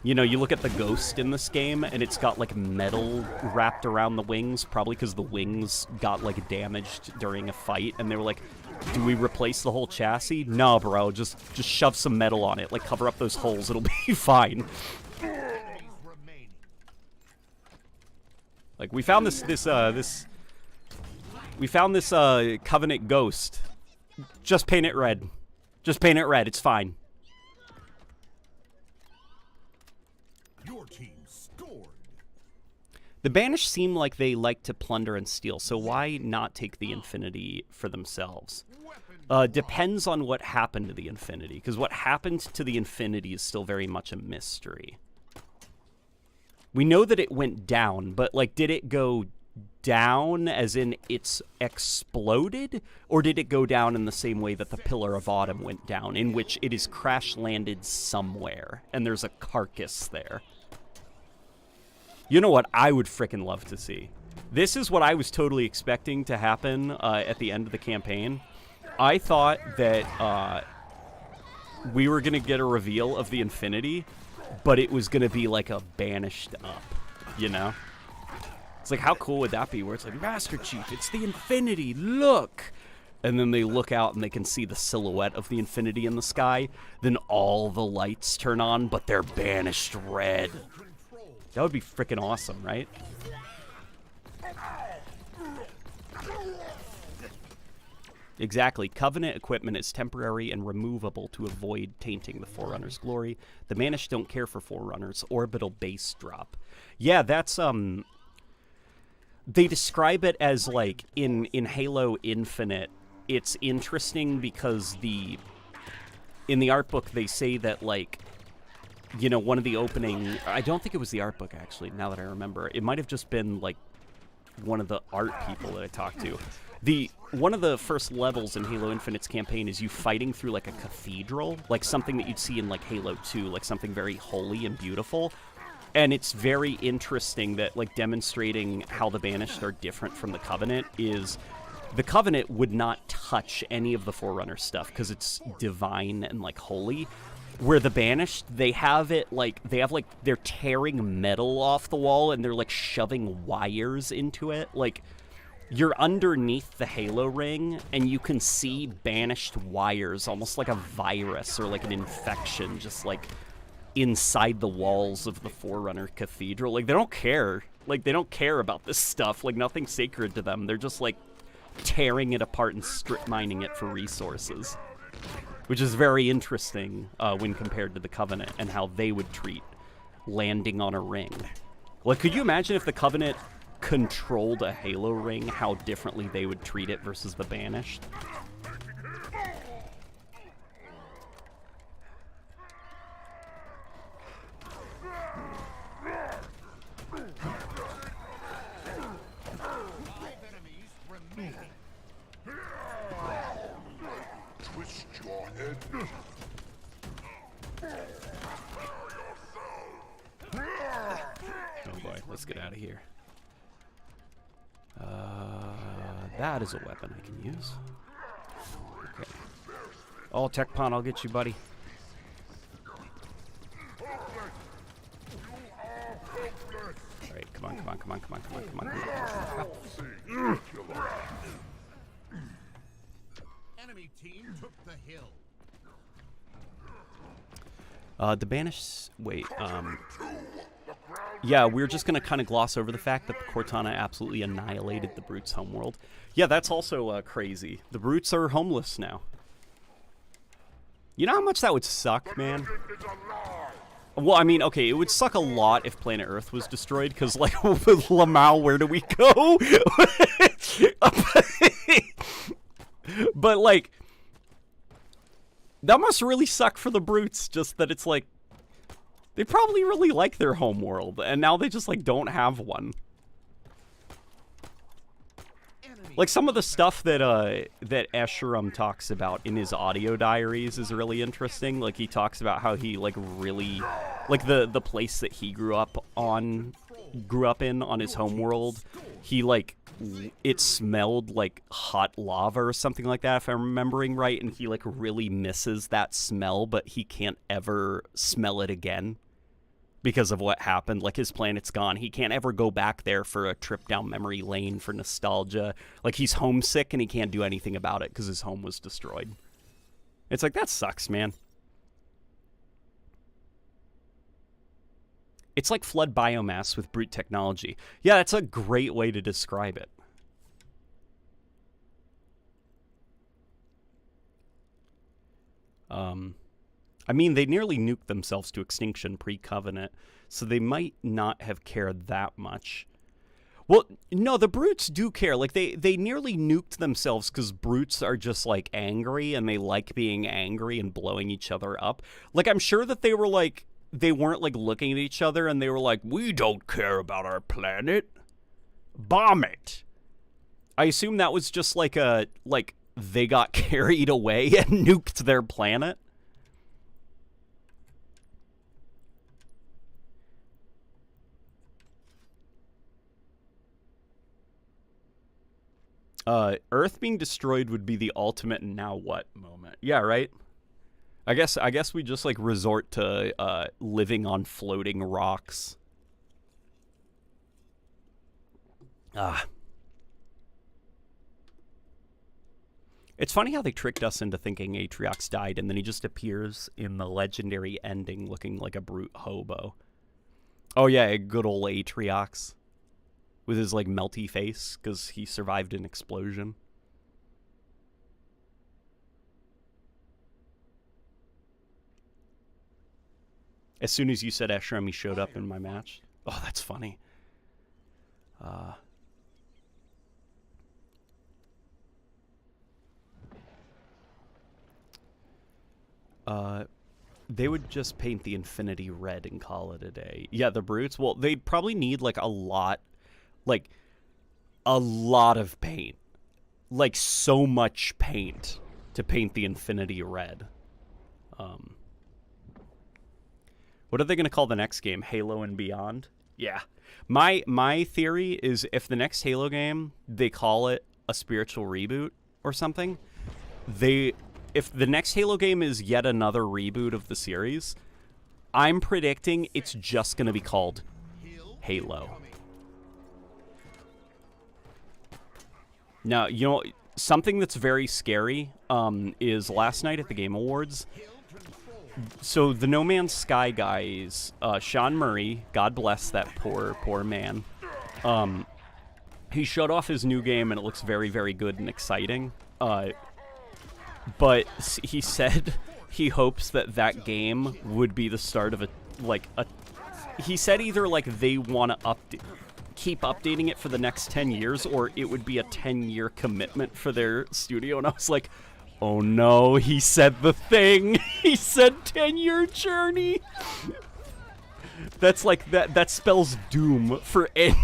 Speaker 1: You know, you look at the Ghost in this game, and it's got, like, metal wrapped around the wings, probably because the wings got, like, damaged during a fight, and they were like, do we replace the whole chassis? No, bro, just shove some metal on it, like, cover up those holes, it'll be fine. Like, we found this Covenant Ghost. Just paint it red. Just paint it red, it's fine.
Speaker 2: Your team scored.
Speaker 1: The Banished seem like they like to plunder and steal, so why not take the Infinity for themselves? Depends on what happened to the Infinity, because what happened to the Infinity is still very much a mystery. We know that it went down, but, like, did it go down as in it's exploded, or did it go down in the same way that the Pillar of Autumn went down, in which it is crash-landed somewhere, and there's a carcass there? You know what I would frickin' love to see? This is what I was totally expecting to happen at the end of the campaign. I thought that we were going to get a reveal of the Infinity, but it was going to be like a Banished up, you know? It's like, how cool would that be, where it's like, Master Chief, it's the Infinity, look! And then they look out and they can see the silhouette of the Infinity in the sky. Then all the lights turn on, but they're Banished red. That would be freaking awesome, right? Exactly. Covenant equipment is temporary and removable to avoid tainting the Forerunner's glory. The Banished don't care for Forerunners. Orbital base drop. Yeah, that's, they describe it as, like, in Halo Infinite, it's interesting because in the art book, they say that, like, you know, one of the opening... I don't think it was the art book, actually, now that I remember. It might have just been, like, one of the art people that I talked to. One of the first levels in Halo Infinite's campaign is you fighting through, like, a cathedral, like something that you'd see in, like, Halo 2, like something very holy and beautiful. And it's very interesting that, like, demonstrating how the Banished are different from the Covenant is... The Covenant would not touch any of the Forerunner stuff because it's divine and, like, holy. Where the Banished, they have it, like, they're tearing metal off the wall and they're, like, shoving wires into it. Like, you're underneath the Halo ring and you can see Banished wires, almost like a virus or, like, an infection, just, like, inside the walls of the Forerunner Cathedral. Like, they don't care. Like, they don't care about this stuff. Like, nothing's sacred to them. They're just, like, tearing it apart and strip mining it for resources. Which is very interesting when compared to the Covenant and how they would treat landing on a ring. Like, could you imagine if the Covenant controlled a Halo ring, how differently they would treat it versus the Banished?
Speaker 4: Twist your head.
Speaker 1: Oh boy, let's get out of here. That is a weapon I can use. Okay. Oh, Tech Pond, I'll get you, buddy. Alright, come on, come on, come on, come on, come on, come on, come on.
Speaker 2: Enemy team took the hill.
Speaker 1: The Banished... Wait, yeah, we're just gonna kind of gloss over the fact that the Cortana absolutely annihilated the Brute's homeworld. Yeah, that's also crazy. The Brutes are homeless now. You know how much that would suck, man? Well, I mean, okay, it would suck a lot if planet Earth was destroyed, because, like, with Lamau, where do we go? But, like, that must really suck for the Brutes, just that it's, like, they probably really like their homeworld, and now they just, like, don't have one. Like, some of the stuff that that Esherum talks about in his audio diaries is really interesting. Like, he talks about how he, like, really... Like, the place that he grew up in on his homeworld, he, like, it smelled like hot lava or something like that, if I'm remembering right, and he, like, really misses that smell, but he can't ever smell it again because of what happened. Like, his planet's gone. He can't ever go back there for a trip down memory lane for nostalgia. Like, he's homesick and he can't do anything about it because his home was destroyed. It's like, that sucks, man. It's like flood biomass with brute technology. Yeah, that's a great way to describe it. I mean, they nearly nuked themselves to extinction pre-Covenant, so they might not have cared that much. Well, no, the Brutes do care. Like, they nearly nuked themselves because Brutes are just, like, angry, and they like being angry and blowing each other up. Like, I'm sure that they were, like, they weren't, like, looking at each other, and they were like, we don't care about our planet. Bomb it. I assume that was just, like, they got carried away and nuked their planet. Earth being destroyed would be the ultimate now what moment. Yeah, right? I guess we just, like, resort to living on floating rocks. It's funny how they tricked us into thinking Atriox died, and then he just appears in the legendary ending looking like a brute hobo. Oh yeah, a good old Atriox. With his, like, melty face, because he survived an explosion. As soon as you said Esherum, he showed up in my match. Oh, that's funny. They would just paint the infinity red and call it a day. Yeah, the Brutes, well, they'd probably need, like, a lot of paint. Like, so much paint to paint the infinity red. What are they going to call the next game? Halo and Beyond? Yeah. My theory is if the next Halo game, they call it a spiritual reboot or something, if the next Halo game is yet another reboot of the series, I'm predicting it's just going to be called Halo. Now, you know, something that's very scary is last night at the Game Awards. So the No Man's Sky guys, Sean Murray, God bless that poor man. He showed off his new game and it looks very, very good and exciting. But he said he hopes that game would be the start of he said either, like, they want to keep updating it for the next 10 years, or it would be a 10-year commitment for their studio. And I was like, oh no, he said the thing. He said 10-year journey. That's like, that spells doom for any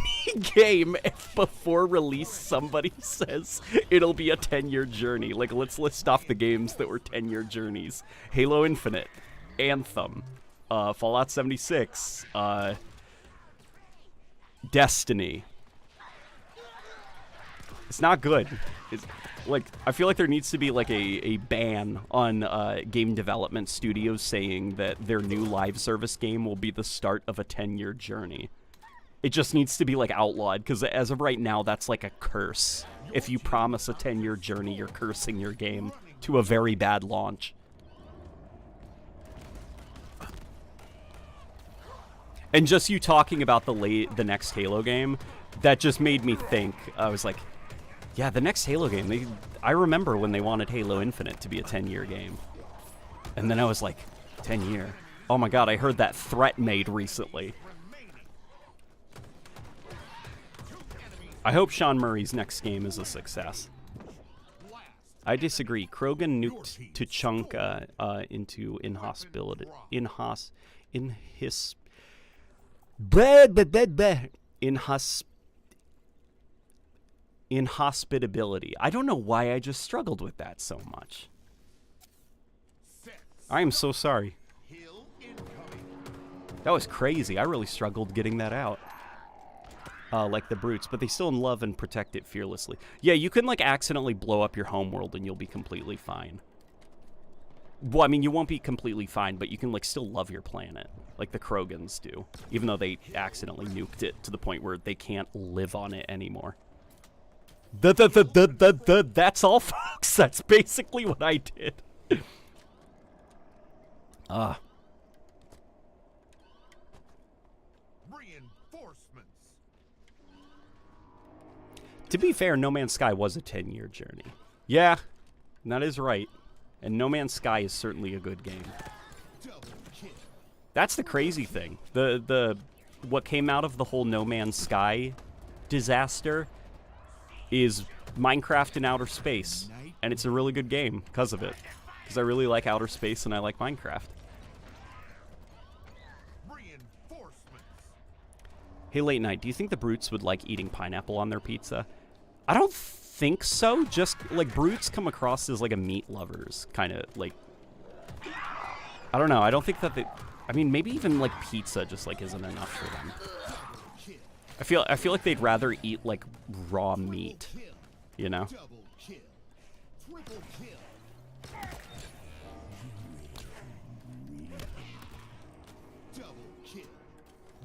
Speaker 1: game if before release somebody says it'll be a 10-year journey. Like, let's list off the games that were 10-year journeys. Halo Infinite, Anthem, Fallout 76, It's not good. It's like, I feel like there needs to be like a ban on game development studios saying that their new live service game will be the start of a 10-year journey. It just needs to be like outlawed, because as of right now, that's like a curse. If you promise a 10-year journey, you're cursing your game to a very bad launch. And just you talking about the next Halo game, that just made me think. I was like, yeah, the next Halo game, I remember when they wanted Halo Infinite to be a 10-year game. And then I was like, 10-year? Oh my god, I heard that threat made recently. I hope Sean Murray's next game is a success. I disagree. Krogan nuked Tuchanka into inhospitability. I don't know why I just struggled with that so much. I am so sorry. That was crazy. I really struggled getting that out. Like the brutes, but they still love and protect it fearlessly. Yeah, you can like accidentally blow up your homeworld and you'll be completely fine. Well, I mean, you won't be completely fine, but you can like still love your planet, like the Krogans do, even though they accidentally nuked it to the point where they can't live on it anymore. That's all, folks. That's basically what I did. To be fair, No Man's Sky was a 10-year journey. Yeah, that is right. And No Man's Sky is certainly a good game. That's the crazy thing. What came out of the whole No Man's Sky disaster is Minecraft in outer space. And it's a really good game because of it. Because I really like outer space and I like Minecraft. Hey, Late Night, do you think the brutes would like eating pineapple on their pizza? I don't think so. Just, like, brutes come across as, like, a meat lovers, kind of, like... I don't know. I don't think that they... I mean, maybe even, like, pizza just, like, isn't enough for them. I feel like they'd rather eat, like, raw meat, you know?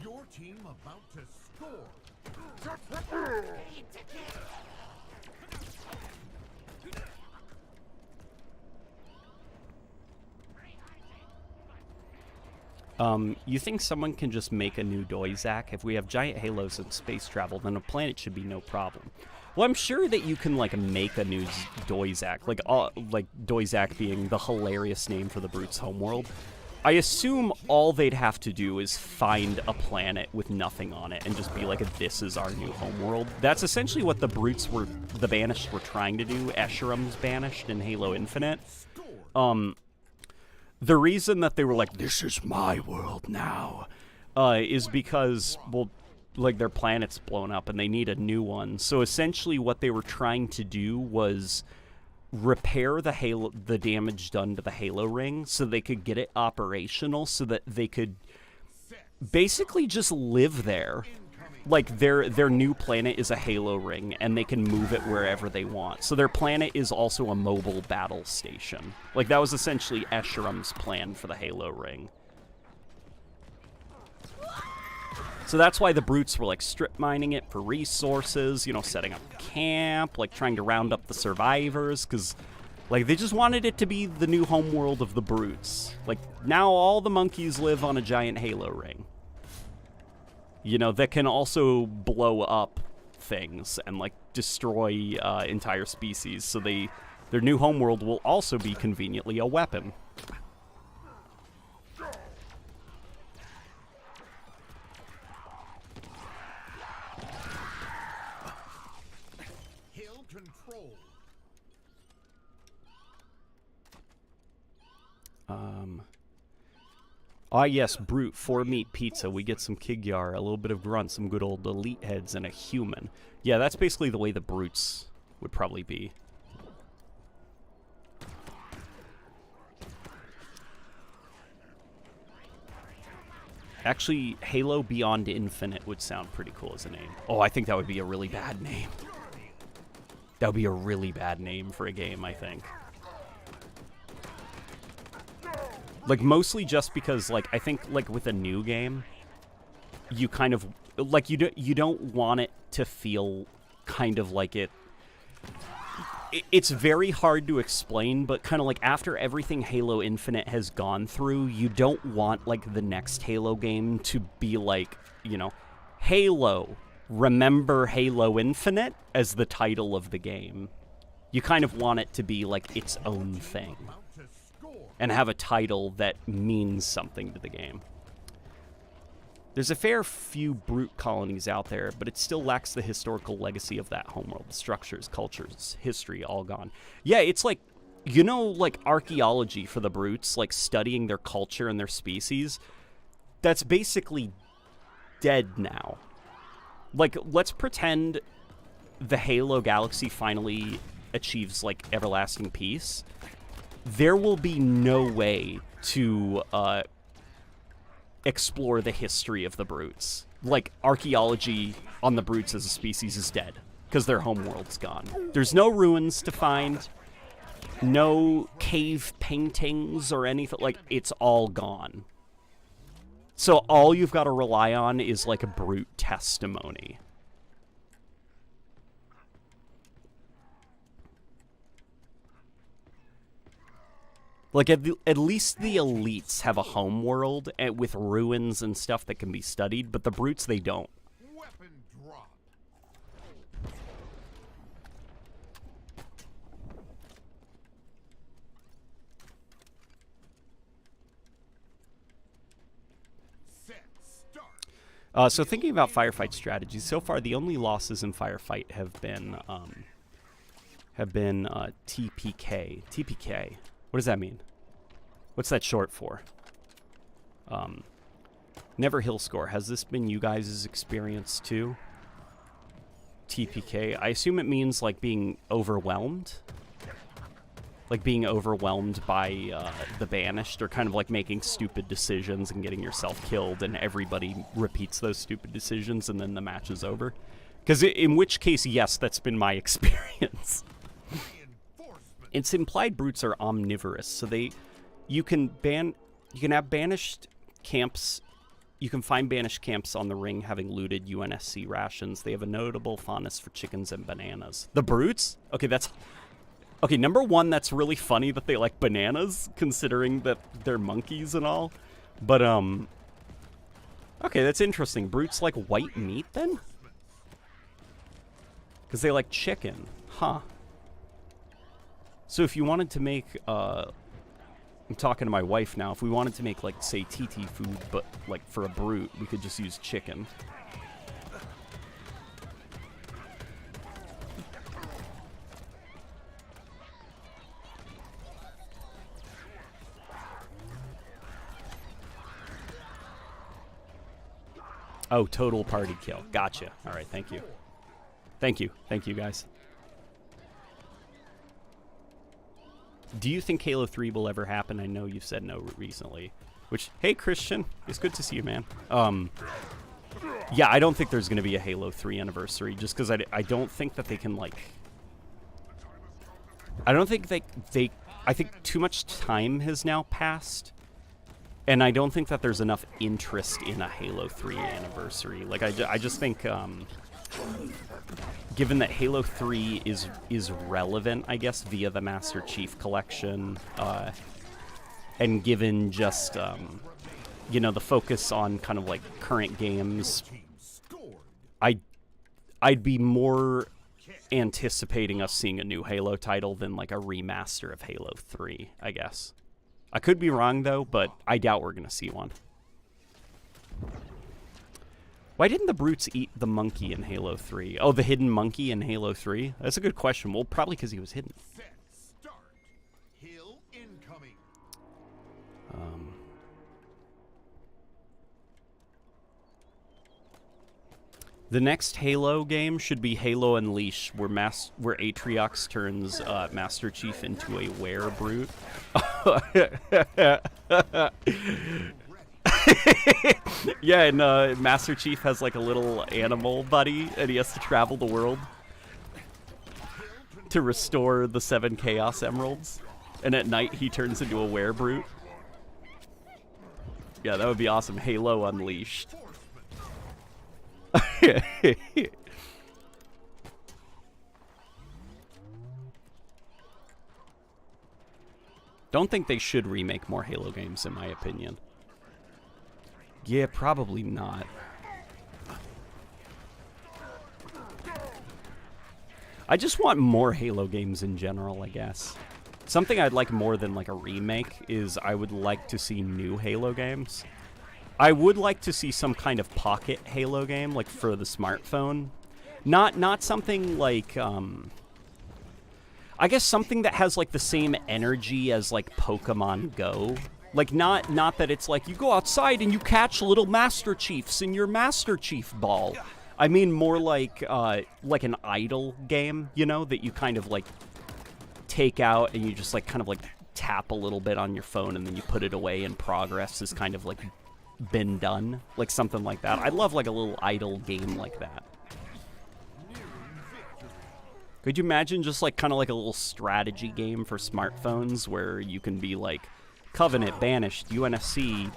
Speaker 2: Your team about to score.
Speaker 1: You think someone can just make a new Doizak? If we have giant halos and space travel, then a planet should be no problem. Well, I'm sure that you can, like, make a new Doizak. Like Doizak being the hilarious name for the Brute's homeworld. I assume all they'd have to do is find a planet with nothing on it and just be like, this is our new homeworld. That's essentially what the Brutes were, the Banished were trying to do. Escherum's Banished in Halo Infinite. The reason that they were like, this is my world now, is because, well, like, their planet's blown up and they need a new one. So essentially what they were trying to do was repair the damage done to the Halo ring so they could get it operational so that they could basically just live there. Like, their new planet is a Halo ring, and they can move it wherever they want. So their planet is also a mobile battle station. Like, that was essentially Escherum's plan for the Halo ring. So that's why the Brutes were, like, strip mining it for resources, you know, setting up camp, like, trying to round up the survivors, because, like, they just wanted it to be the new homeworld of the Brutes. Like, now all the monkeys live on a giant Halo ring. You know, that can also blow up things and, like, destroy entire species. So their new homeworld will also be conveniently a weapon.
Speaker 2: Hill control.
Speaker 1: Ah, yes, Brute, 4-meat pizza. We get some Kigyar, a little bit of grunt, some good old elite heads, and a human. Yeah, that's basically the way the Brutes would probably be. Actually, Halo Beyond Infinite would sound pretty cool as a name. Oh, I think that would be a really bad name. That would be a really bad name for a game, I think. Like, mostly just because, like, I think, like, with a new game, you kind of, like, you don't want it to feel kind of like it's very hard to explain, but kind of like after everything Halo Infinite has gone through, you don't want, like, the next Halo game to be like, you know, Halo, remember Halo Infinite as the title of the game. You kind of want it to be like its own thing and have a title that means something to the game. There's a fair few brute colonies out there, but it still lacks the historical legacy of that homeworld. Structures, cultures, history, all gone. Yeah, it's like, you know, like archaeology for the brutes, like studying their culture and their species. That's basically dead now. Like, let's pretend the Halo galaxy finally achieves, like, everlasting peace. There will be no way to, explore the history of the brutes. Like, archaeology on the brutes as a species is dead because their homeworld's gone. There's no ruins to find, no cave paintings or anything. Like, it's all gone. So all you've got to rely on is like a brute testimony. Like, at least the elites have a home world with ruins and stuff that can be studied, but the brutes, they don't.
Speaker 2: Weapon drop. Set start.
Speaker 1: So thinking about firefight strategies, so far the only losses in firefight have been TPK. TPK. What does that mean? What's that short for? Never hill score. Has this been you guys' experience too? TPK. I assume it means like being overwhelmed. Like being overwhelmed by the Banished, or kind of like making stupid decisions and getting yourself killed, and everybody repeats those stupid decisions and then the match is over. Because in which case, yes, that's been my experience. It's implied brutes are omnivorous, so you can have banished camps. You can find banished camps on the ring having looted UNSC rations. They have a notable fondness for chickens and bananas. The brutes? Okay, number one, that's really funny that they like bananas, considering that they're monkeys and all. But okay, that's interesting. Brutes like white meat then? Because they like chicken, huh? So if you wanted to make, I'm talking to my wife now, if we wanted to make, like, say, TT food, but, like, for a brute, we could just use chicken. Oh, total party kill. Gotcha. All right, thank you. Thank you. Thank you, guys. Do you think Halo 3 will ever happen? I know you've said no recently. Which, hey, Christian, it's good to see you, man. Yeah, I don't think there's going to be a Halo 3 anniversary, just because I don't think that they can, like... I don't think I think too much time has now passed, and I don't think that there's enough interest in a Halo 3 anniversary. Like, I just think... given that Halo 3 is relevant, I guess, via the Master Chief Collection, and given just, you know, the focus on kind of like current games, I'd be more anticipating us seeing a new Halo title than like a remaster of Halo 3, I guess. I could be wrong though, but I doubt we're gonna see one. Why didn't the brutes eat the monkey in Halo 3? Oh, the hidden monkey in Halo 3? That's a good question. Well, probably because he was hidden.
Speaker 2: Set start. Hill incoming.
Speaker 1: The next Halo game should be Halo Unleashed, where Atriox turns Master Chief into a were-brute. Yeah, and Master Chief has like a little animal buddy, and he has to travel the world. to restore the 7 Chaos Emeralds, and at night he turns into a werebrute. Yeah, that would be awesome. Halo Unleashed. Don't think they should remake more Halo games, in my opinion. Yeah, probably not. I just want more Halo games in general, I guess. Something I'd like more than like a remake is I would like to see new Halo games. I would like to see some kind of pocket Halo game, like for the smartphone. Not something like, I guess something that has like the same energy as like Pokemon Go. Like not that it's like you go outside and you catch little Master Chiefs in your Master Chief ball. I mean more like an idle game, you know, that you kind of like take out and you just like kind of like tap a little bit on your phone and then you put it away and progress is kind of like been done, like something like that. I'd love like a little idle game like that. Could you imagine just like kind of like a little strategy game for smartphones where you can be like Covenant, Banished, UNSC,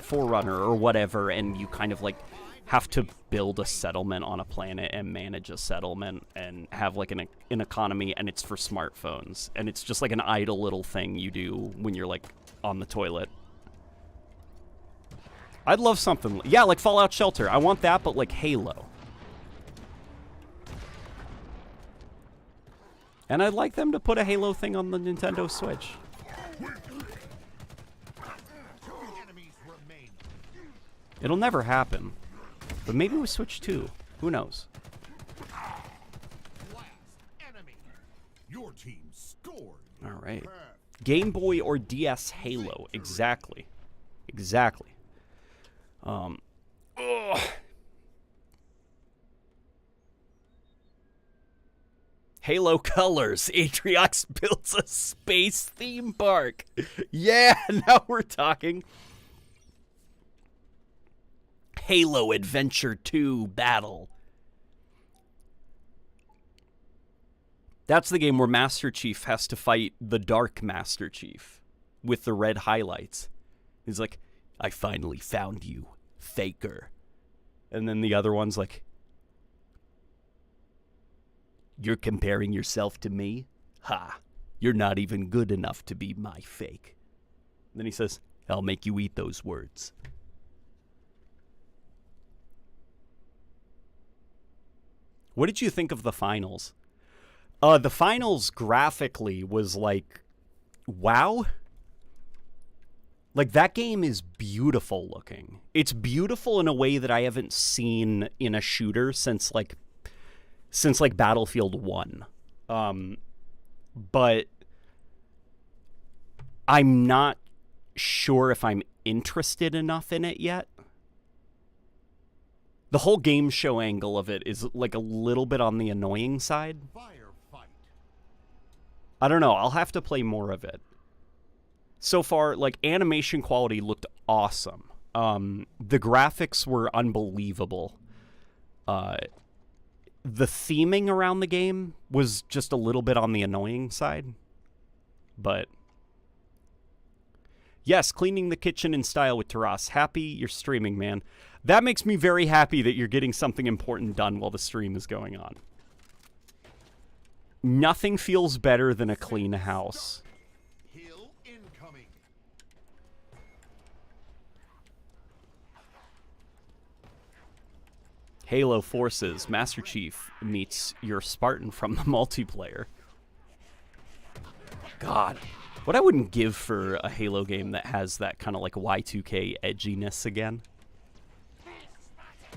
Speaker 1: Forerunner, or whatever, and you kind of like have to build a settlement on a planet and manage a settlement and have like an economy, and it's for smartphones, and it's just like an idle little thing you do when you're like on the toilet. I'd love something, yeah, like Fallout Shelter. I want that, but like Halo. And I'd like them to put a Halo thing on the Nintendo Switch. It'll never happen. But maybe with Switch 2. Who knows?
Speaker 2: Your team scored.
Speaker 1: All right. Game Boy or DS Halo. Exactly. Exactly. Ugh. Halo Colors. Atriox builds a space theme park. Yeah, now we're talking. Halo Adventure 2 Battle. That's the game where Master Chief has to fight the Dark Master Chief with the red highlights. He's like, I finally found you, Faker. And then the other one's like, you're comparing yourself to me? Ha, you're not even good enough to be my fake. And then he says, I'll make you eat those words. What did you think of the finals? The finals graphically was like, wow. Like, that game is beautiful looking. It's beautiful in a way that I haven't seen in a shooter since Battlefield 1. But I'm not sure if I'm interested enough in it yet. The whole game show angle of it is like a little bit on the annoying side.
Speaker 2: Firefight.
Speaker 1: I don't know. I'll have to play more of it. So far, like, animation quality looked awesome. The graphics were unbelievable. The theming around the game was just a little bit on the annoying side. But yes, cleaning the kitchen in style with Taras. Happy you're streaming, man. That makes me very happy that you're getting something important done while the stream is going on. Nothing feels better than a clean house.
Speaker 2: Hill incoming.
Speaker 1: Halo Forces, Master Chief meets your Spartan from the multiplayer. God, what I wouldn't give for a Halo game that has that kind of like Y2K edginess again.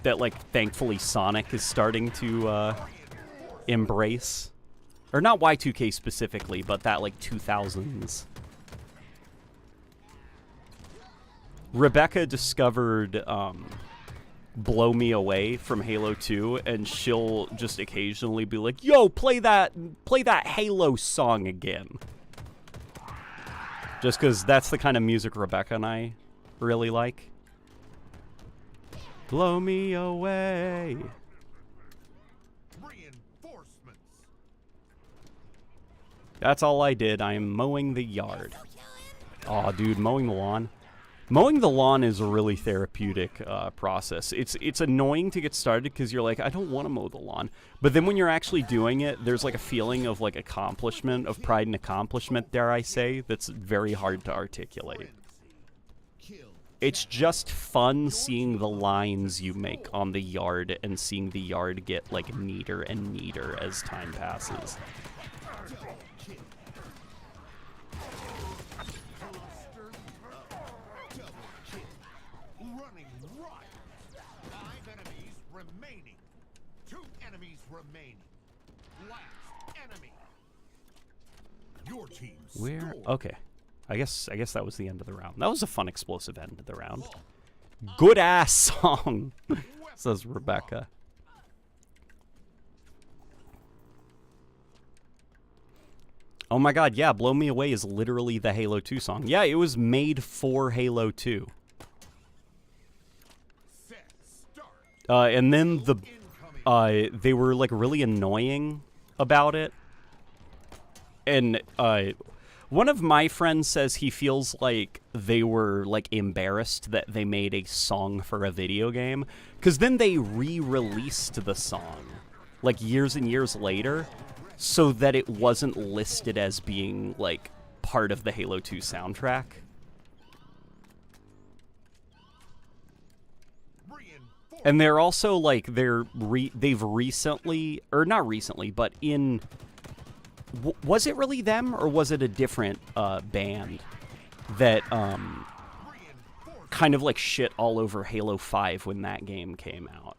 Speaker 1: That, like, thankfully Sonic is starting to embrace. Or not Y2K specifically, but that, like, 2000s. Rebecca discovered Blow Me Away from Halo 2, and she'll just occasionally be like, yo, play that Halo song again. Just because that's the kind of music Rebecca and I really like. Blow me away.
Speaker 2: Reinforcements.
Speaker 1: That's all I did. I am mowing the yard. Aw, dude, mowing the lawn. Mowing the lawn is a really therapeutic process. It's annoying to get started because you're like, I don't want to mow the lawn. But then when you're actually doing it, there's like a feeling of like accomplishment, of pride and accomplishment, dare I say, that's very hard to articulate. It's just fun seeing the lines you make on the yard and seeing the yard get like neater and neater as time passes. Where? Okay. I guess that was the end of the round. That was a fun, explosive end of the round. Good ass song, says Rebecca. Oh my god, yeah, Blow Me Away is literally the Halo 2 song. Yeah, it was made for Halo 2. And then they were like really annoying about it. And one of my friends says he feels like they were like embarrassed that they made a song for a video game, because then they re-released the song like years and years later so that it wasn't listed as being like part of the Halo 2 soundtrack. And they're also like they've recently, or not recently, but in was it really them, or was it a different band that kind of like shit all over Halo 5 when that game came out?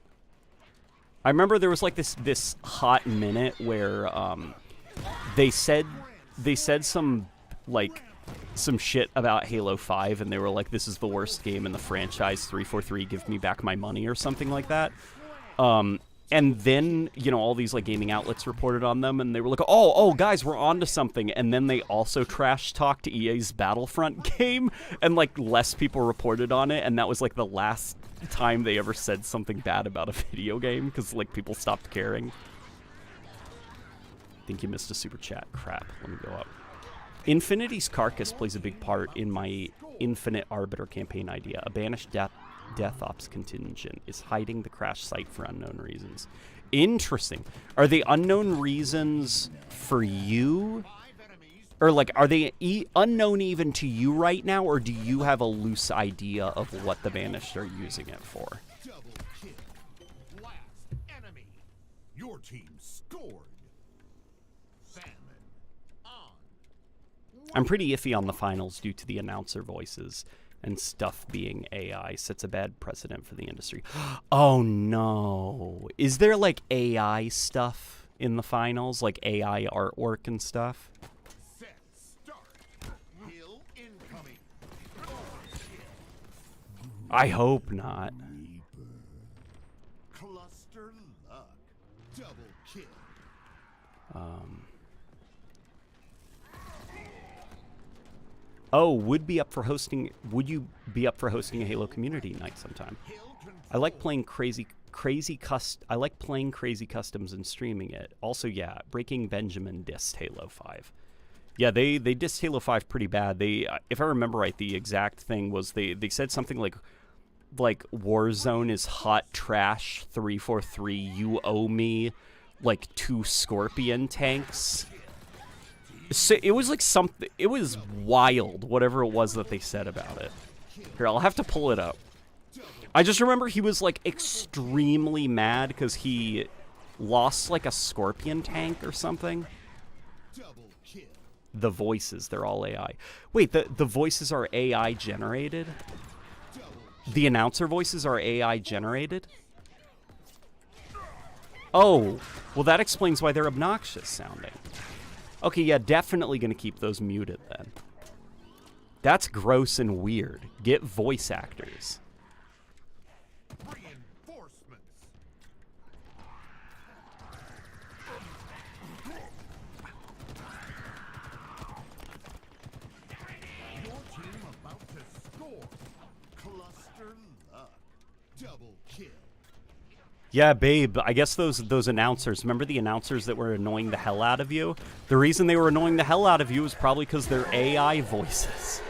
Speaker 1: I remember there was like this hot minute where they said some shit about Halo 5, and they were like, this is the worst game in the franchise, 343, give me back my money, or something like that. And then, you know, all these like gaming outlets reported on them, and they were like, oh, guys, we're onto something. And then they also trash talked EA's Battlefront game, and like less people reported on it, and that was like the last time they ever said something bad about a video game, because like people stopped caring. I think you missed a super chat. Crap, let me go up. Infinity's Carcass plays a big part in my Infinite Arbiter campaign idea. A banished Death Ops contingent is hiding the crash site for unknown reasons. Interesting. Are they unknown reasons for you? Or like, are they unknown even to you right now, or do you have a loose idea of what the Banished are using it for?
Speaker 2: Double kill. Last enemy. Your team scored. Famine on.
Speaker 1: I'm pretty iffy on the finals due to the announcer voices and stuff being AI. Sets a bad precedent for the industry. Oh no. Is there like AI stuff in the finals? Like AI artwork and stuff?
Speaker 2: Set start. Hill incoming.
Speaker 1: I hope not.
Speaker 2: Cluster luck. Double kill.
Speaker 1: Oh, would you be up for hosting a Halo community night sometime? I like playing crazy customs and streaming it. Also, yeah, Breaking Benjamin dissed Halo 5. Yeah, they dissed Halo 5 pretty bad. They, if I remember right, the exact thing was they said something like Warzone is hot trash 343. You owe me like 2 Scorpion tanks. So it was like something. It was wild, whatever it was that they said about it. Here, I'll have to pull it up. I just remember he was like extremely mad because he lost like a Scorpion tank or something. The voices, they're all AI. Wait, the voices are AI generated? The announcer voices are AI generated? Oh, well that explains why they're obnoxious sounding. Okay, yeah, definitely gonna keep those muted then. That's gross and weird. Get voice actors.
Speaker 2: Reinforcements. Your team about to score. Cluster luck. Double kill.
Speaker 1: Yeah, babe, I guess those announcers, remember the announcers that were annoying the hell out of you? The reason they were annoying the hell out of you was probably because they're AI voices.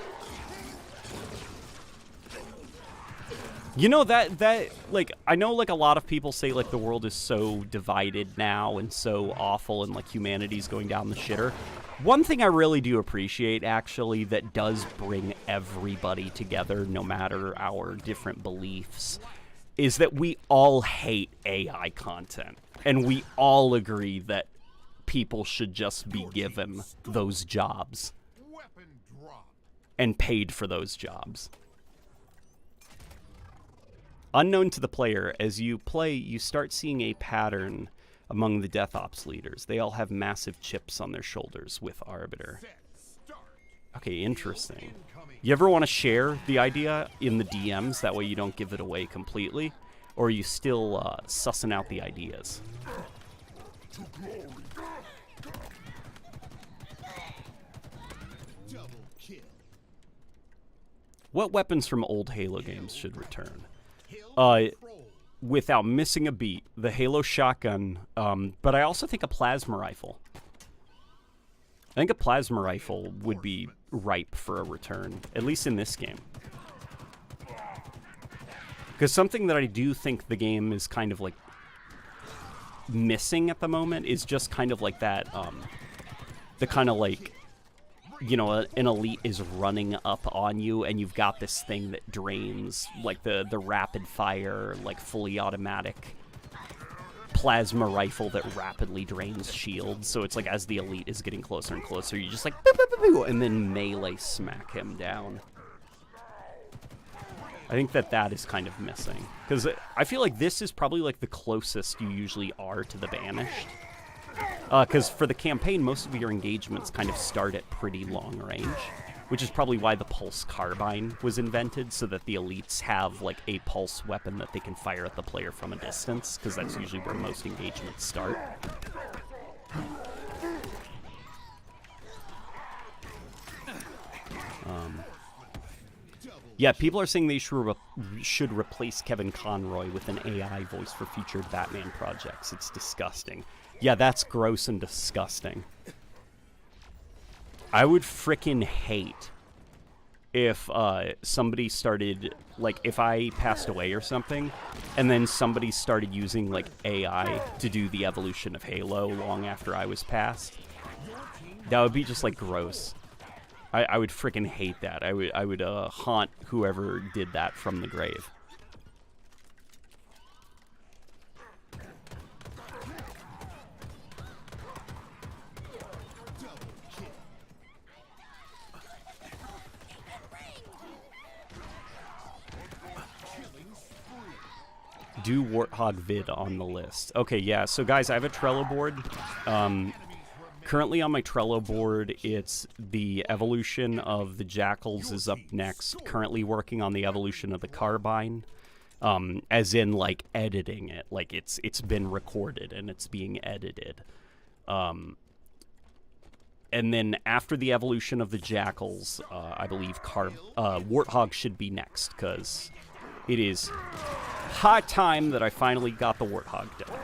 Speaker 1: You know, that, like, I know, like, a lot of people say, like, the world is so divided now and so awful and, like, humanity's going down the shitter. One thing I really do appreciate, actually, that does bring everybody together, no matter our different beliefs, is that we all hate AI content. And we all agree that people should just be given those jobs
Speaker 2: Weapon drop.
Speaker 1: and paid for those jobs. Unknown to the player, as you play, you start seeing a pattern among the Death Ops leaders. They all have massive chips on their shoulders with Arbiter.
Speaker 2: Set. Start.
Speaker 1: Okay, interesting.
Speaker 2: Incoming.
Speaker 1: You ever want to share the idea in the DMs? That way you don't give it away completely? Or are you still sussing out the ideas?
Speaker 2: Double kill.
Speaker 1: What weapons from old Halo games should return?
Speaker 2: Kill
Speaker 1: Uh,
Speaker 2: control.
Speaker 1: Without missing a beat, the Halo shotgun, but I also think a plasma rifle. I think a plasma rifle would be ripe for a return, at least in this game. Because something that I do think the game is kind of like missing at the moment is just kind of like that, the kind of like, you know, an elite is running up on you and you've got this thing that drains, like the rapid fire, like fully automatic plasma rifle that rapidly drains shields. So it's like as the elite is getting closer and closer, you just like boop, boop, boop, boop, and then melee smack him down. I think that is kind of missing, because I feel like this is probably like the closest you usually are to the Banished. Because for the campaign, most of your engagements kind of start at pretty long range, which is probably why the pulse carbine was invented, so that the elites have like a pulse weapon that they can fire at the player from a distance, because that's usually where most engagements start. Yeah, people are saying they should replace Kevin Conroy with an AI voice for future Batman projects. It's disgusting. Yeah, that's gross and disgusting. I would frickin' hate if somebody started, like, if I passed away or something, and then somebody started using, like, AI to do the evolution of Halo long after I was passed. That would be just, like, gross. I would frickin' hate that. I would haunt whoever did that from the grave. Do Warthog vid on the list. Okay, yeah, so guys, I have a Trello board. Currently on my Trello board, it's the evolution of the Jackals is up next. Currently working on the evolution of the Carbine. As in, like, editing it. Like, it's been recorded and it's being edited. And then after the evolution of the Jackals, I believe Warthog should be next, because it is high time that I finally got the Warthog done.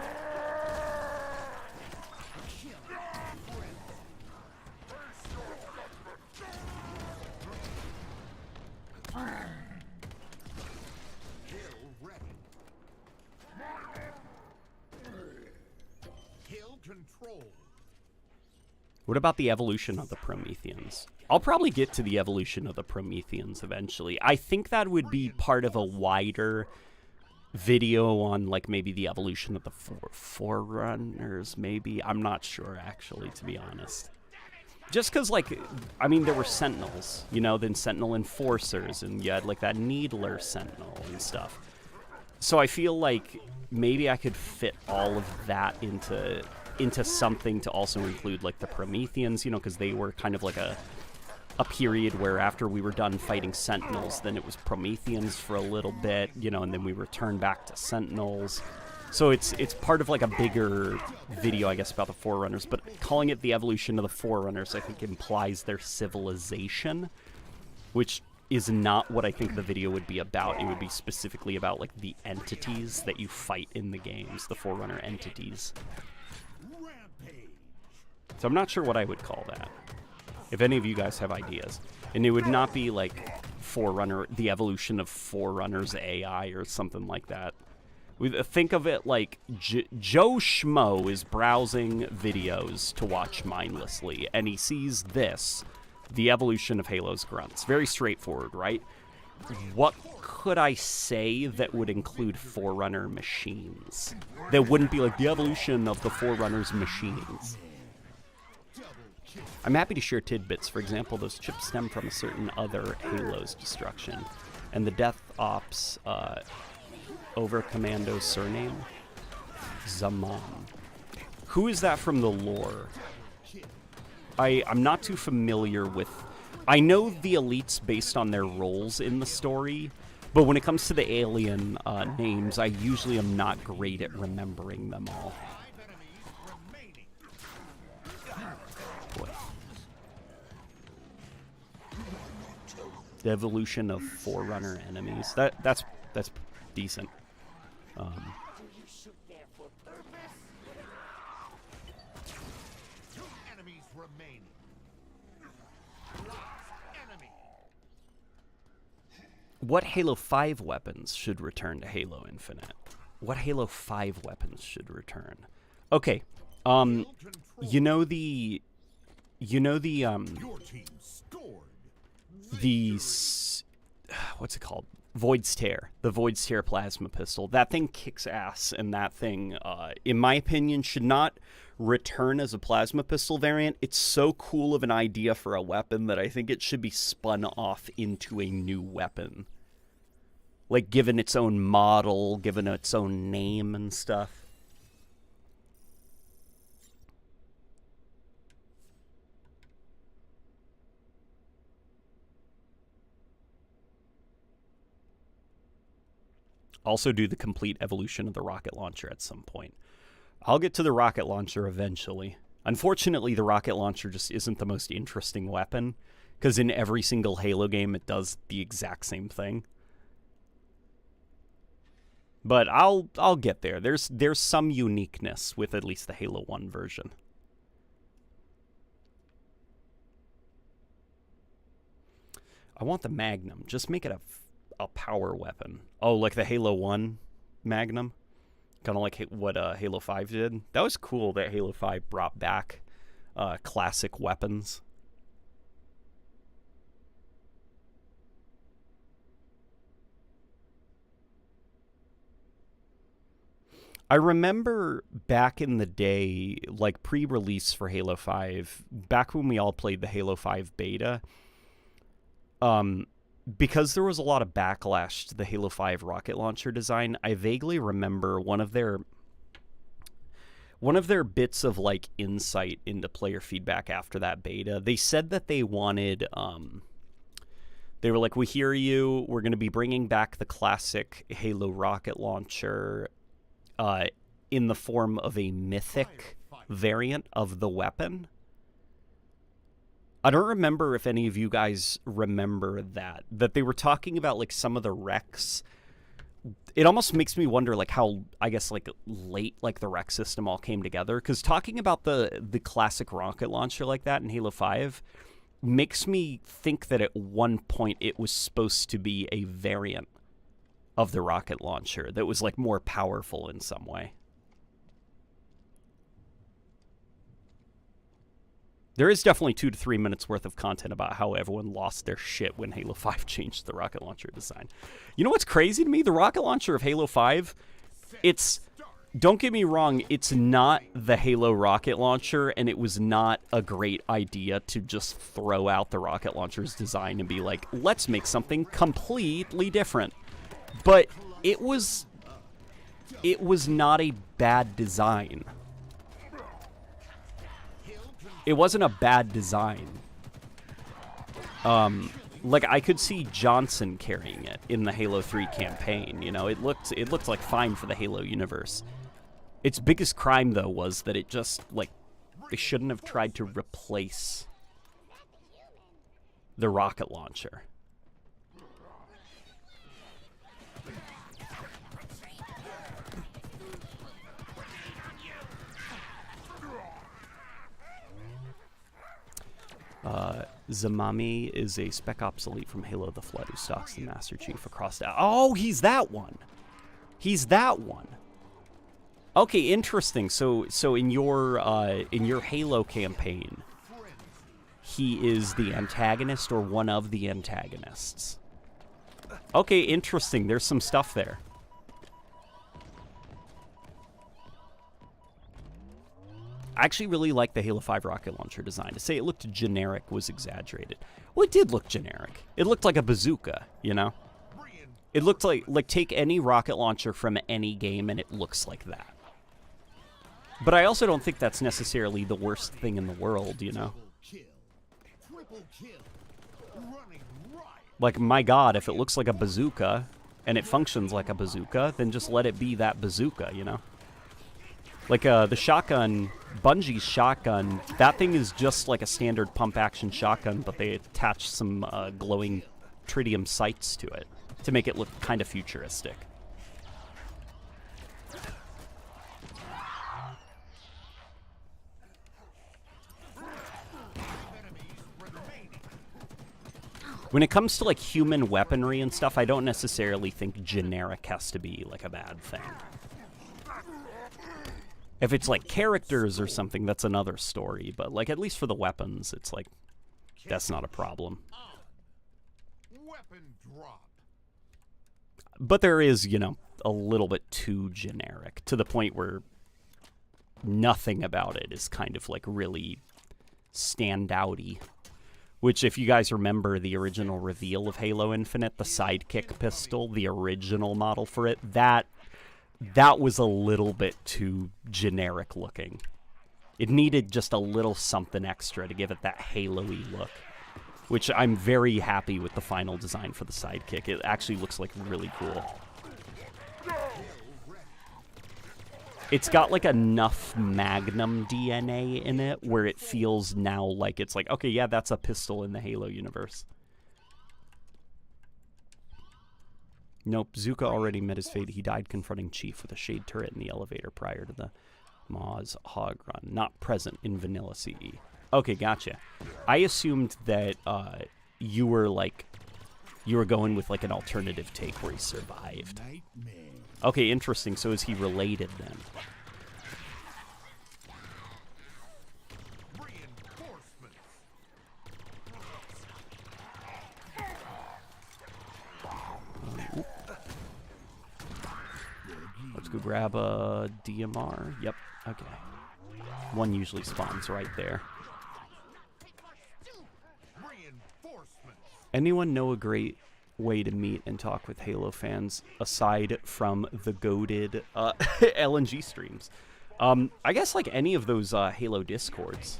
Speaker 1: What about the evolution of the Prometheans? I'll probably get to the evolution of the Prometheans eventually. I think that would be part of a wider video on, like, maybe the evolution of the Forerunners, maybe. I'm not sure, actually, to be honest. Just because, like, I mean, there were Sentinels, you know, then Sentinel Enforcers, and you had, like, that Needler Sentinel and stuff. So I feel like maybe I could fit all of that into something to also include, like, the Prometheans, you know, because they were kind of like a period where after we were done fighting Sentinels, then it was Prometheans for a little bit, you know, and then we returned back to Sentinels. So it's part of, like, a bigger video, I guess, about the Forerunners, but calling it the evolution of the Forerunners, I think, implies their civilization, which is not what I think the video would be about. It would be specifically about like the entities that you fight in the games, the Forerunner entities.
Speaker 2: Rampage.
Speaker 1: So I'm not sure what I would call that. If any of you guys have ideas. And it would not be like Forerunner, the evolution of Forerunner's AI or something like that. Think of it like Joe Schmo is browsing videos to watch mindlessly, and he sees this, the evolution of Halo's grunts. Very straightforward, right? What could I say that would include Forerunner machines? That wouldn't be like the evolution of the Forerunner's machines. I'm happy to share tidbits. For example, those chips stem from a certain other Halo's destruction. And the Death Ops over Commando's surname? Zaman. Who is that from the lore? I'm not too familiar with... I know the elites based on their roles in the story, but when it comes to the alien names, I usually am not great at remembering them all. Boy. The evolution of Forerunner enemies. That's decent.
Speaker 2: Two enemies remaining. Enemy.
Speaker 1: What Halo 5 weapons should return to Halo Infinite? What Halo 5 weapons should return? Okay. You know the
Speaker 2: Your team scored.
Speaker 1: what's it called? Void's Tear. The Void's Tear plasma pistol. That thing kicks ass, and that thing, in my opinion, should not return as a plasma pistol variant. It's so cool of an idea for a weapon that I think it should be spun off into a new weapon. Like, given its own model, given its own name and stuff. Also do the complete evolution of the rocket launcher at some point. I'll get to the rocket launcher eventually. Unfortunately, the rocket launcher just isn't the most interesting weapon, because in every single Halo game it does the exact same thing. But I'll get there. There's some uniqueness with at least the Halo 1 version. I want the Magnum. Just make it a power weapon. Oh, like the Halo 1 Magnum? Kind of like what Halo 5 did. That was cool that Halo 5 brought back classic weapons. I remember back in the day, like pre-release for Halo 5, back when we all played the Halo 5 beta, because there was a lot of backlash to the Halo 5 rocket launcher design, I vaguely remember one of their bits of like insight into player feedback after that beta. They said that they wanted, they were like, we hear you, we're going to be bringing back the classic Halo rocket launcher in the form of a mythic variant of the weapon. I don't remember if any of you guys remember that they were talking about like some of the wrecks. It almost makes me wonder like how, I guess, like late like the wreck system all came together, because talking about the classic rocket launcher like that in Halo 5 makes me think that at one point it was supposed to be a variant of the rocket launcher that was like more powerful in some way. There is definitely 2 to 3 minutes worth of content about how everyone lost their shit when Halo 5 changed the rocket launcher design. You know what's crazy to me? The rocket launcher of Halo 5, don't get me wrong, it's not the Halo rocket launcher, and it was not a great idea to just throw out the rocket launcher's design and be like, let's make something completely different. But it was not a bad design. It wasn't a bad design. Like I could see Johnson carrying it in the Halo 3 campaign. You know, it looked like fine for the Halo universe. Its biggest crime though was that it just like they shouldn't have tried to replace the rocket launcher. Zamami is a spec obsolete from Halo the Flood who stalks the Master Chief across the... Oh, he's that one. He's that one. Okay, interesting. So in your Halo campaign, he is the antagonist or one of the antagonists. Okay, interesting. There's some stuff there. I actually really like the Halo 5 rocket launcher design. To say it looked generic was exaggerated. Well, it did look generic. It looked like a bazooka, you know? It looked like take any rocket launcher from any game and it looks like that. But I also don't think that's necessarily the worst thing in the world, you know? Like, my god, if it looks like a bazooka and it functions like a bazooka, then just let it be that bazooka, you know? Like, the shotgun, Bungie's shotgun, that thing is just like a standard pump-action shotgun, but they attach some glowing tritium sights to it to make it look kind of futuristic. When it comes to, like, human weaponry and stuff, I don't necessarily think generic has to be, like, a bad thing. If it's, like, characters or something, that's another story. But, like, at least for the weapons, it's, like, that's not a problem.
Speaker 2: Weapon drop.
Speaker 1: But there is, you know, a little bit too generic, to the point where nothing about it is kind of, like, really standouty. Which, if you guys remember the original reveal of Halo Infinite, the sidekick pistol, the original model for it, that was a little bit too generic looking. It needed just a little something extra to give it that Halo-y look. Which I'm very happy with the final design for the sidekick. It actually looks like really cool. It's got like enough Magnum DNA in it where it feels now like it's like, okay, yeah, that's a pistol in the Halo universe. Nope, Zuka already met his fate. He died confronting Chief with a shade turret in the elevator prior to the Maz Hog Run. Not present in Vanilla CE. Okay, gotcha. I assumed that you were going with like an alternative take where he survived. Okay, interesting. So is he related then? Let's go grab a DMR. Yep, okay. One usually spawns right there. Anyone know a great way to meet and talk with Halo fans aside from the goated LNG streams? I guess like any of those Halo Discords.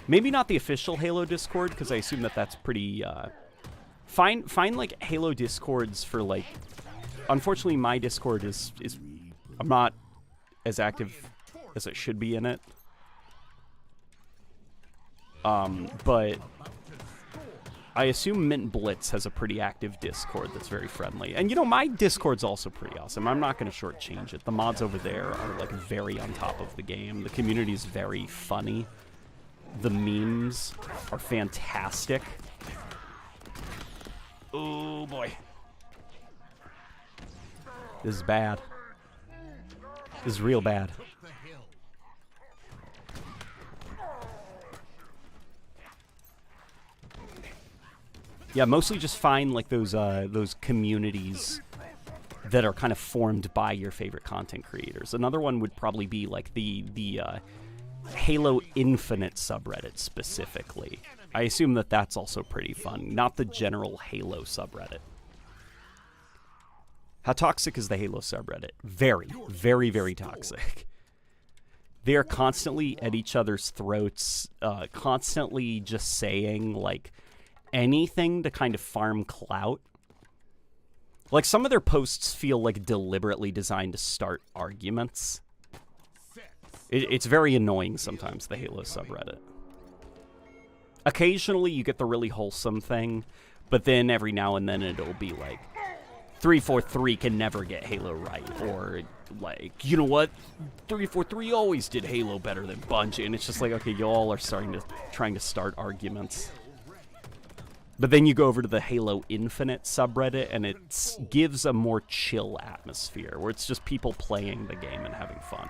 Speaker 1: Maybe not the official Halo Discord, because I assume that that's pretty... Find like Halo Discords for like... Unfortunately, my Discord is I'm not as active as I should be in it. But I assume Mint Blitz has a pretty active Discord that's very friendly. And, you know, my Discord's also pretty awesome. I'm not going to shortchange it. The mods over there are, like, very on top of the game. The community is very funny. The memes are fantastic. Oh, boy. This is bad. This is real bad. Yeah, mostly just find like those communities that are kind of formed by your favorite content creators. Another one would probably be like the Halo Infinite subreddit specifically. I assume that that's also pretty fun, not the general Halo subreddit. How toxic is the Halo subreddit? Very, very, very toxic. They are constantly at each other's throats, constantly just saying, like, anything to kind of farm clout. Like, some of their posts feel, like, deliberately designed to start arguments. It's very annoying sometimes, the Halo subreddit. Occasionally, you get the really wholesome thing, but then every now and then it'll be like, 343 can never get Halo right, or like, you know what, 343 always did Halo better than Bungie, and it's just like, okay, you all are trying to start arguments. But then you go over to the Halo Infinite subreddit, and it gives a more chill atmosphere, where it's just people playing the game and having fun.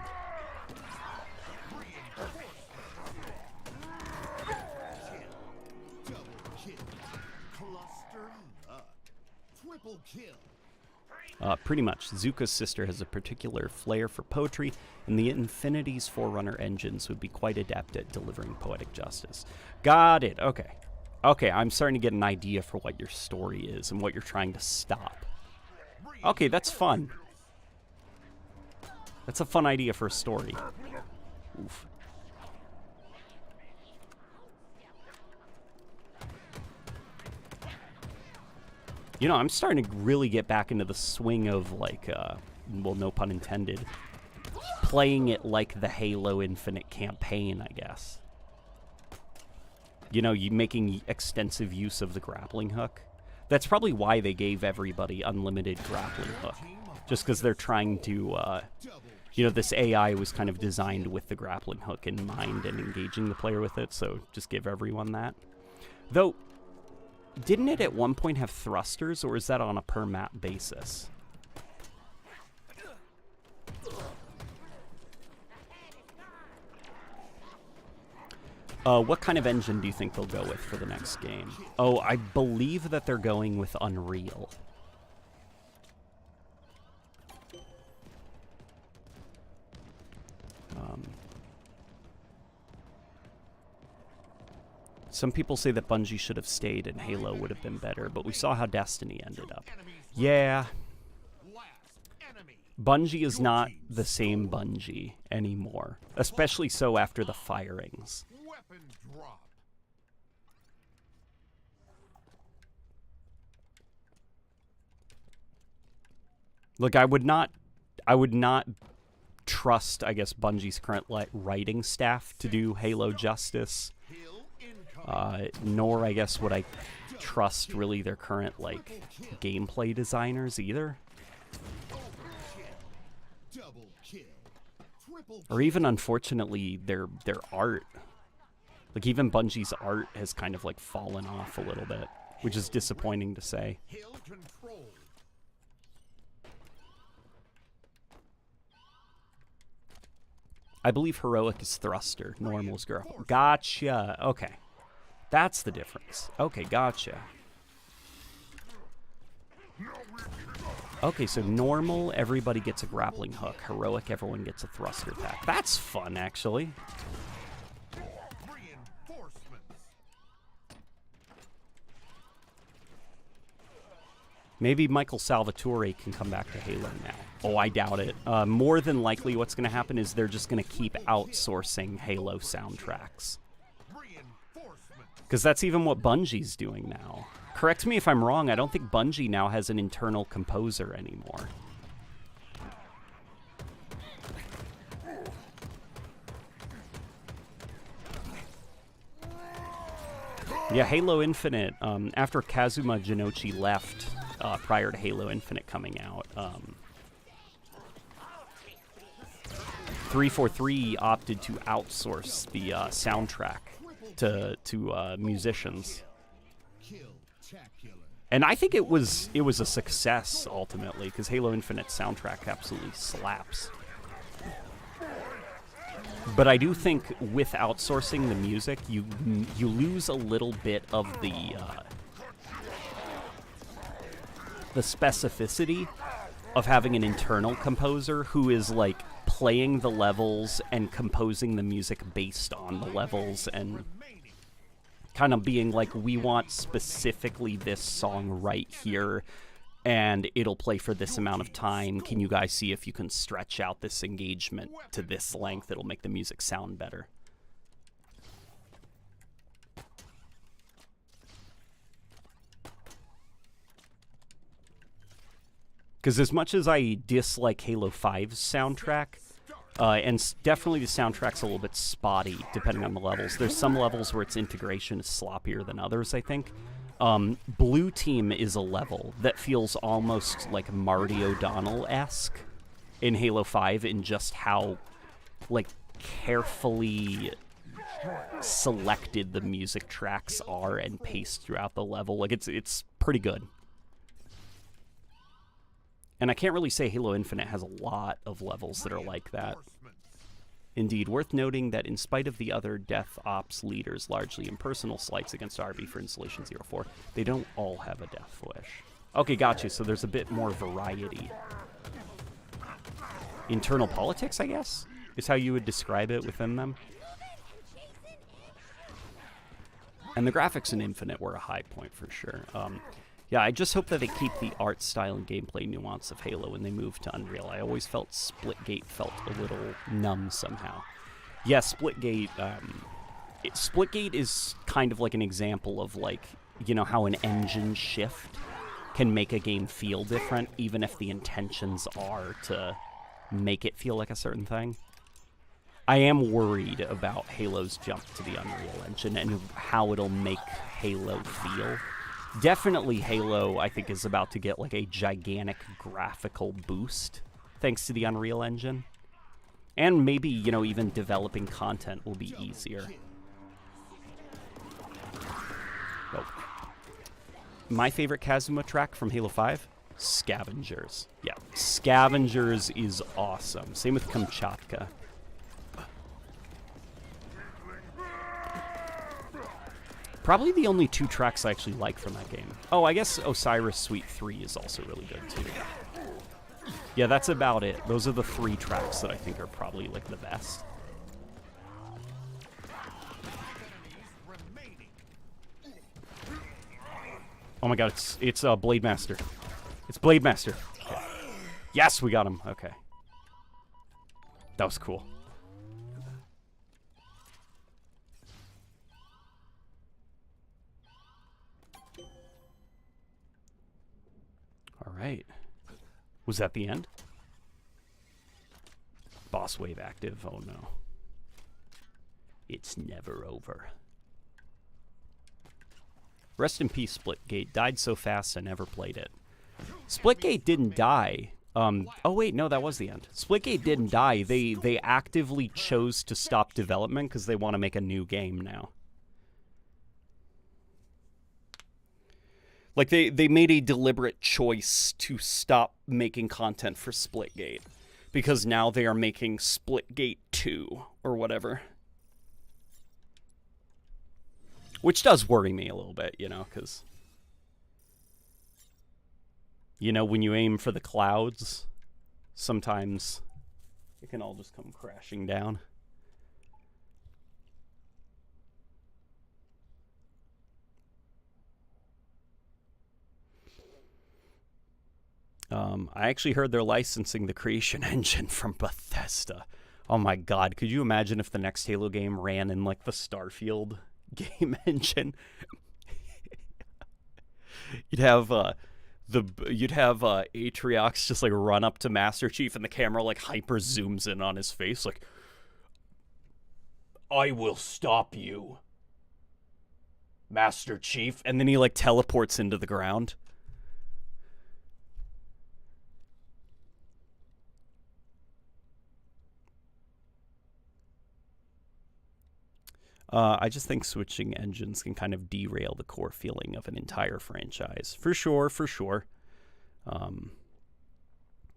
Speaker 1: Pretty much. Zuka's sister has a particular flair for poetry, and the Infinity's Forerunner engines would be quite adept at delivering poetic justice. Got it. Okay. Okay, I'm starting to get an idea for what your story is and what you're trying to stop. Okay, that's fun. That's a fun idea for a story. Oof. You know, I'm starting to really get back into the swing of, like, well, no pun intended, playing it like the Halo Infinite campaign, I guess. You know, you making extensive use of the grappling hook. That's probably why they gave everybody unlimited grappling hook. Just because they're trying to, you know, this AI was kind of designed with the grappling hook in mind and engaging the player with it, so just give everyone that. Though, didn't it at one point have thrusters, or is that on a per map basis? What kind of engine do you think they'll go with for the next game? Oh, I believe that they're going with Unreal. Some people say that Bungie should have stayed and Halo would have been better, but we saw how Destiny ended up. Yeah. Bungie is not the same Bungie anymore, especially so after the firings. Look, I would not trust, I guess, Bungie's current writing staff to do Halo justice. Nor, I guess, would I trust really their current, like, gameplay designers either. Or even, unfortunately, their art. Like, even Bungie's art has kind of, like, fallen off a little bit, which is disappointing to say. I believe heroic is thruster, normal is grapple. Gotcha. Okay. That's the difference. Okay, gotcha. Okay, so normal, everybody gets a grappling hook. Heroic, everyone gets a thruster attack. That's fun, actually. Maybe Michael Salvatore can come back to Halo now. Oh, I doubt it. More than likely what's going to happen is they're just going to keep outsourcing Halo soundtracks. Because that's even what Bungie's doing now. Correct me if I'm wrong, I don't think Bungie now has an internal composer anymore. Yeah, Halo Infinite, after Kazuma Jinochi left prior to Halo Infinite coming out, 343 opted to outsource the soundtrack to musicians. And I think it was a success ultimately, because Halo Infinite soundtrack absolutely slaps. But I do think with outsourcing the music, you lose a little bit of the specificity of having an internal composer who is like playing the levels and composing the music based on the levels and kind of being like, we want specifically this song right here and it'll play for this amount of time. Can you guys see if you can stretch out this engagement to this length? It'll make the music sound better. Because as much as I dislike Halo 5's soundtrack, and definitely the soundtrack's a little bit spotty depending on the levels. There's some levels where its integration is sloppier than others, I think. Blue Team is a level that feels almost like Marty O'Donnell-esque. in Halo 5 in just how, like, carefully selected the music tracks are and paced throughout the level. Like, it's pretty good. And I can't really say Halo Infinite has a lot of levels that are like that. Indeed, worth noting that in spite of the other Death Ops leaders' largely impersonal slights against RB for Installation 04, they don't all have a death wish. Okay, gotcha, so there's a bit more variety. Internal politics, I guess, is how you would describe it within them. And the graphics in Infinite were a high point for sure. Yeah, I just hope that they keep the art style and gameplay nuance of Halo when they move to Unreal. I always felt Splitgate felt a little numb somehow. Yeah, Splitgate is kind of like an example of, like, you know, how an engine shift can make a game feel different, even if the intentions are to make it feel like a certain thing. I am worried about Halo's jump to the Unreal Engine and how it'll make Halo feel. Definitely Halo, I think, is about to get, like, a gigantic graphical boost thanks to the Unreal Engine. And maybe, you know, even developing content will be easier. Oh. My favorite Kazuma track from Halo 5? Scavengers. Yeah, Scavengers is awesome. Same with Kamchatka. Probably the only two tracks I actually like from that game. Oh, I guess Osiris Suite 3 is also really good, too. Yeah, that's about it. Those are the three tracks that I think are probably, like, the best. Oh my god, it's Blade Master. It's Blade Master. Okay. Yes, we got him. Okay. That was cool. All right. Was that the end? Boss wave active. Oh no. It's never over. Rest in peace, Splitgate. Died so fast I never played it. Splitgate didn't die. Oh wait, no, that was the end. Splitgate didn't die. They actively chose to stop development because they want to make a new game now. Like, they made a deliberate choice to stop making content for Splitgate. Because now they are making Splitgate 2, or whatever. Which does worry me a little bit, you know, because... You know, when you aim for the clouds, sometimes it can all just come crashing down. I actually heard they're licensing the Creation Engine from Bethesda. Oh my god, could you imagine if the next Halo game ran in, like, the Starfield game engine? You'd have Atriox just, like, run up to Master Chief and the camera, like, hyper zooms in on his face, like, I will stop you, Master Chief. And then he, like, teleports into the ground. I just think switching engines can kind of derail the core feeling of an entire franchise. For sure, for sure.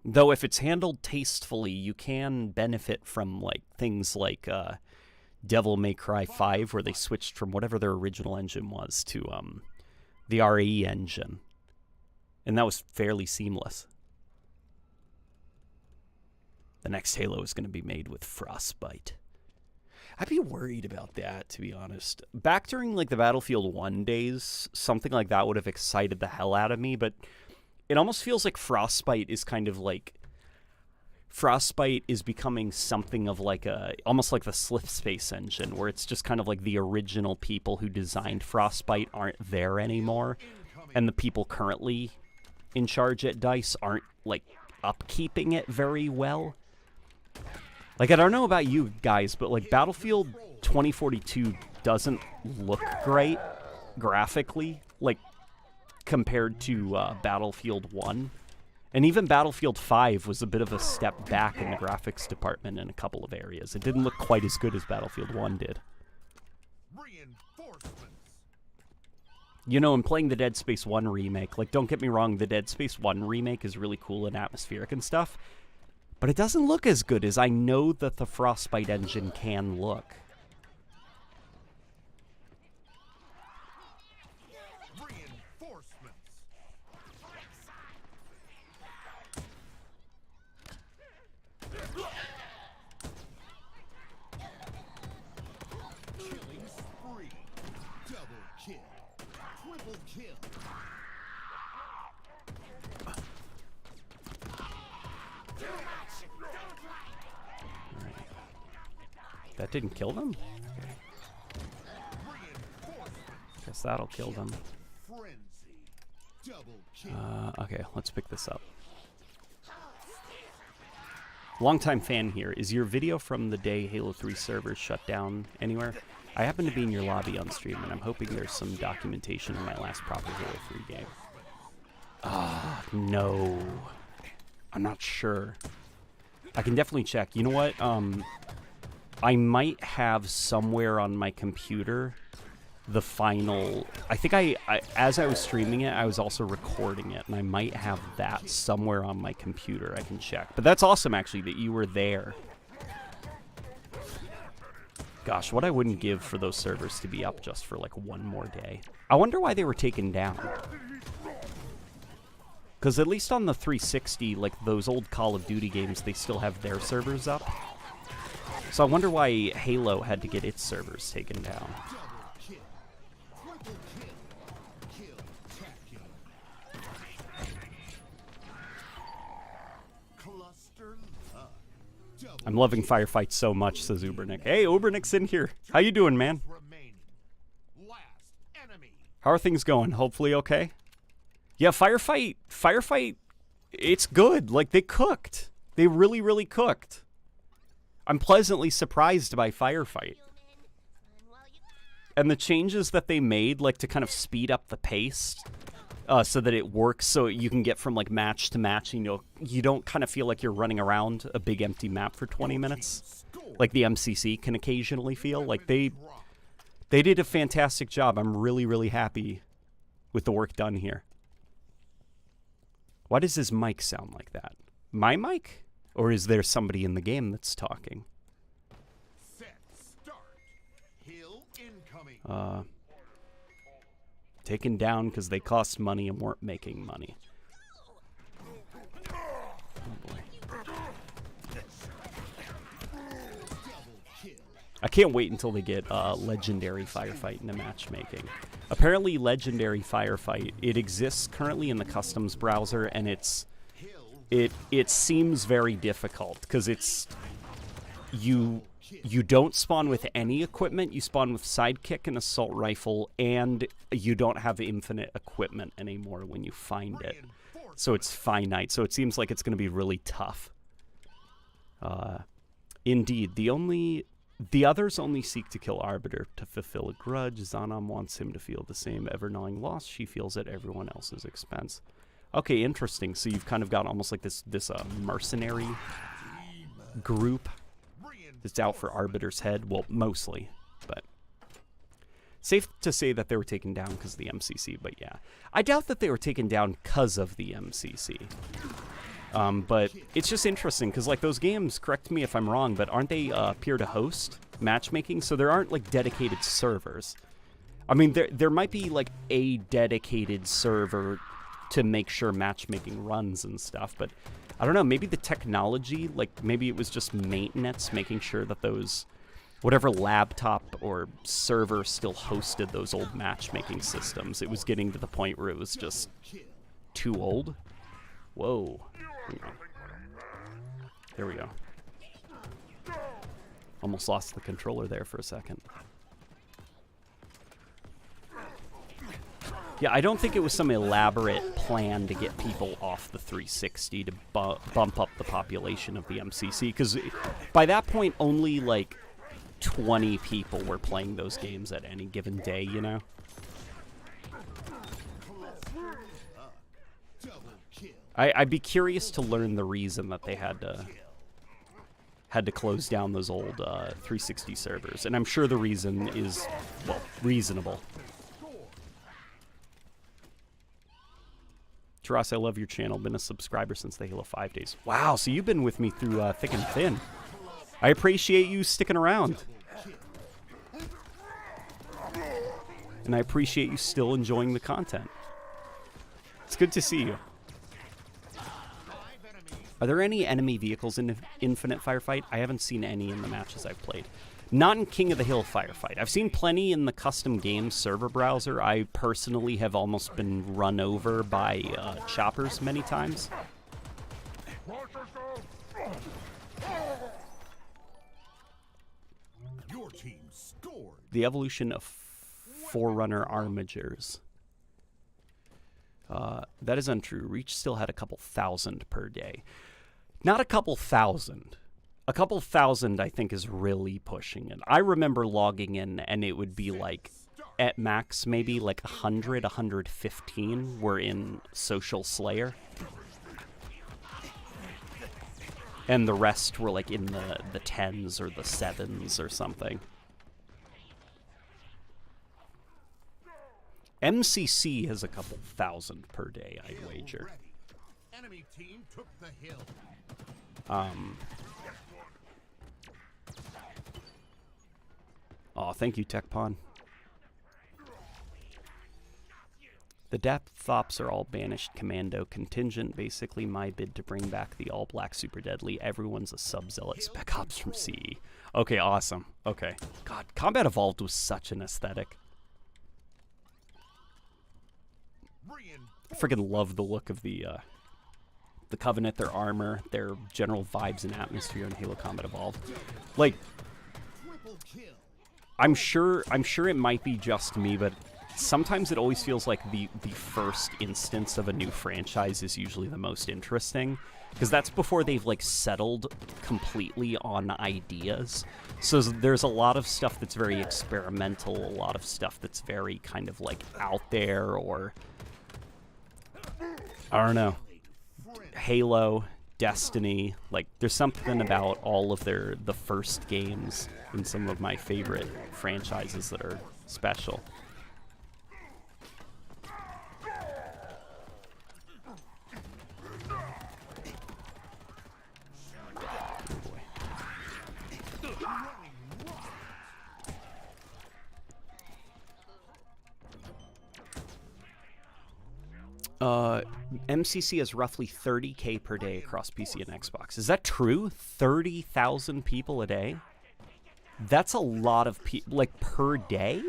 Speaker 1: Though if it's handled tastefully, you can benefit from, like, things like Devil May Cry 5, where they switched from whatever their original engine was to the RE engine. And that was fairly seamless. The next Halo is going to be made with Frostbite. I'd be worried about that, to be honest. Back during, like, the Battlefield 1 days, something like that would have excited the hell out of me, but it almost feels like Frostbite is kind of like... Frostbite is becoming something of like almost like the Slip Space engine, where it's just kind of like the original people who designed Frostbite aren't there anymore, and the people currently in charge at DICE aren't, like, upkeeping it very well. Like, I don't know about you guys, but, like, Battlefield 2042 doesn't look great graphically, like, compared to Battlefield 1. And even Battlefield 5 was a bit of a step back in the graphics department in a couple of areas. It didn't look quite as good as Battlefield 1 did.
Speaker 2: Reinforcements.
Speaker 1: You know, I'm playing the Dead Space 1 remake. Like, don't get me wrong, the Dead Space 1 remake is really cool and atmospheric and stuff. But it doesn't look as good as I know that the Frostbite engine can look.
Speaker 2: Reinforcements. Killing spree. Double kill. Triple kill.
Speaker 1: That didn't kill them? Guess that'll kill them.
Speaker 2: Frenzy. Double kill.
Speaker 1: Okay, let's pick this up. Longtime fan here. Is your video from the day Halo 3 servers shut down anywhere? I happen to be in your lobby on stream, and I'm hoping there's some documentation of my last proper Halo 3 game. No. I'm not sure. I can definitely check. You know what? I might have somewhere on my computer the final... I think as I was streaming it, I was also recording it, and I might have that somewhere on my computer I can check. But that's awesome, actually, that you were there. Gosh, what I wouldn't give for those servers to be up just for, like, one more day. I wonder why they were taken down. Because at least on the 360, like, those old Call of Duty games, they still have their servers up. So I wonder why Halo had to get its servers taken down. I'm loving firefights so much, says Ubernick. Hey, Ubernick's in here. How you doing, man? How are things going? Hopefully okay? Yeah, firefight, it's good. Like, they cooked. They really, really cooked. I'm pleasantly surprised by firefight. And the changes that they made, like, to kind of speed up the pace, so that it works, so you can get from, like, match to match, and you don't kind of feel like you're running around a big empty map for 20 minutes, like the MCC can occasionally feel. Like, they did a fantastic job. I'm really, really happy with the work done here. Why does his mic sound like that? My mic? Or is there somebody in the game that's talking?
Speaker 2: Set start. Hill incoming.
Speaker 1: Taken down because they cost money and weren't making money. Oh boy. I can't wait until they get legendary firefight into matchmaking. Apparently legendary firefight, it exists currently in the customs browser, and it seems very difficult because it's you don't spawn with any equipment. You spawn with sidekick and assault rifle, and you don't have infinite equipment anymore when you find it. So it's finite. So it seems like it's going to be really tough. Indeed, the others only seek to kill Arbiter to fulfill a grudge. Zanom wants him to feel the same ever-gnawing loss she feels at everyone else's expense. Okay, interesting. So you've kind of got almost like this mercenary group that's out for Arbiter's head. Well, mostly, but safe to say that they were taken down because of the MCC. But yeah, I doubt that they were taken down because of the MCC. But it's just interesting because, like, those games, correct me if I'm wrong, but aren't they peer-to-host matchmaking? So there aren't, like, dedicated servers. I mean, there might be, like, a dedicated server to make sure matchmaking runs and stuff, but I don't know, maybe the technology, like, maybe it was just maintenance, making sure that those, whatever laptop or server still hosted those old matchmaking systems, it was getting to the point where it was just too old. Whoa. There we go. Almost lost the controller there for a second. Yeah, I don't think it was some elaborate plan to get people off the 360 to bump up the population of the MCC, because by that point, only like 20 people were playing those games at any given day, you know? I'd be curious to learn the reason that they had to close down those old 360 servers, and I'm sure the reason is, well, reasonable. Taras, I love your channel. Been a subscriber since the Halo 5 days. Wow, so you've been with me through thick and thin. I appreciate you sticking around. And I appreciate you still enjoying the content. It's good to see you. Are there any enemy vehicles in Infinite Firefight? I haven't seen any in the matches I've played. Not in King of the Hill Firefight. I've seen plenty in the custom games server browser. I personally have almost been run over by choppers many times.
Speaker 2: Your team scored.
Speaker 1: The evolution of Forerunner Armigers. That is untrue. Reach still had a couple thousand per day. Not a couple thousand. A couple thousand, I think, is really pushing it. I remember logging in, and it would be like, at max, maybe like 100, 115 were in Social Slayer. And the rest were like in the 10s or the 7s or something. MCC has a couple thousand per day, I'd wager.
Speaker 2: Enemy team took the hill.
Speaker 1: Oh, thank you, TechPon. The depth ops are all banished commando contingent. Basically, my bid to bring back the all-black super deadly. Everyone's a sub-zealot spec ops from CE. Okay, awesome. Okay. God, Combat Evolved was such an aesthetic. I freaking love the look of the Covenant, their armor, their general vibes and atmosphere in Halo Combat Evolved. Like, I'm sure it might be just me, but sometimes it always feels like the first instance of a new franchise is usually the most interesting, because that's before they've like settled completely on ideas. So there's a lot of stuff that's very experimental, a lot of stuff that's very kind of like out there, or I don't know, Halo, Destiny, like there's something about all of the first games in some of my favorite franchises that are special. MCC has roughly 30K per day across PC and Xbox. Is that true? 30,000 people a day? That's a lot of people, like, per day?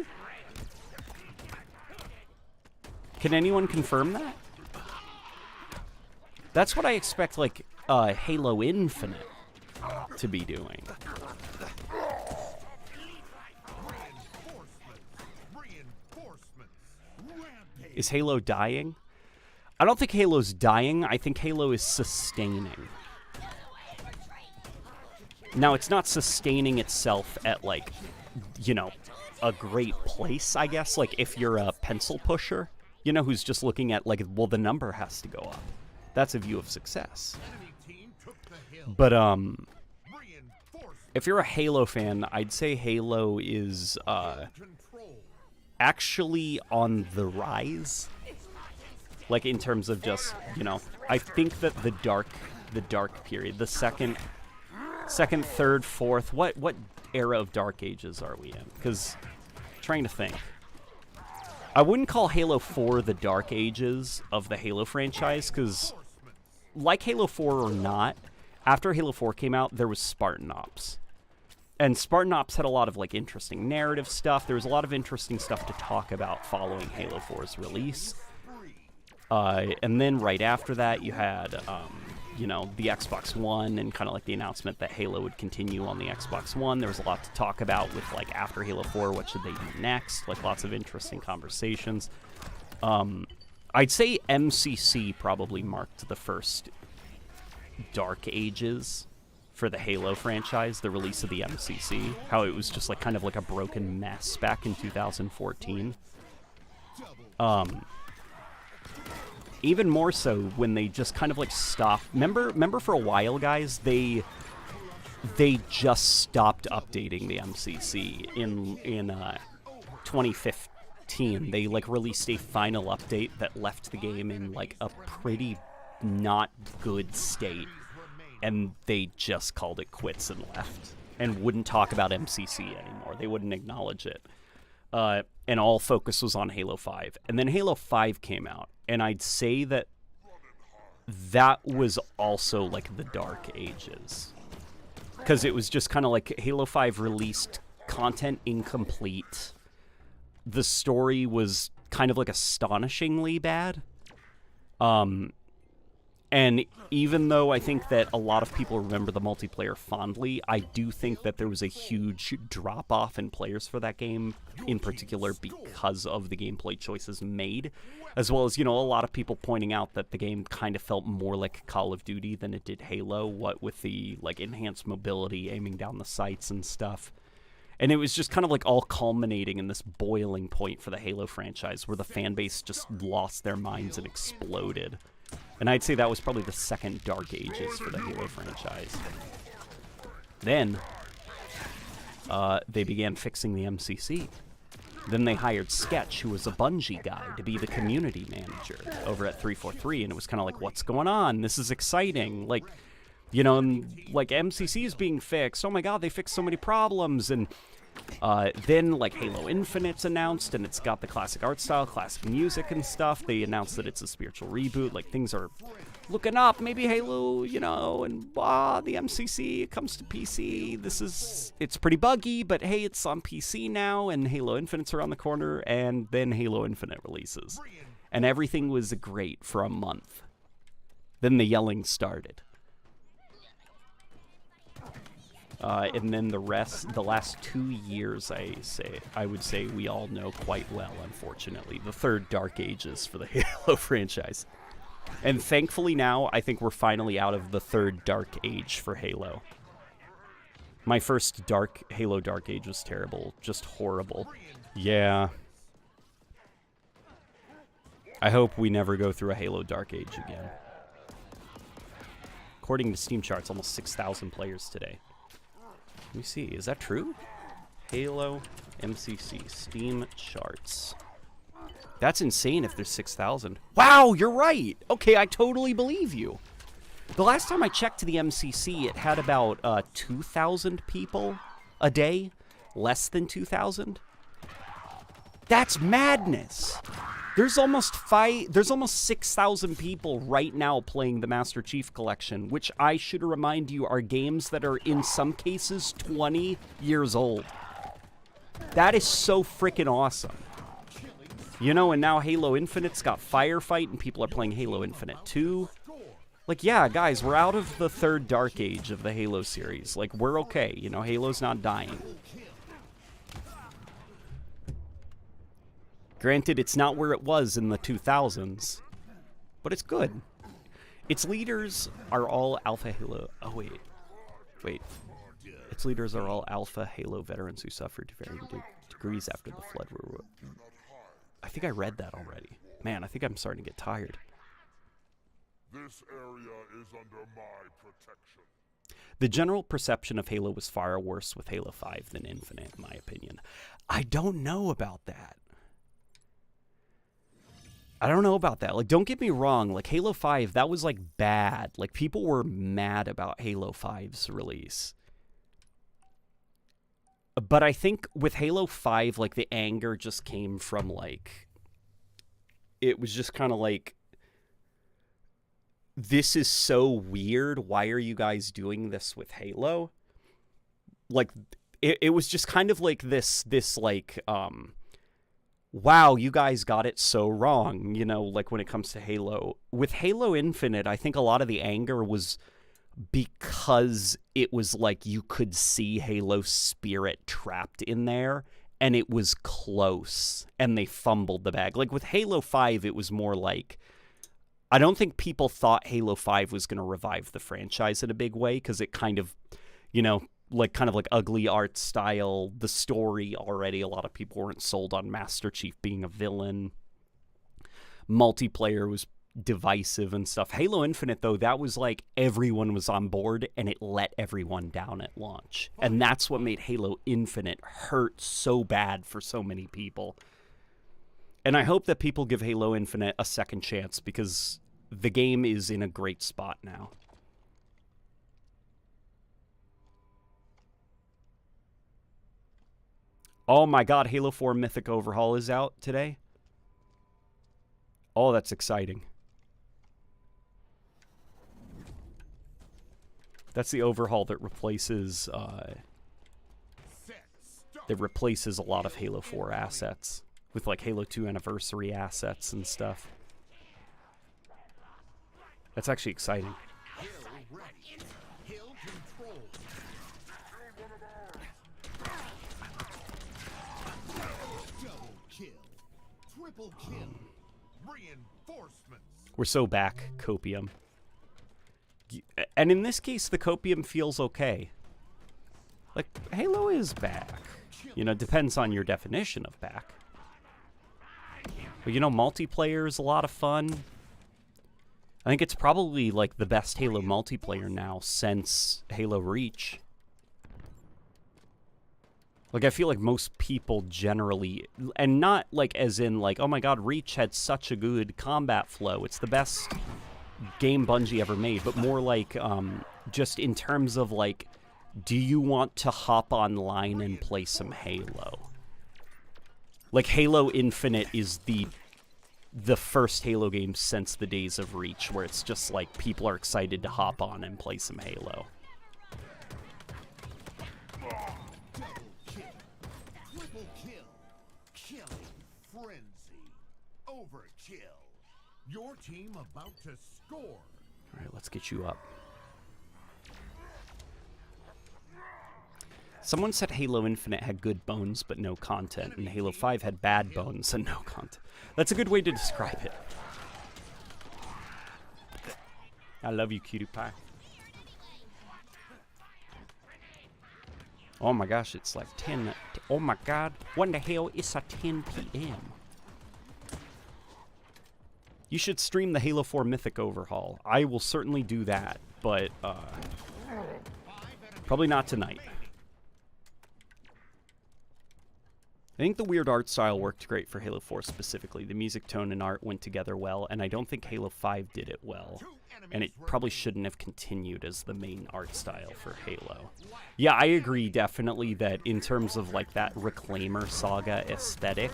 Speaker 1: Can anyone confirm that? That's what I expect, like, Halo Infinite to be doing. Is Halo dying? I don't think Halo's dying. I think Halo is sustaining. Now, it's not sustaining itself at, like, you know, a great place, I guess. Like, if you're a pencil pusher, you know, who's just looking at, like, well, the number has to go up. That's a view of success. But, if you're a Halo fan, I'd say Halo is, actually on the rise. Like, in terms of just, you know, I think that the dark period, the second, third, fourth, what era of Dark Ages are we in? Because, trying to think. I wouldn't call Halo 4 the Dark Ages of the Halo franchise, because, like Halo 4 or not, after Halo 4 came out, there was Spartan Ops. And Spartan Ops had a lot of, like, interesting narrative stuff. There was a lot of interesting stuff to talk about following Halo 4's release. And then right after that, you had, you know, the Xbox One and kind of like the announcement that Halo would continue on the Xbox One. There was a lot to talk about with, like, after Halo 4, what should they do next? Like, lots of interesting conversations. I'd say MCC probably marked the first Dark Ages for the Halo franchise, the release of the MCC. How it was just, like, kind of like a broken mess back in 2014. even more so when they just kind of like stopped. Remember for a while, guys, they just stopped updating the MCC in 2015. They like released a final update that left the game in like a pretty not good state, and they just called it quits and left and wouldn't talk about MCC anymore. They wouldn't acknowledge it. And all focus was on Halo 5. And then Halo 5 came out, and I'd say that was also like the Dark Ages. Because it was just kind of like Halo 5 released content incomplete. The story was kind of like astonishingly bad. And even though I think that a lot of people remember the multiplayer fondly, I do think that there was a huge drop-off in players for that game, in particular because of the gameplay choices made, as well as, a lot of people pointing out that the game kind of felt more like Call of Duty than it did Halo, what with the, like, enhanced mobility, aiming down the sights and stuff. And it was just kind of like all culminating in this boiling point for the Halo franchise, where the fan base just lost their minds and exploded. And I'd say that was probably the second Dark Ages for the Halo franchise. Then, they began fixing the MCC. Then they hired Sketch, who was a Bungie guy, to be the community manager over at 343, and it was kind of like, what's going on? This is exciting. Like, like MCC is being fixed. Oh my god, they fixed so many problems. And then, like, Halo Infinite's announced, and it's got the classic art style, classic music and stuff. They announced that it's a spiritual reboot. Like, things are looking up. Maybe Halo, and the MCC, it comes to PC. It's pretty buggy, but hey, it's on PC now, and Halo Infinite's around the corner, and then Halo Infinite releases. And everything was great for a month. Then the yelling started. And then the last 2 years, I would say we all know quite well, unfortunately. The third Dark Ages for the Halo franchise. And thankfully now, I think we're finally out of the third Dark Age for Halo. My first Halo Dark Age was terrible. Just horrible. Yeah. I hope we never go through a Halo Dark Age again. According to Steam charts, almost 6,000 players today. Let me see, is that true? Halo MCC Steam charts. That's insane if there's 6,000. Wow, you're right! Okay, I totally believe you. The last time I checked the MCC, it had about 2,000 people a day. Less than 2,000. That's madness! There's almost 6,000 people right now playing the Master Chief Collection, which I should remind you are games that are in some cases 20 years old. That is so freaking awesome. And now Halo Infinite's got Firefight, and people are playing Halo Infinite 2. Like, yeah, guys, we're out of the third Dark Age of the Halo series. Like, we're okay. Halo's not dying. Granted, it's not where it was in the 2000s, but it's good. Its leaders are all Alpha Halo... Oh, wait. Its leaders are all Alpha Halo veterans who suffered to varying degrees after the flood. I think I read that already. Man, I think I'm starting to get tired.
Speaker 4: This area is under my protection.
Speaker 1: The general perception of Halo was far worse with Halo 5 than Infinite, in my opinion. I don't know about that. Like, don't get me wrong. Like, Halo 5, that was, like, bad. Like, people were mad about Halo 5's release. But I think with Halo 5, like, the anger just came from, like... It was just kind of like... This is so weird. Why are you guys doing this with Halo? Like, it was just kind of like this, like, wow, you guys got it so wrong, like when it comes to Halo. With Halo Infinite, I think a lot of the anger was because it was like you could see Halo's spirit trapped in there, and it was close, and they fumbled the bag. Like with Halo 5, it was more like, I don't think people thought Halo 5 was going to revive the franchise in a big way, because it kind of, kind of ugly art style, the story already, a lot of people weren't sold on Master Chief being a villain. Multiplayer was divisive and stuff. Halo Infinite, though, that was like everyone was on board and it let everyone down at launch. And that's what made Halo Infinite hurt so bad for so many people. And I hope that people give Halo Infinite a second chance because the game is in a great spot now. Oh my god, Halo 4 Mythic Overhaul is out today. Oh, that's exciting. That's the overhaul that replaces a lot of Halo 4 assets with like Halo 2 Anniversary assets and stuff. That's actually exciting.
Speaker 2: Triple kill. Reinforcements.
Speaker 1: We're so back, Copium. And in this case, the Copium feels okay. Like, Halo is back. You know, depends on your definition of back. But, you know, multiplayer is a lot of fun. I think it's probably, like, the best Halo multiplayer now since Halo Reach. Like, I feel like most people generally, and not, like, as in, like, oh my god, Reach had such a good combat flow. It's the best game Bungie ever made, but more like, just in terms of, like, do you want to hop online and play some Halo? Like, Halo Infinite is the first Halo game since the days of Reach, where it's just, like, people are excited to hop on and play some Halo.
Speaker 2: Your team about to score.
Speaker 1: All right, let's get you up. Someone said Halo Infinite had good bones but no content, and Halo 5 had bad bones and no content. That's a good way to describe it. I love you, cutie pie. Oh my gosh, it's like 10. Oh my god, what in the hell? It's a 10 p.m. You should stream the Halo 4 Mythic Overhaul. I will certainly do that, but probably not tonight. I think the weird art style worked great for Halo 4 specifically. The music, tone, and art went together well, and I don't think Halo 5 did it well. And it probably shouldn't have continued as the main art style for Halo. Yeah, I agree definitely that in terms of like that Reclaimer saga aesthetic,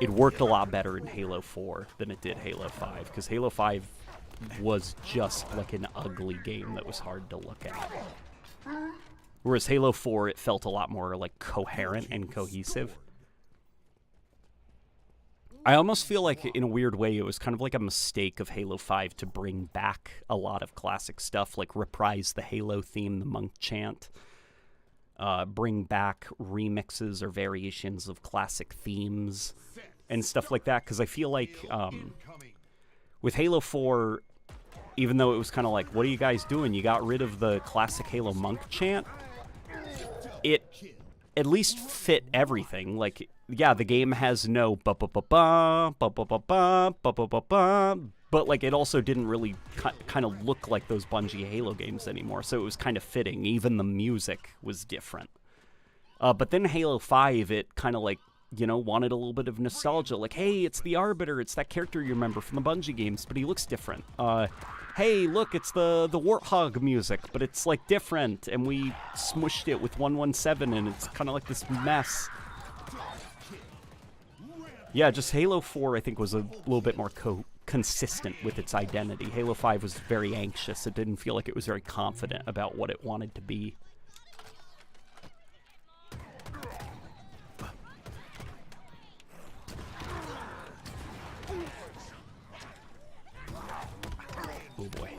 Speaker 1: it worked a lot better in Halo 4 than it did Halo 5, because Halo 5 was just like an ugly game that was hard to look at. Whereas Halo 4, it felt a lot more like coherent and cohesive. I almost feel like, in a weird way, it was kind of like a mistake of Halo 5 to bring back a lot of classic stuff, like reprise the Halo theme, the monk chant, bring back remixes or variations of classic themes, and stuff like that, because I feel like with Halo 4, even though it was kind of like, what are you guys doing? You got rid of the classic Halo monk chant. It at least fit everything. Like, yeah, the game has no ba-ba-ba-ba, ba-ba-ba-ba, ba-ba-ba-ba, but, like, it also didn't really kind of look like those Bungie Halo games anymore, so it was kind of fitting. Even the music was different. But then Halo 5, it kind of, like, you know, wanted a little bit of nostalgia. Like, hey, it's the Arbiter. It's that character you remember from the Bungie games, but he looks different. Hey, look, it's the Warthog music, but it's, like, different, and we smushed it with 117, and it's kind of like this mess. Yeah, just Halo 4, I think, was a little bit more consistent with its identity. Halo 5 was very anxious. It didn't feel like it was very confident about what it wanted to be. Oh boy.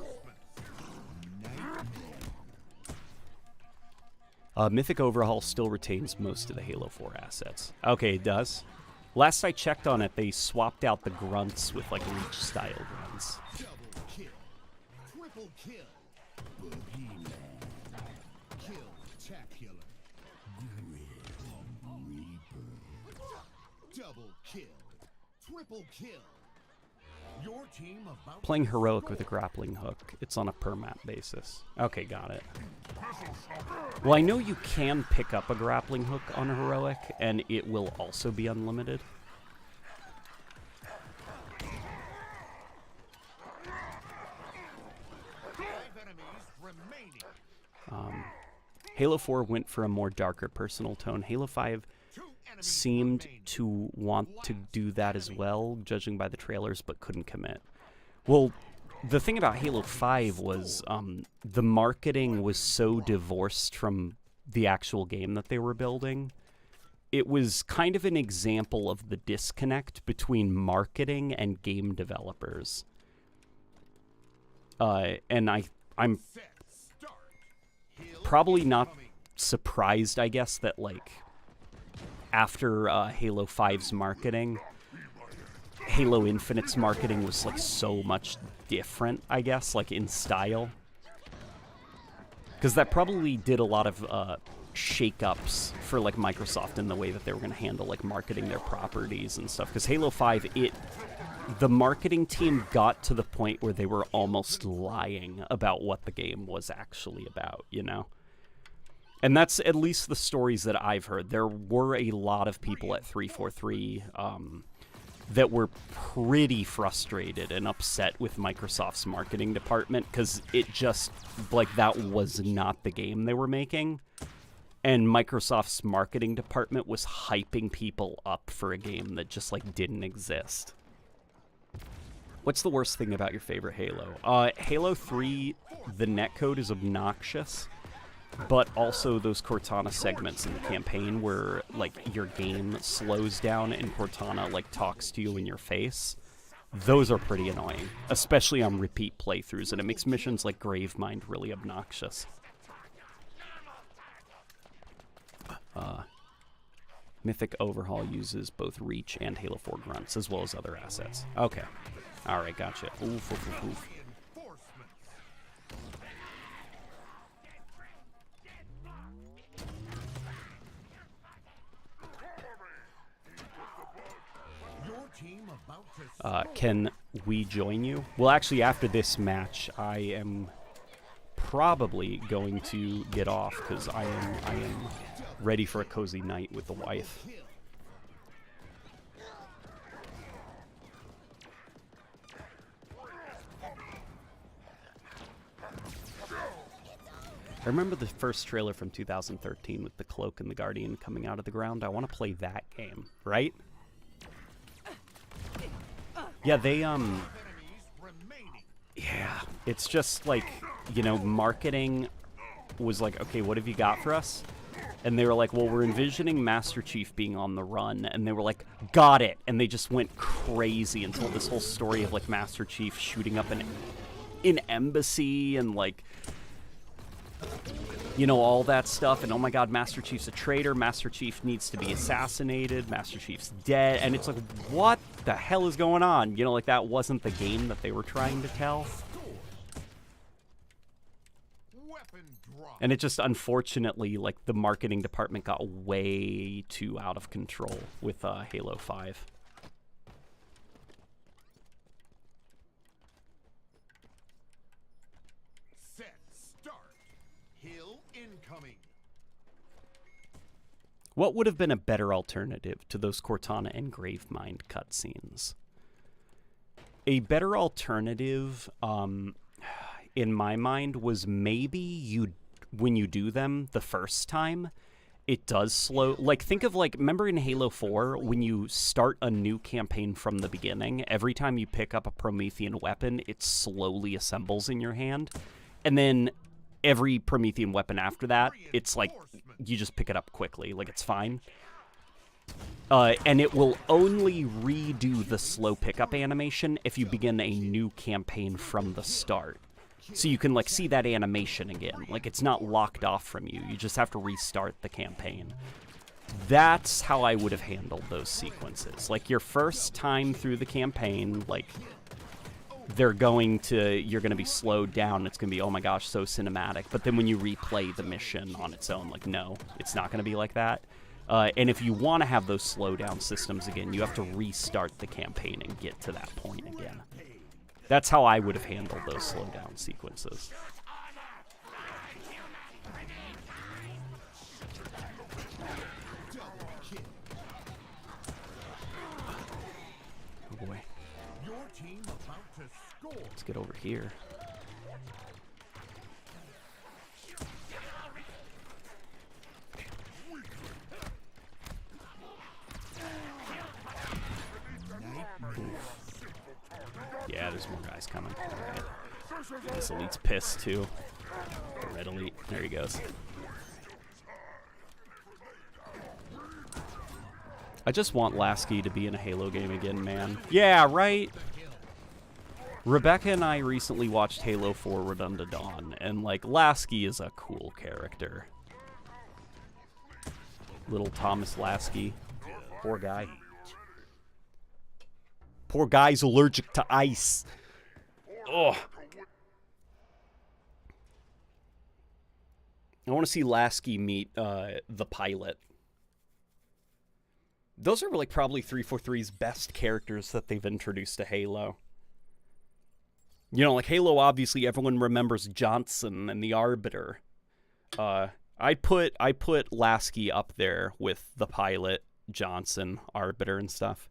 Speaker 1: Mythic Overhaul still retains most of the Halo 4 assets. Okay, it does. Last I checked on it, they swapped out the grunts with, like, Reach-style grunts.
Speaker 2: Double kill. Triple kill. Boogeyman. Kill-tacular. Grim Reaper. Double kill. Triple kill. Your team about
Speaker 1: Playing heroic with a grappling hook. It's on a per map basis. Okay, got it. Well, I know you can pick up a grappling hook on heroic, and it will also be unlimited.
Speaker 2: 5 enemies remaining.
Speaker 1: Halo 4 went for a more darker personal tone. Halo 5
Speaker 2: 2 enemies
Speaker 1: seemed
Speaker 2: remaining.
Speaker 1: to want to do that as well, judging by the trailers, but couldn't commit. Well, the thing about Halo 5 was the marketing was so divorced from the actual game that they were building. It was kind of an example of the disconnect between marketing and game developers. And I'm
Speaker 2: Set, start. Hill
Speaker 1: probably not
Speaker 2: incoming.
Speaker 1: surprised, I guess, that, like, after Halo 5's marketing, Halo Infinite's marketing was, like, so much different, I guess, like, in style. Because that probably did a lot of shake-ups for, like, Microsoft in the way that they were going to handle, like, marketing their properties and stuff. Because Halo 5, the marketing team got to the point where they were almost lying about what the game was actually about, you know? And that's at least the stories that I've heard. There were a lot of people at 343 that were pretty frustrated and upset with Microsoft's marketing department because it just, like, that was not the game they were making. And Microsoft's marketing department was hyping people up for a game that just, like, didn't exist. What's the worst thing about your favorite Halo? Halo 3, the netcode is obnoxious, but also those Cortana segments in the campaign where, like, your game slows down and Cortana, like, talks to you in your face. Those are pretty annoying, especially on repeat playthroughs, and it makes missions like Gravemind really obnoxious. Mythic Overhaul uses both Reach and Halo 4 grunts, as well as other assets. Okay. Alright, gotcha. Oof, oof, oof, oof.
Speaker 2: Reinforcements. Your team about to
Speaker 1: Can we join you? Well, actually, after this match, I am probably going to get off because I am ready for a cozy night with the wife. I remember the first trailer from 2013 with the Cloak and the Guardian coming out of the ground. I want to play that game, right? Yeah, they,
Speaker 2: enemies remaining.
Speaker 1: yeah, it's just like, you know, marketing was like, okay, what have you got for us? And they were like, well, we're envisioning Master Chief being on the run. And they were like, got it. And they just went crazy and told this whole story of, like, Master Chief shooting up an embassy and, like, you know, all that stuff. And, oh, my God, Master Chief's a traitor. Master Chief needs to be assassinated. Master Chief's dead. And it's like, what the hell is going on? You know, like, that wasn't the game that they were trying to tell.
Speaker 2: Weapon drop.
Speaker 1: And it just, unfortunately, like, the marketing department got way too out of control with Halo 5.
Speaker 2: Set, start. Hill incoming.
Speaker 1: What would have been a better alternative to those Cortana and Gravemind cutscenes? A better alternative, in my mind, was maybe when you do them the first time, it does slow. Like, think of, like, remember in Halo 4, when you start a new campaign from the beginning, every time you pick up a Promethean weapon, it slowly assembles in your hand. And then every Promethean weapon after that, it's like, you just pick it up quickly. Like, it's fine. And it will only redo the slow pickup animation if you begin a new campaign from the start. So you can, like, see that animation again. Like, it's not locked off from you. You just have to restart the campaign. That's how I would have handled those sequences. Like, your first time through the campaign, like, you're going to be slowed down. It's going to be, oh my gosh, so cinematic. But then when you replay the mission on its own, like, no, it's not going to be like that. And if you want to have those slowdown systems again, you have to restart the campaign and get to that point again.
Speaker 2: Rampage.
Speaker 1: That's how I would have handled those slowdown sequences. Oh boy.
Speaker 2: Your team about to score.
Speaker 1: Let's get over here. Yeah, there's more guys coming. Alright. This elite's pissed too. The red elite. There he goes. I just want Lasky to be in a Halo game again, man. Yeah, right? Rebecca and I recently watched Halo 4 Redunda Dawn, and, like, Lasky is a cool character. Little Thomas Lasky. Poor guy. Poor guy's allergic to ice. Ugh. I want to see Lasky meet the pilot. Those are like probably 343's best characters that they've introduced to Halo. You know, like Halo, obviously everyone remembers Johnson and the Arbiter. I put Lasky up there with the pilot, Johnson, Arbiter, and stuff.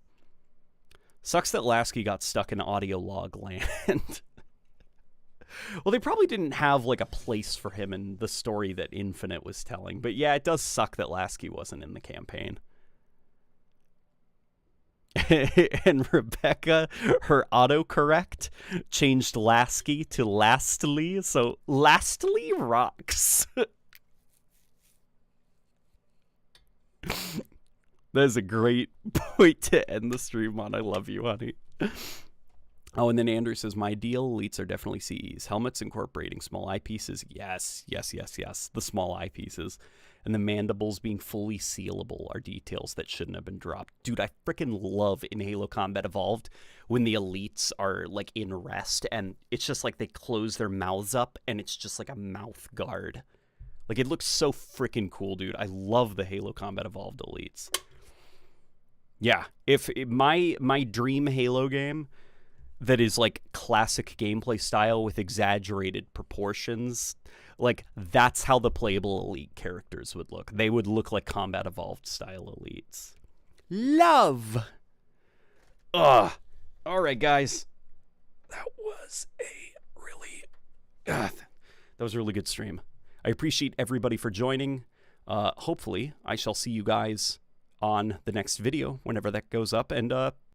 Speaker 1: Sucks that Lasky got stuck in audio log land. Well, they probably didn't have like a place for him in the story that Infinite was telling. But yeah, it does suck that Lasky wasn't in the campaign. And Rebecca, her autocorrect changed Lasky to Lastly, so Lastly rocks. That is a great point to end the stream on. I love you, honey. Oh, and then Andrew says, my ideal elites are definitely CEs. Helmets incorporating small eyepieces. Yes, yes, yes, yes. The small eyepieces. And the mandibles being fully sealable are details that shouldn't have been dropped. Dude, I freaking love in Halo Combat Evolved when the elites are, like, in rest, and it's just like they close their mouths up, and it's just like a mouth guard. Like, it looks so freaking cool, dude. I love the Halo Combat Evolved elites. Yeah, if my dream Halo game that is like classic gameplay style with exaggerated proportions, like that's how the playable elite characters would look. They would look like Combat Evolved style elites. Love. Ugh. All right, guys. That was a really that was a really good stream. I appreciate everybody for joining. Hopefully, I shall see you guys on the next video whenever that goes up, and